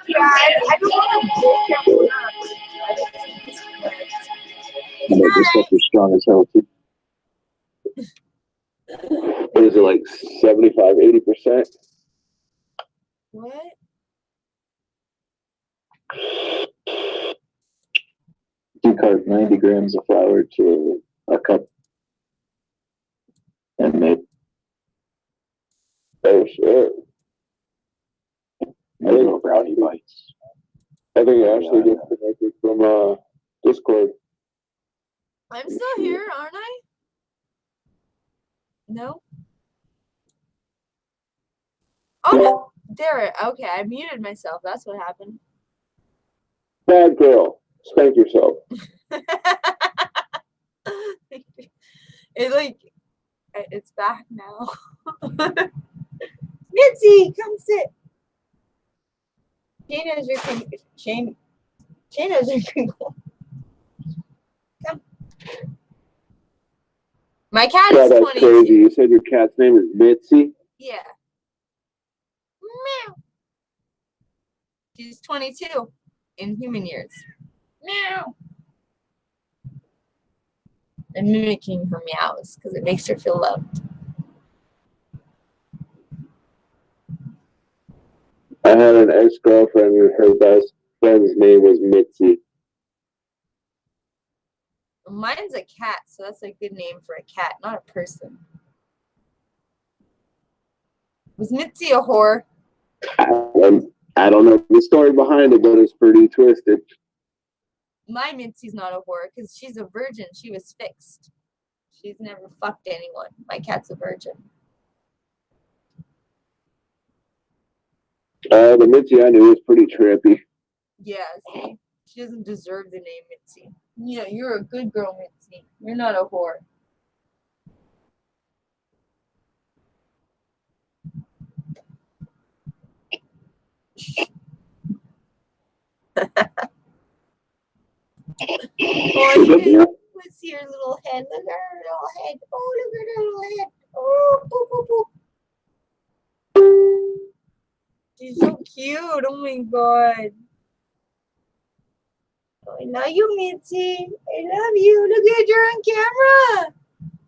Yeah, I don't want to break everyone up. And this stuff is strong as hell too. What is it, like 75, 80%? What? Decart 90 grams of flour to a cup and make Oh, shit. little brownie bites. I think Ashley gets connected from Discord. I'm still here, aren't I? No? Oh, no. There. Okay, I muted myself. That's what happened. Bad girl. Spank yourself. It's back now. Mitzi, come sit. Shayna's your crinkle. Come. My cat Yeah, is that's 22. crazy. You said your cat's name is Mitzi? Yeah. Meow. She's 22 in human years. Meow. I'm mimicking her meows because it makes her feel loved. I had an ex-girlfriend and her best friend's name was Mitzi. Mine's a cat, so that's a good name for a cat, not a person. Was Mitzi a whore? I don't know the story behind it, but it's pretty twisted. My Mitzi's not a whore because she's a virgin. She was fixed. She's never fucked anyone. My cat's a virgin. The Mitzi I knew was pretty trippy. Yeah, see? She doesn't deserve the name Mitzi. Yeah, you're a good girl, Mitzi. You're not a whore. Oh, let's see her little head. Look at her little head. Oh, look at her little head. Oh, boop, boop, boop. She's so cute. Oh my god. Oh, I love you, Mitzi. I love you. Look at you on camera.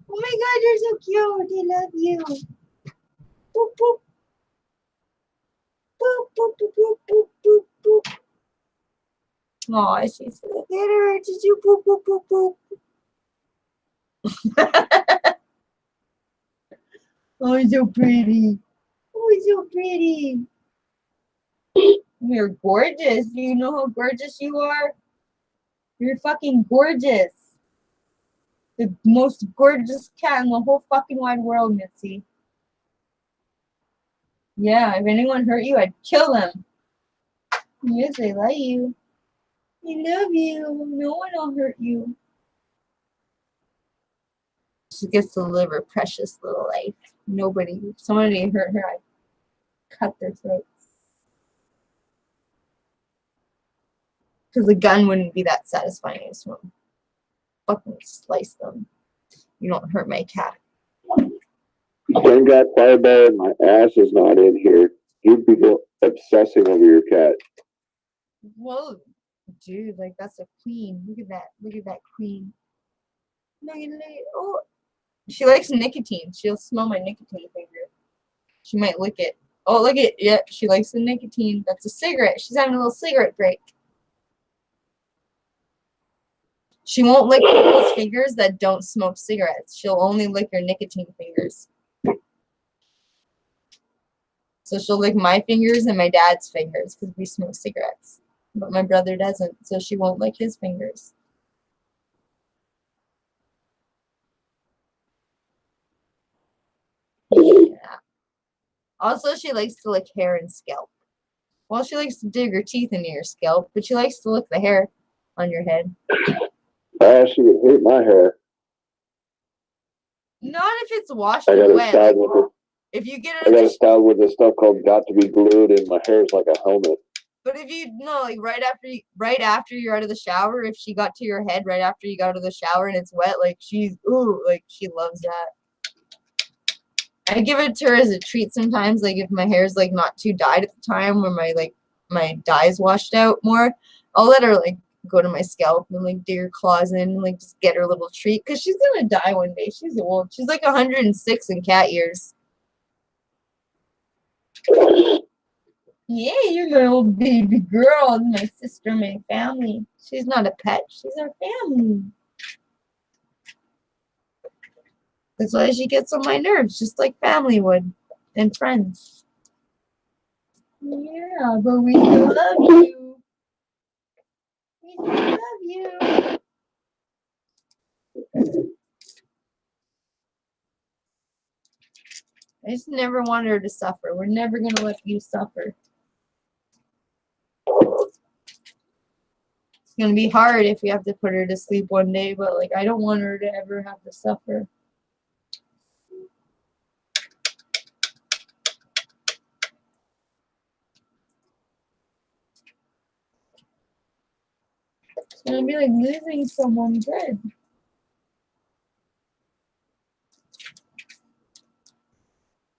Oh my god, you're so cute. I love you. Boop, boop. Boop, boop, boop, boop, boop, boop, boop. Aw, she's look at her. Just you boop, boop, boop, boop. Oh, so pretty. Oh, so pretty. You're gorgeous. Do you know how gorgeous you are? You're fucking gorgeous. The most gorgeous cat in the whole fucking wide world, Mitzi. Yeah, if anyone hurt you, I'd kill them. Yes, I love you. I love you. No one will hurt you. She gets to live her precious little life. Nobody, if somebody hurt her, I'd cut their throats. Because the gun wouldn't be that satisfying. I just want to fucking slice them. You don't hurt my cat. Thank God Fireball and my ass is not in here. You'd be obsessing over your cat. Well, Dude, like that's a queen. Look at that. Look at that queen. Look at it. Oh, she likes nicotine. She'll smell my nicotine finger. She might lick it. Oh, look at yeah. She likes the nicotine. That's a cigarette. She's having a little cigarette break. She won't lick people's fingers that don't smoke cigarettes. She'll only lick your nicotine fingers. So she'll lick my fingers and my dad's fingers because we smoke cigarettes. But my brother doesn't, so she won't lick his fingers. Yeah. Also, she likes to lick hair and scalp. Well, she likes to dig her teeth into your scalp, but she likes to lick the hair on your head. She would hate my hair. Not if it's washed I and got wet. styled Like, with it. if you get I it, got a style with this stuff called "Got to Be Glued," and my hair's like a helmet. but if you know, like right after you're out of the shower, if she got to your head right after you got out of the shower and it's wet, like she loves that. I give it to her as a treat sometimes, like if my hair's like not too dyed at the time or my dye's washed out more, I'll let her like go to my scalp and like dig her claws in and like just get her a little treat because she's gonna die one day. She's old. She's like 106 in cat years. Yeah, you're my old baby girl, my sister, my family. She's not a pet. She's our family. That's why she gets on my nerves, just like family would and friends. Yeah, but we still love you. We still love you. I just never want her to suffer. We're never going to let you suffer. It's going to be hard if we have to put her to sleep one day, but like I don't want her to ever have to suffer. It's going to be like losing someone good.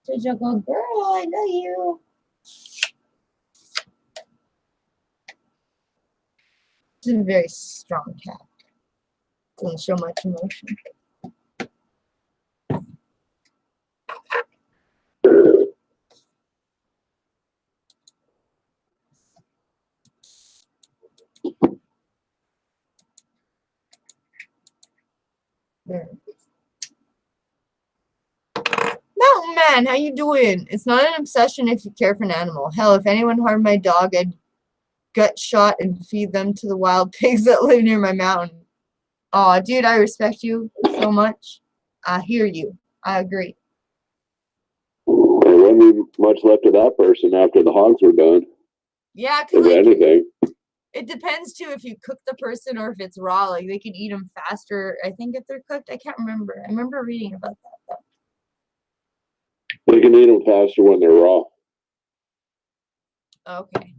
So she'll go, girl, I know you. She's a very strong cat. Doesn't show much emotion. There. Mountain Man, how you doing? It's not an obsession if you care for an animal. Hell, if anyone harmed my dog, I'd gut shot and feed them to the wild pigs that live near my mountain. Aw, dude, I respect you so much. I hear you. I agree. There wouldn't be much left of that person after the hogs were done. Yeah, because If anything. it depends too if you cook the person or if it's raw. Like they can eat them faster. I think if they're cooked, I can't remember. I remember reading about that though. They can eat them faster when they're raw. Okay.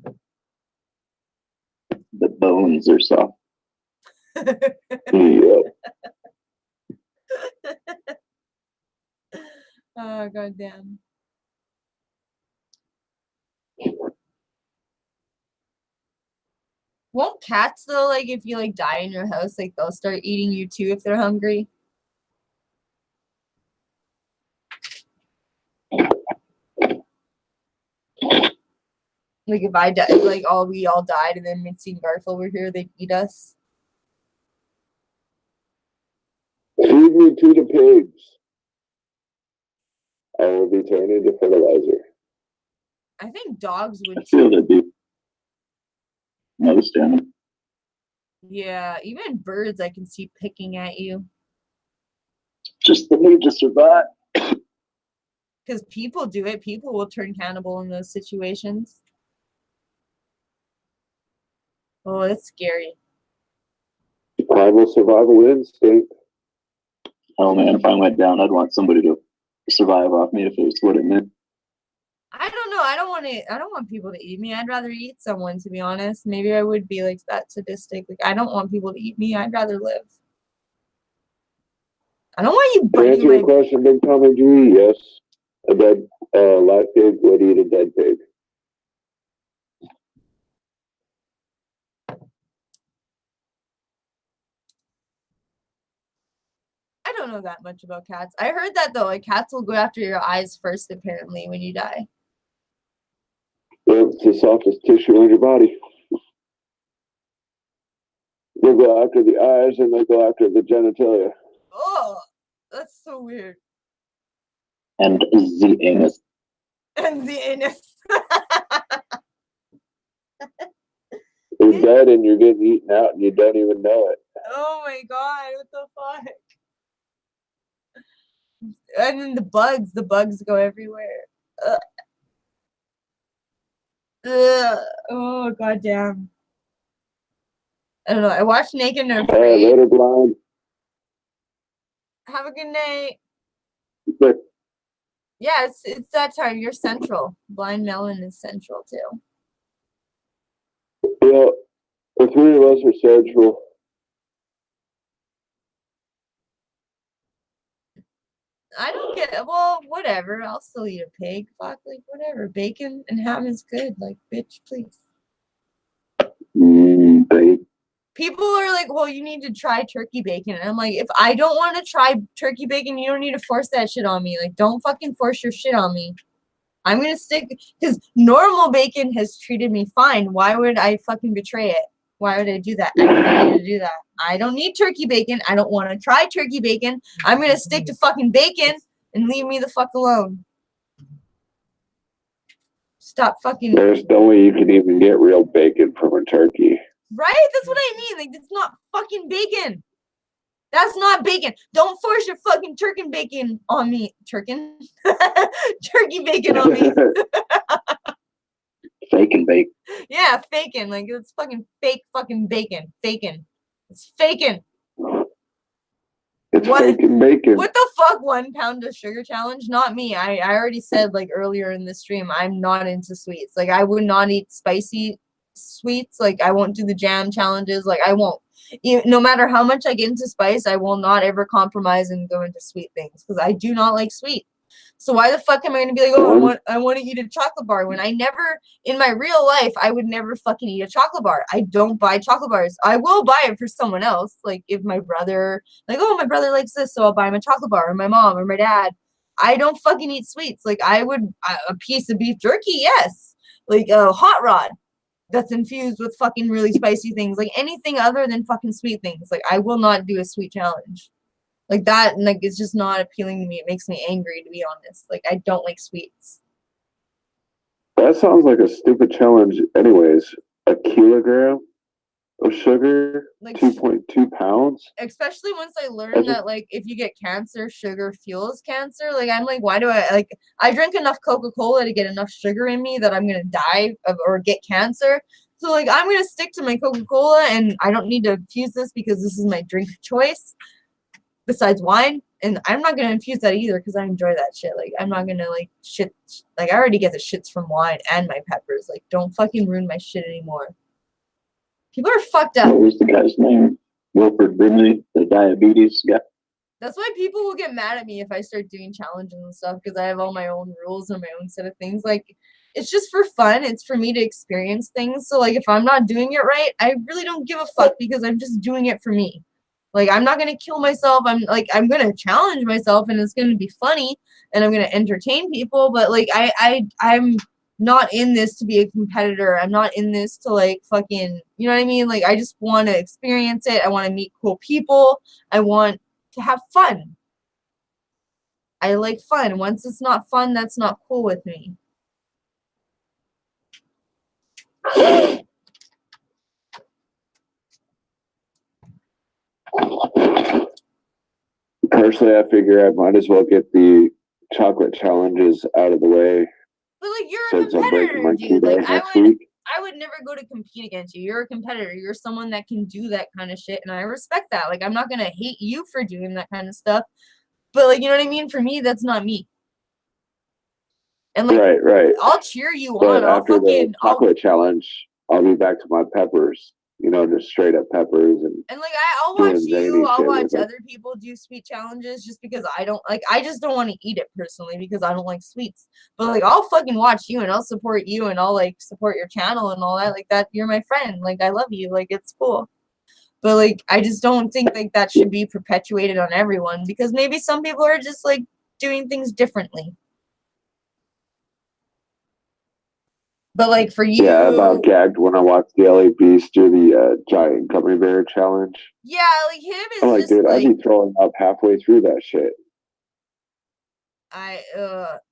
The bones are soft. Yeah. Oh, goddamn. Won't cats though, like if you like die in your house, like they'll start eating you too if they're hungry? Like if I died, like we all died and then Mitzi and Garfield were here, they'd eat us. Feed me to the pigs. I will be turned into fertilizer. I think dogs would I feel too. that'd be understandable. Yeah, even birds I can see picking at you. Just the need to survive. Because people do it. People will turn cannibal in those situations. Oh, that's scary. Primal survival instinct. Oh man, if I went down, I'd want somebody to survive off me if it was what it meant. I don't know. I don't want people to eat me. I'd rather eat someone, to be honest. Maybe I would be like that sadistic. Like I don't want people to eat me. I'd rather live. I don't want you To answer biting your my question, Big Tommy G, yes. A dead live pig would eat a dead pig. don't know that much about cats. I heard that though, like cats will go after your eyes first, apparently, when you die. Well, it's the softest tissue on your body. They'll go after the eyes and they'll go after the genitalia. Oh, that's so weird. And the anus. And the anus. You're dead and you're getting eaten out and you don't even know it. Oh my god, what the fuck? And then the bugs go everywhere. Ugh. Ugh. Oh goddamn. I don't know. I watched Naked and Afraid. Later, blind. Have a good night. But Yeah, it's that time. You're central. Blind Melon is central too. yeah, the three of us are central. I don't get well, whatever. I'll still eat a pig. Fuck, like whatever. Bacon and ham is good. Like, bitch, please. Babe. People are like, well, you need to try turkey bacon. And I'm like, if I don't want to try turkey bacon, you don't need to force that shit on me. Like, don't fucking force your shit on me. I'm gonna stick, because normal bacon has treated me fine. Why would I fucking betray it? Why would I do that? I don't need to do that. I don't need turkey bacon. I don't want to try turkey bacon. I'm gonna stick to fucking bacon and leave me the fuck alone. Stop fucking. There's no way you can even get real bacon from a turkey. Right? That's what I mean. Like, it's not fucking bacon. That's not bacon. Don't force your fucking turkey bacon on me. Turkey bacon on me. Fake and bake. Yeah, faking. Like, it's fucking fake fucking bacon. Faking. It's faking. It's faking bacon. What the fuck? 1 pound of sugar challenge? Not me. I already said, like, earlier in the stream, I'm not into sweets. Like, I would not eat spicy sweets. Like, I won't do the jam challenges. Like, I won't. No matter how much I get into spice, I will not ever compromise and go into sweet things, because I do not like sweet. So why the fuck am I gonna be like, oh, I want to eat a chocolate bar, when I never, in my real life, I would never fucking eat a chocolate bar. I don't buy chocolate bars. I will buy it for someone else. Like, if my brother, like, oh, my brother likes this, so I'll buy him a chocolate bar, or my mom, or my dad. I don't fucking eat sweets. Like, I would, a piece of beef jerky, yes. Like, a hot rod that's infused with fucking really spicy things. Like, anything other than fucking sweet things. Like, I will not do a sweet challenge. Like that, and like, it's just not appealing to me. It makes me angry, to be honest. Like, I don't like sweets. That sounds like a stupid challenge anyways. A kilogram of sugar, like 2.2 pounds. Especially once I learned that, like, if you get cancer, sugar fuels cancer. Like, I'm like, why do I drink enough Coca-Cola to get enough sugar in me that I'm going to die or get cancer. So, like, I'm going to stick to my Coca-Cola, and I don't need to infuse this because this is my drink of choice. Besides wine, and I'm not gonna infuse that either because I enjoy that shit. Like, I'm not gonna like shit. Like, I already get the shits from wine and my peppers. Like, don't fucking ruin my shit anymore. People are fucked up. What was the guy's name? Wilford Brimley, the diabetes guy. That's why people will get mad at me if I start doing challenges and stuff, because I have all my own rules and my own set of things. Like, it's just for fun. It's for me to experience things. So, like, if I'm not doing it right, I really don't give a fuck because I'm just doing it for me. Like, I'm not going to kill myself. I'm going to challenge myself, and it's going to be funny, and I'm going to entertain people. But, like, I'm not in this to be a competitor. I'm not in this to, like, fucking, you know what I mean? Like, I just want to experience it. I want to meet cool people. I want to have fun. I like fun. Once it's not fun, that's not cool with me. Personally, I figure I might as well get the chocolate challenges out of the way. But, like, you're a competitor, dude. Like, I would never go to compete against you. You're a competitor. You're someone that can do that kind of shit, and I respect that. Like, I'm not gonna hate you for doing that kind of stuff. But, like, you know what I mean? For me, that's not me. And, like, right. I'll cheer you but on. After the chocolate challenge, I'll be back to my peppers. You know, just straight up peppers. And like, I'll watch you. I'll watch other people do sweet challenges just because I don't, like, I just don't want to eat it personally because I don't like sweets. But, like, I'll fucking watch you, and I'll support you, and I'll, like, support your channel and all that. Like, that, you're my friend. Like, I love you. Like, it's cool. But like, I just don't think like that should be perpetuated on everyone, because maybe some people are just like doing things differently. But like for you, Yeah, I about gagged when I watched the LA Beast do the giant gummy bear challenge. yeah, like him is I'm like, just dude, like, I'd be throwing up halfway through that shit.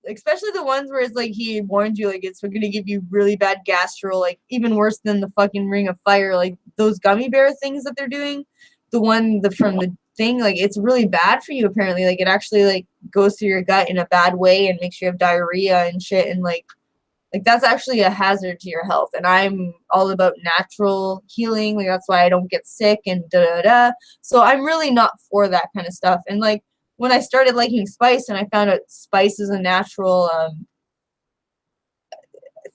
especially the ones where it's like he warned you like it's gonna give you really bad gastro, like even worse than the fucking Ring of Fire, like those gummy bear things that they're doing. From the thing, like it's really bad for you apparently. Like it actually like goes through your gut in a bad way and makes you have diarrhea and shit, and like that's actually a hazard to your health. And I'm all about natural healing. Like that's why I don't get sick and da da da. So I'm really not for that kind of stuff. And like when I started liking spice and I found out spice is a natural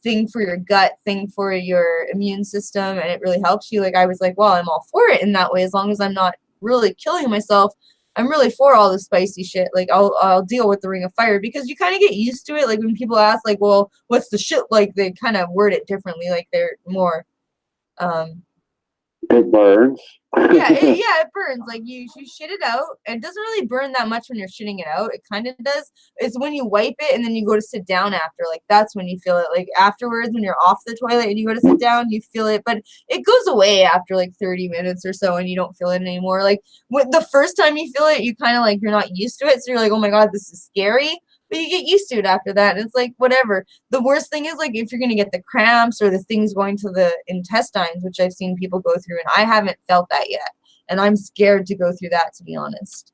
thing for your gut, thing for your immune system, and it really helps you, like I was like, well, I'm all for it in that way, as long as I'm not really killing myself. I'm really for all the spicy shit. Like I'll deal with the Ring of Fire, because you kind of get used to it. Like when people ask like, well, what's the shit like, they kind of word it differently, like they're more It burns. it burns. Like you shit it out. And it doesn't really burn that much when you're shitting it out. It kind of does. It's when you wipe it and then you go to sit down after. Like that's when you feel it. Like afterwards, when you're off the toilet and you go to sit down, you feel it. But it goes away after like 30 minutes or so, and you don't feel it anymore. Like when the first time you feel it, you kind of like you're not used to it, so you're like, oh my god, this is scary. But you get used to it after that, and it's like whatever. The worst thing is like if you're gonna get the cramps or the things going to the intestines, which I've seen people go through, and I haven't felt that yet, and I'm scared to go through that, to be honest.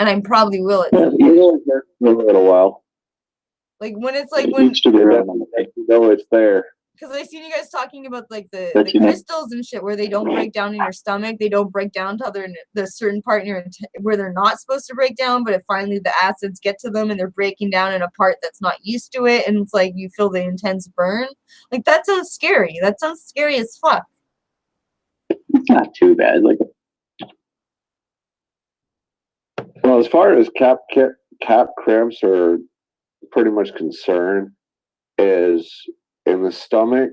And I probably will at some point. You know, for a little while. Like when it's like when you know it's there. because I seen you guys talking about like the crystals and shit where they don't break down in your stomach. They don't break down to the certain part in your where they're not supposed to break down, but if finally the acids get to them and they're breaking down in a part that's not used to it, and it's like you feel the intense burn. Like that sounds scary. That sounds scary as fuck. It's not too bad. Like, well, as far as cap cramps are pretty much concerned, is in the stomach,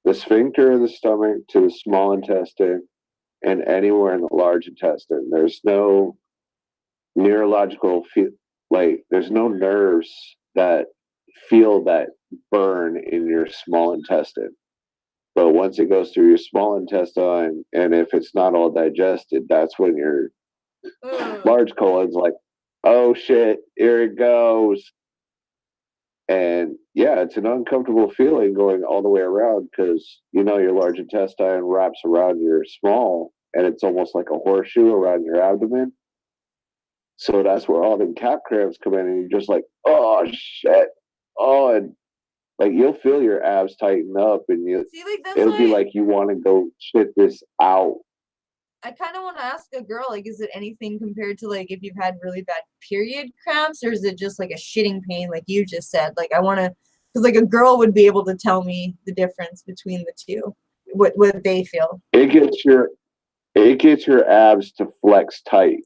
the sphincter of the stomach to the small intestine, and anywhere in the large intestine. There's no neurological there's no nerves that feel that burn in your small intestine. But once it goes through your small intestine, and if it's not all digested, that's when your large colon's like, oh shit, here it goes. And yeah, it's an uncomfortable feeling going all the way around, because you know your large intestine wraps around your small, and it's almost like a horseshoe around your abdomen. So that's where all the cap cramps come in, and you're just like, oh shit, oh, and like you'll feel your abs tighten up, and it'll be like you want to go shit this out. I kind of want to ask a girl, like, is it anything compared to, like, if you've had really bad period cramps, or is it just, like, a shitting pain, like you just said? Like, I want to, because, like, a girl would be able to tell me the difference between the two, what they feel. It gets your abs to flex tight.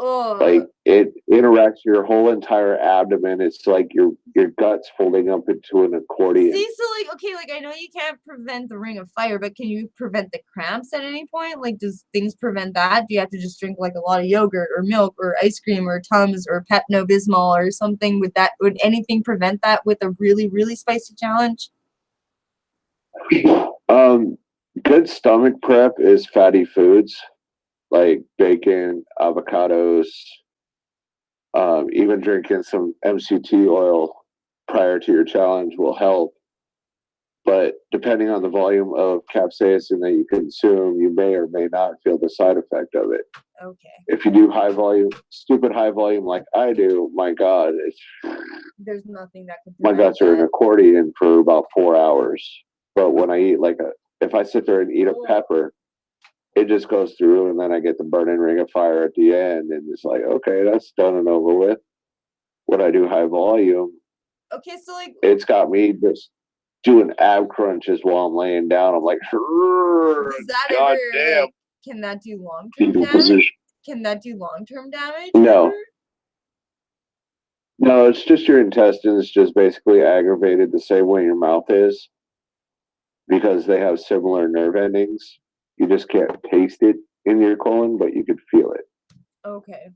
Like, it interacts your whole entire abdomen. It's like your gut's folding up into an accordion. See, so like, okay, like I know you can't prevent the Ring of Fire, but can you prevent the cramps at any point? Like, does things prevent that? Do you have to just drink like a lot of yogurt or milk or ice cream or Tums or Pepto-Bismol or something? Would anything prevent that with a really, really spicy challenge? Good stomach prep is fatty foods like bacon, avocados, even drinking some MCT oil prior to your challenge will help. But depending on the volume of capsaicin that you consume, you may or may not feel the side effect of it. Okay. If you do stupid high volume like I do, my God, there's nothing that can. My guts are an accordion for about 4 hours. But when I eat if I sit there and eat a pepper, it just goes through, and then I get the burning Ring of Fire at the end, and it's like, okay, that's done and over with. When I do high volume, okay, so like it's got me just doing ab crunches while I'm laying down. I'm like, God damn. Can that do long-term damage? Can that do long-term damage? No. Ever? No, it's just your intestines just basically aggravated the same way your mouth is. because they have similar nerve endings. You just can't taste it in your colon, but you could feel it. Okay.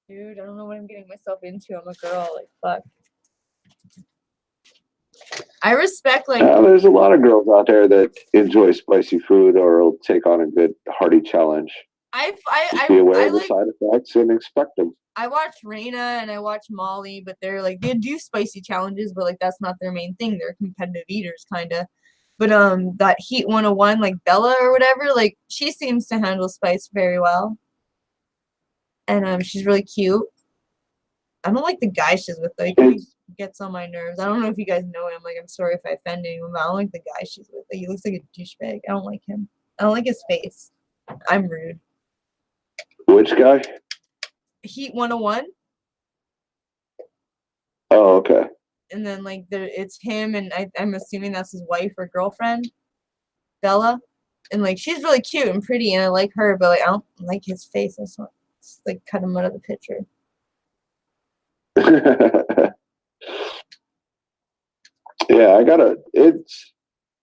Dude, I don't know what I'm getting myself into. I'm a girl. Like, fuck. I respect, like... there's a lot of girls out there that enjoy spicy food or will take on a good hearty challenge. Just be aware of the side effects and expect them. I watch Raina and I watch Molly, but they're like, they do spicy challenges, but like that's not their main thing. They're competitive eaters, kind of. But that Heat 101, like Bella or whatever, like she seems to handle spice very well. And she's really cute. I don't like the guy she's with though. He gets on my nerves. I don't know if you guys know him. Like, I'm sorry if I offend anyone, but I don't like the guy she's with. Like, he looks like a douchebag. I don't like him. I don't like his face. I'm rude. Which guy? Heat 101. Oh, okay. And then like it's him, and I'm assuming that's his wife or girlfriend, Bella. And like she's really cute and pretty, and I like her, but like I don't like his face. I just want to like cut him out of the picture. Yeah, it's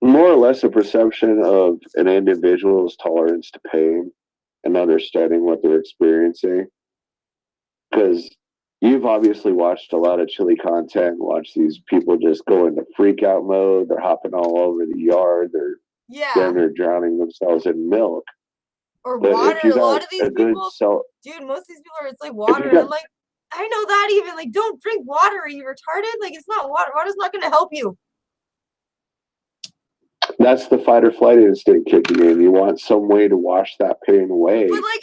more or less a perception of an individual's tolerance to pain and understanding what they're experiencing. Because you've obviously watched a lot of chili content, watched these people just go into freak out mode. They're hopping all over the yard. They're drowning themselves in milk. Or but water. A lot of these people, dude, most of these people are, it's like water. And I'm like, I know that even. Like, don't drink water. Are you retarded? Like, it's not water. Water's not going to help you. That's the fight or flight instinct kicking in. You want some way to wash that pain away. But like,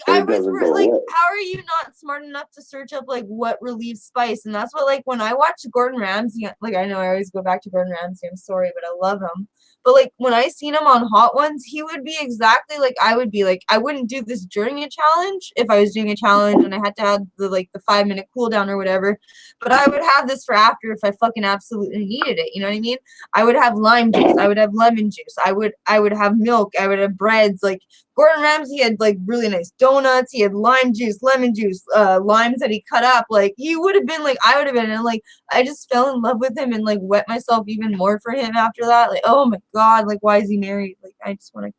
I was like, how are you not smart enough to search up like what relieves spice? And that's what, like, when I watch Gordon Ramsay, like, I know I always go back to Gordon Ramsay. I'm sorry, but I love him. But like when I seen him on Hot Ones, he would be exactly like I would be. Like, I wouldn't do this during a challenge if I was doing a challenge and I had to have the 5-minute cooldown or whatever. But I would have this for after if I fucking absolutely needed it. You know what I mean? I would have lime juice. I would have lemon juice. I would have milk. I would have breads. Like Gordon Ramsay had like really nice donuts. He had lime juice, lemon juice, limes that he cut up. Like he would have been like I would have been, and like I just fell in love with him and like wet myself even more for him after that. Like, oh my god, like why is he married? Like I just want to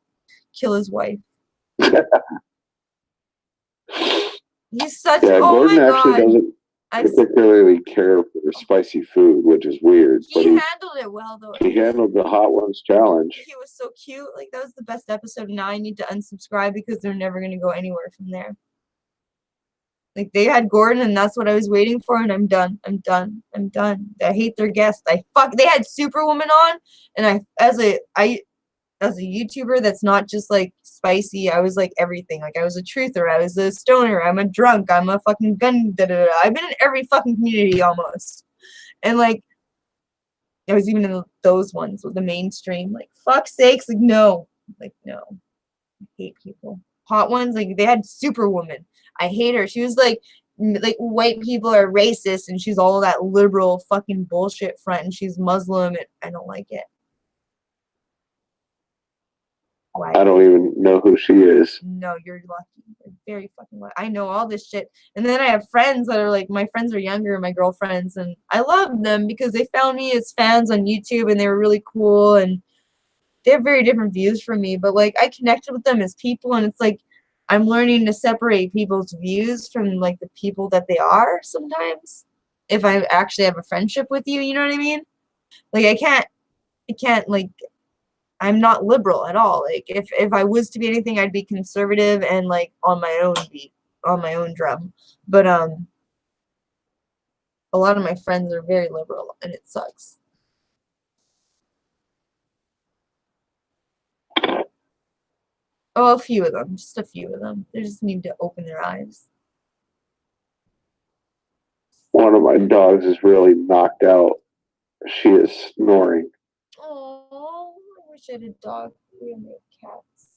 kill his wife. He's such Gordon actually doesn't particularly care for spicy food, which is weird. He handled it well though. He handled the Hot Ones challenge. He was so cute. Like that was the best episode. Now I need to unsubscribe because they're never gonna go anywhere from there. Like they had Gordon and that's what I was waiting for, and I'm done. I'm done. I'm done. I hate their guests. They had Superwoman on, and as a YouTuber that's not just like spicy, I was like everything. Like I was a truther, I was a stoner, I'm a drunk, I'm a fucking gun, I've been in every fucking community almost. And like I was even in those ones with the mainstream. Like fuck sakes, like no. Like no. I hate people. Hot Ones, like they had Superwoman. I hate her. She was like white people are racist and she's all that liberal fucking bullshit front and she's Muslim and I don't like it. Why? I don't even know who she is. No, you're lucky. You're very fucking lucky. I know all this shit. And then I have friends that are like, my friends are younger, my girlfriends, and I love them because they found me as fans on YouTube and they were really cool and they have very different views from me. But like I connected with them as people and it's like I'm learning to separate people's views from like the people that they are sometimes. If I actually have a friendship with you, you know what I mean? Like I can't like I'm not liberal at all. Like if I was to be anything, I'd be conservative and like on my own beat, on my own drum. But a lot of my friends are very liberal and it sucks. Oh, a few of them, just a few of them. They just need to open their eyes. One of my dogs is really knocked out. She is snoring. Oh, I wish I had a dog. We only have cats.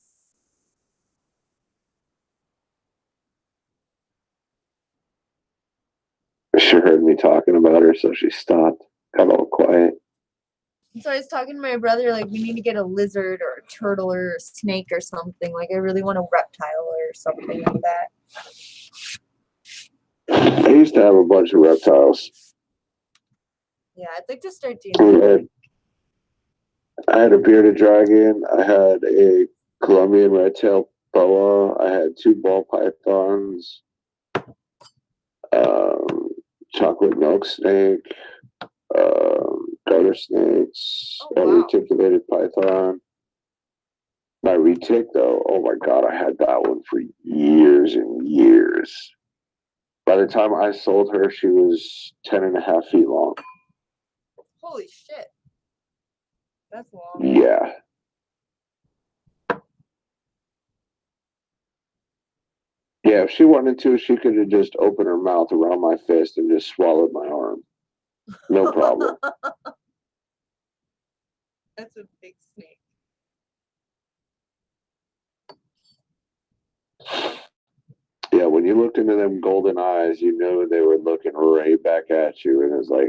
She heard me talking about her, so she stopped. Got all quiet. So I was talking to my brother, like, we need to get a lizard or a turtle or a snake or something. Like, I really want a reptile or something like that. I used to have a bunch of reptiles. Yeah, I'd like to start doing that. I had a bearded dragon. I had a Colombian red-tailed boa. I had 2 ball pythons. Chocolate milk snake. Garter snakes. Oh, A wow. reticulated python. My retic, though, oh my god, I had that one for years and years. By the time I sold her, she was 10.5 feet long. Holy shit. That's long. Yeah. Yeah, if she wanted to, she could have just opened her mouth around my fist and just swallowed my arm. No problem. That's a big snake. Yeah, when you looked into them golden eyes, you knew they were looking right back at you, and it was like,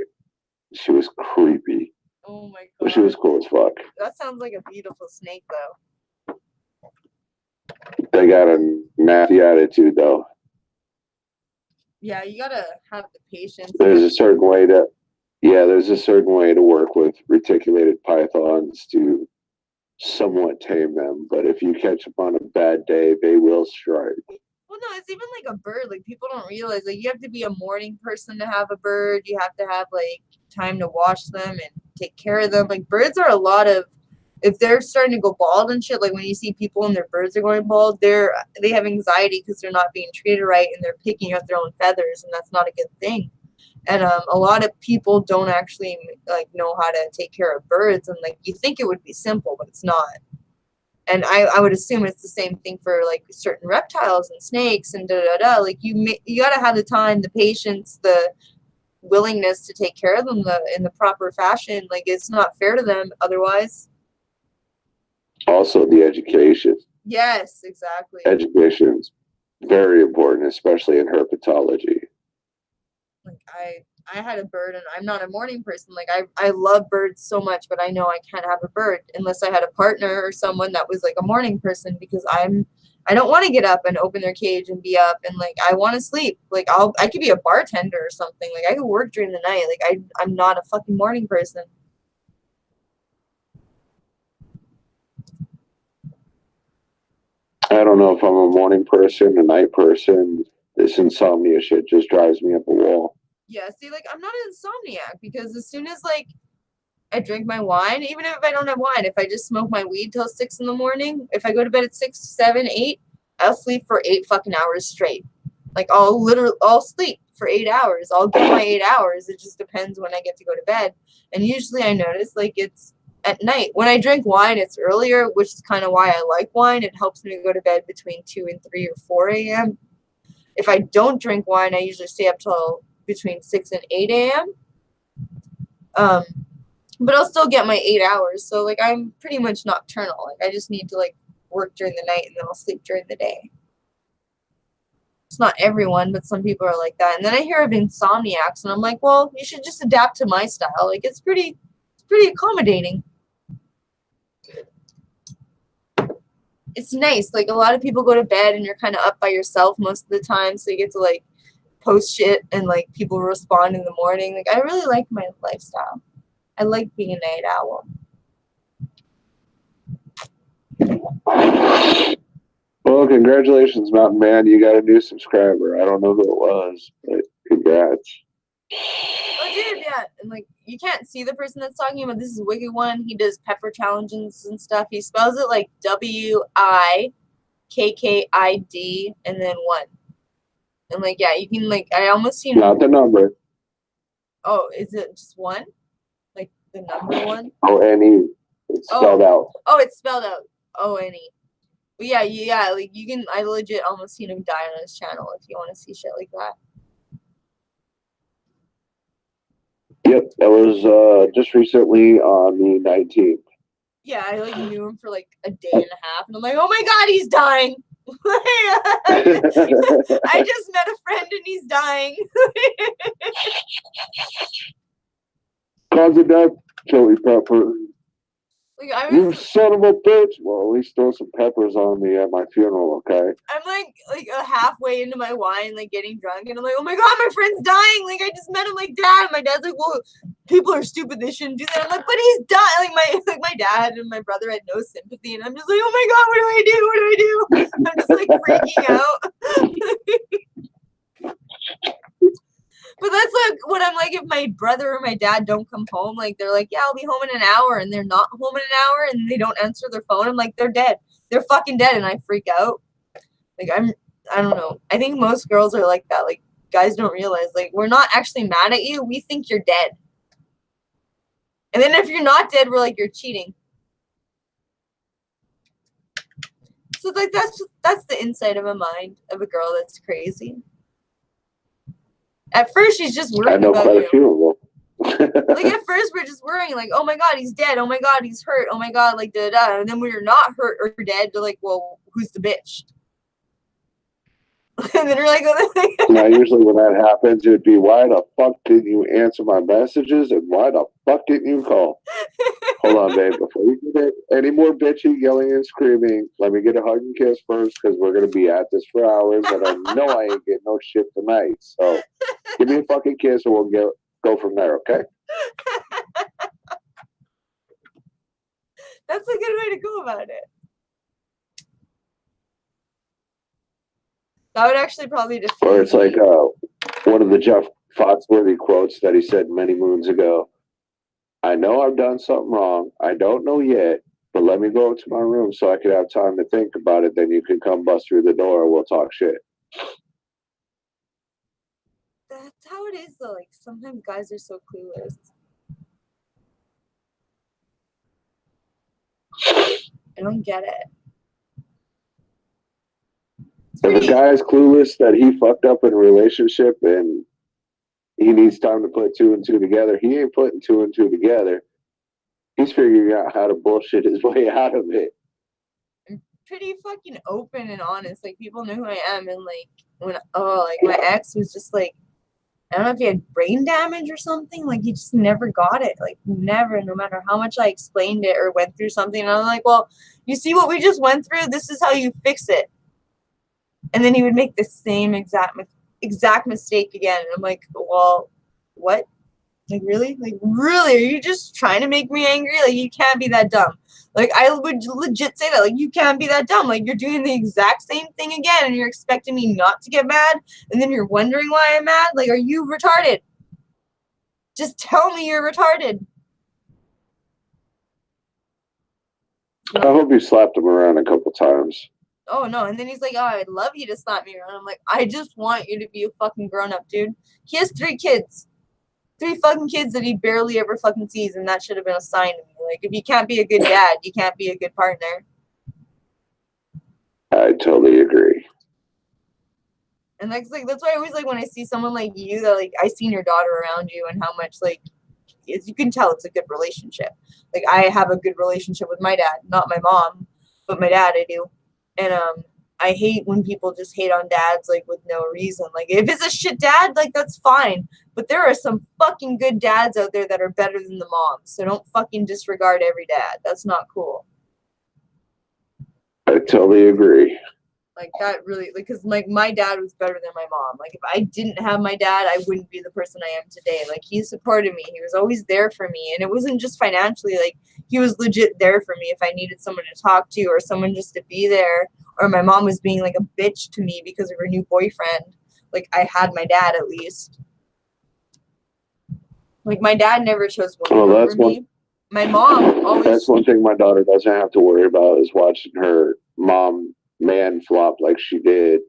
she was creepy. Oh my god. But she was cool as fuck. That sounds like a beautiful snake, though. They got a nasty attitude, though. Yeah, you gotta have the patience. There's a certain way to work with reticulated pythons to somewhat tame them. But if you catch them on a bad day, they will strike. Well, no, it's even like a bird. Like, people don't realize, like, you have to be a morning person to have a bird. You have to have, like, time to wash them and take care of them. Like, birds are a lot of, if they're starting to go bald and shit, like, when you see people and their birds are going bald, they have anxiety because they're not being treated right and they're picking up their own feathers, and that's not a good thing. And a lot of people don't actually, like, know how to take care of birds, and, like, you think it would be simple, but it's not. And I would assume it's the same thing for, like, certain reptiles and snakes and da-da-da. Like, you gotta have the time, the patience, the willingness to take care of them in the proper fashion. Like, it's not fair to them otherwise. Also, the education. Yes, exactly. Education is very important, especially in herpetology. Like, I had a bird, and I'm not a morning person. Like, I love birds so much, but I know I can't have a bird unless I had a partner or someone that was like a morning person, because I don't want to get up and open their cage and be up, and like, I want to sleep. Like, I could be a bartender or something. Like, I could work during the night. Like, I'm not a fucking morning person. I don't know if I'm a morning person, a night person. This insomnia shit just drives me up a wall. Yeah, see, like, I'm not an insomniac, because as soon as, like, I drink my wine, even if I don't have wine, if I just smoke my weed till 6 in the morning, if I go to bed at 6, 7, 8, I'll sleep for 8 fucking hours straight. Like, I'll sleep for 8 hours. I'll get my 8 hours. It just depends when I get to go to bed. And usually I notice, like, it's at night. When I drink wine, it's earlier, which is kind of why I like wine. It helps me to go to bed between 2 and 3 or 4 a.m. If I don't drink wine, I usually stay up till between 6 and 8 a.m. But I'll still get my 8 hours. So, like, I'm pretty much nocturnal. Like, I just need to, like, work during the night, and then I'll sleep during the day. It's not everyone, but some people are like that. And then I hear of insomniacs, and I'm like, well, you should just adapt to my style. Like, it's pretty accommodating. It's nice. Like, a lot of people go to bed, and you're kind of up by yourself most of the time, so you get to, like, post shit, and, like, people respond in the morning. Like, I really like my lifestyle. I like being a night owl. Well, congratulations, Mountain Man. You got a new subscriber. I don't know who it was, but congrats. Oh, dude, yeah. And, like, you can't see the person that's talking, but this is Wicked One. He does pepper challenges and stuff. He spells it like WIKKID and then 1. And, like, yeah, you can, like, I almost seen. Not the number. Oh, is it just 1? Like, the number 1? O-N-E. It's spelled out. Oh, it's spelled out. O-N-E. But yeah, like, you can, I legit almost seen him die on his channel if you want to see shit like that. Yep, that was just recently on the 19th. Yeah, I, like, knew him for, like, a day and a half, and I'm like, oh my god, he's dying! I just met a friend and he's dying. Cause of death, chili pepper. Like I You was, son of a bitch. Well, at least throw some peppers on me at my funeral, okay? I'm like halfway into my wine, like getting drunk, and I'm like, oh my god, my friend's dying. Like I just met him, like dad. And my dad's like, well, people are stupid. They shouldn't do that. I'm like, but he's dying. Like my dad and my brother had no sympathy, and I'm just like, oh my god, what do I do? What do I do? I'm just like freaking out. But that's like what I'm like if my brother or my dad don't come home, like they're like, yeah, I'll be home in an hour, and they're not home in an hour, and they don't answer their phone. I'm like, they're dead. They're fucking dead, and I freak out. Like I don't know. I think most girls are like that. Like guys don't realize like we're not actually mad at you. We think you're dead. And then if you're not dead, we're like you're cheating. So like that's the inside of a mind of a girl that's crazy. At first she's just I worried know about quite you. a few of them. Like at first we're just worrying, like, oh my god, he's dead. Oh my god, he's hurt. Oh my god, like da da. And then when you're not hurt or dead, they're like, well, who's the bitch? And then we're like, Now, usually when that happens, it'd be, why the fuck didn't you answer my messages, and why the fuck didn't you call? Hold on, babe. Before you get any more bitchy, yelling, and screaming, let me get a hug and kiss first, because we're going to be at this for hours, and I know I ain't getting no shit tonight. So give me a fucking kiss, and we'll go from there, okay? that's a good way to go about it. That would actually probably defeat. Or it's like one of the Jeff Foxworthy quotes that he said many moons ago. I know I've done something wrong. I don't know yet, but let me go up to my room so I could have time to think about it. Then you can come bust through the door and we'll talk shit. That's how it is though. Like sometimes guys are so clueless. I don't get it. If a guy's clueless that he fucked up in a relationship and he needs time to put two and two together, he ain't putting two and two together. He's figuring out how to bullshit his way out of it. I'm pretty fucking open and honest. Like people know who I am, and like when like my ex was just like, I don't know if he had brain damage or something. Like he just never got it. Like never, no matter how much I explained it or went through something. And I'm like, well, you see what we just went through? This is how you fix it. And then he would make the same exact mistake again. And I'm like, well, what? Like, really? Like, really? Are you just trying to make me angry? Like, you can't be that dumb. Like, I would legit say that. Like, you can't be that dumb. Like, you're doing the exact same thing again, and you're expecting me not to get mad, and then you're wondering why I'm mad? Like, are you retarded? Just tell me you're retarded. I hope you slapped him around a couple times. Oh, no. And then he's like, oh, I'd love you to slap me around. I'm like, I just want you to be a fucking grown-up, dude. He has 3 kids. 3 fucking kids that he barely ever fucking sees, and that should have been a sign to me. Like, if you can't be a good dad, you can't be a good partner. I totally agree. And that's why I always like when I see someone like you that like I seen your daughter around you and how much like you can tell it's a good relationship. Like I have a good relationship with my dad, not my mom, but my dad I do. And I hate when people just hate on dads like with no reason. Like if it's a shit dad, like that's fine. But there are some fucking good dads out there that are better than the moms. So don't fucking disregard every dad. That's not cool. I totally agree. Like that really, like, because like my dad was better than my mom. Like if I didn't have my dad, I wouldn't be the person I am today. Like he supported me. He was always there for me. And it wasn't just financially, like he was legit there for me if I needed someone to talk to or someone just to be there. Or my mom was being like a bitch to me because of her new boyfriend. Like I had my dad at least. Like my dad never chose women over me. My mom always. That's one thing my daughter doesn't have to worry about is watching her mom man flop like she did.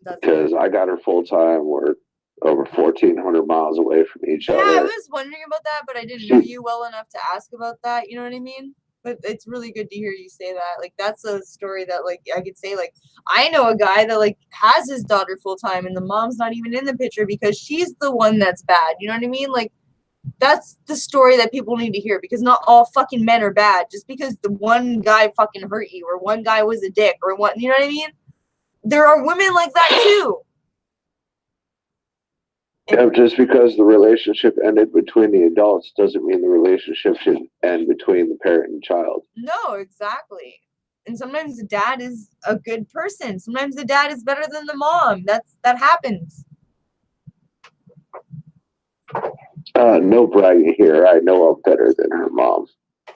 Because I got her full time. We're over 1,400 miles away from each other. Yeah, I was wondering about that, but I didn't know you well enough to ask about that. You know what I mean? But it's really good to hear you say that. Like that's a story that like I could say like I know a guy that like has his daughter full time and the mom's not even in the picture because she's the one that's bad. You know what I mean? Like that's the story that people need to hear because not all fucking men are bad. Just because the one guy fucking hurt you or one guy was a dick or what, you know what I mean? There are women like that too. Yeah, just because the relationship ended between the adults doesn't mean the relationship should end between the parent and child. No, exactly. And sometimes the dad is a good person. Sometimes the dad is better than the mom. That happens. No bragging here. I know I'm better than her mom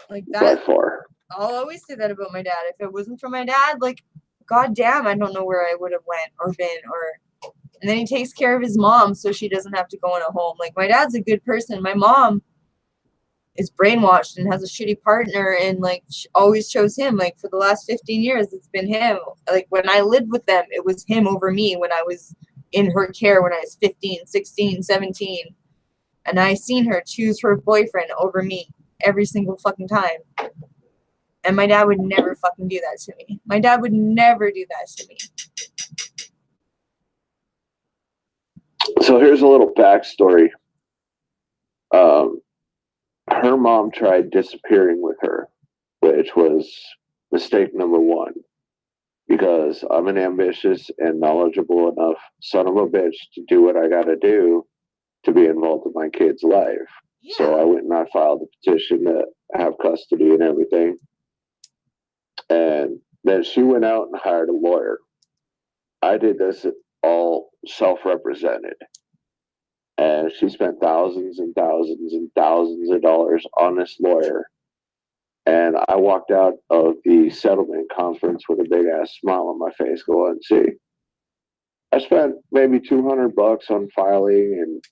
Like by that. far. I'll always say that about my dad. If it wasn't for my dad, like, goddamn, I don't know where I would have went or been. And then he takes care of his mom so she doesn't have to go in a home. Like, my dad's a good person. My mom is brainwashed and has a shitty partner and, like, always chose him. Like, for the last 15 years, it's been him. Like, when I lived with them, it was him over me when I was in her care when I was 15, 16, 17. And I seen her choose her boyfriend over me every single fucking time. And my dad would never fucking do that to me. My dad would never do that to me. So here's a little backstory. Her mom tried disappearing with her, which was mistake number one. Because I'm an ambitious and knowledgeable enough son of a bitch to do what I gotta do to be involved in my kid's life. Yeah. So I went and I filed a petition to have custody and everything. And then she went out and hired a lawyer. I did this all self-represented. And she spent thousands and thousands and thousands of dollars on this lawyer. And I walked out of the settlement conference with a big ass smile on my face going, see, I spent maybe $200 on filing and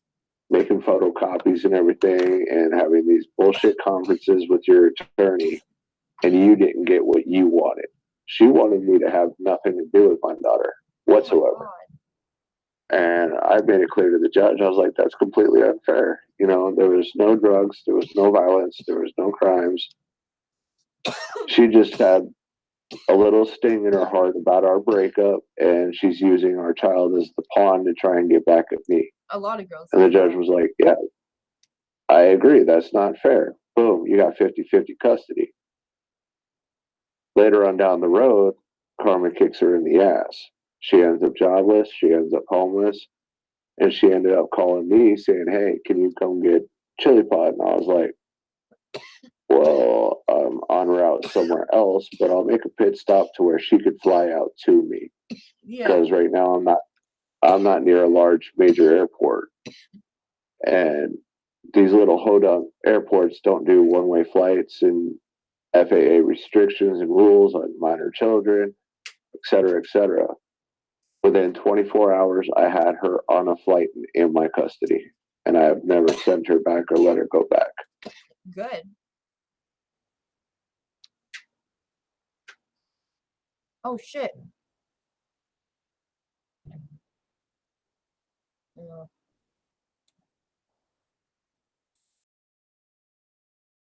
making photocopies and everything and having these bullshit conferences with your attorney, and you didn't get what you wanted. She wanted me to have nothing to do with my daughter whatsoever. And I made it clear to the judge, I was like, that's completely unfair. You know, there was no drugs, there was no violence, there was no crimes. She just had a little sting in her heart about our breakup, and she's using our child as the pawn to try and get back at me. A lot of girls. And the judge was like, yeah, I agree. That's not fair. Boom, you got 50-50 custody. Later on down the road, karma kicks her in the ass. She ends up jobless. She ends up homeless. And she ended up calling me saying, hey, can you come get chili pot? And I was like, well, I'm en route somewhere else, but I'll make a pit stop to where she could fly out to me. Yeah. Because right now I'm not near a large major airport. And these little hodunk airports don't do one-way flights and FAA restrictions and rules on minor children, et cetera, et cetera. Within 24 hours, I had her on a flight in my custody, and I have never sent her back or let her go back. Good. Oh, shit.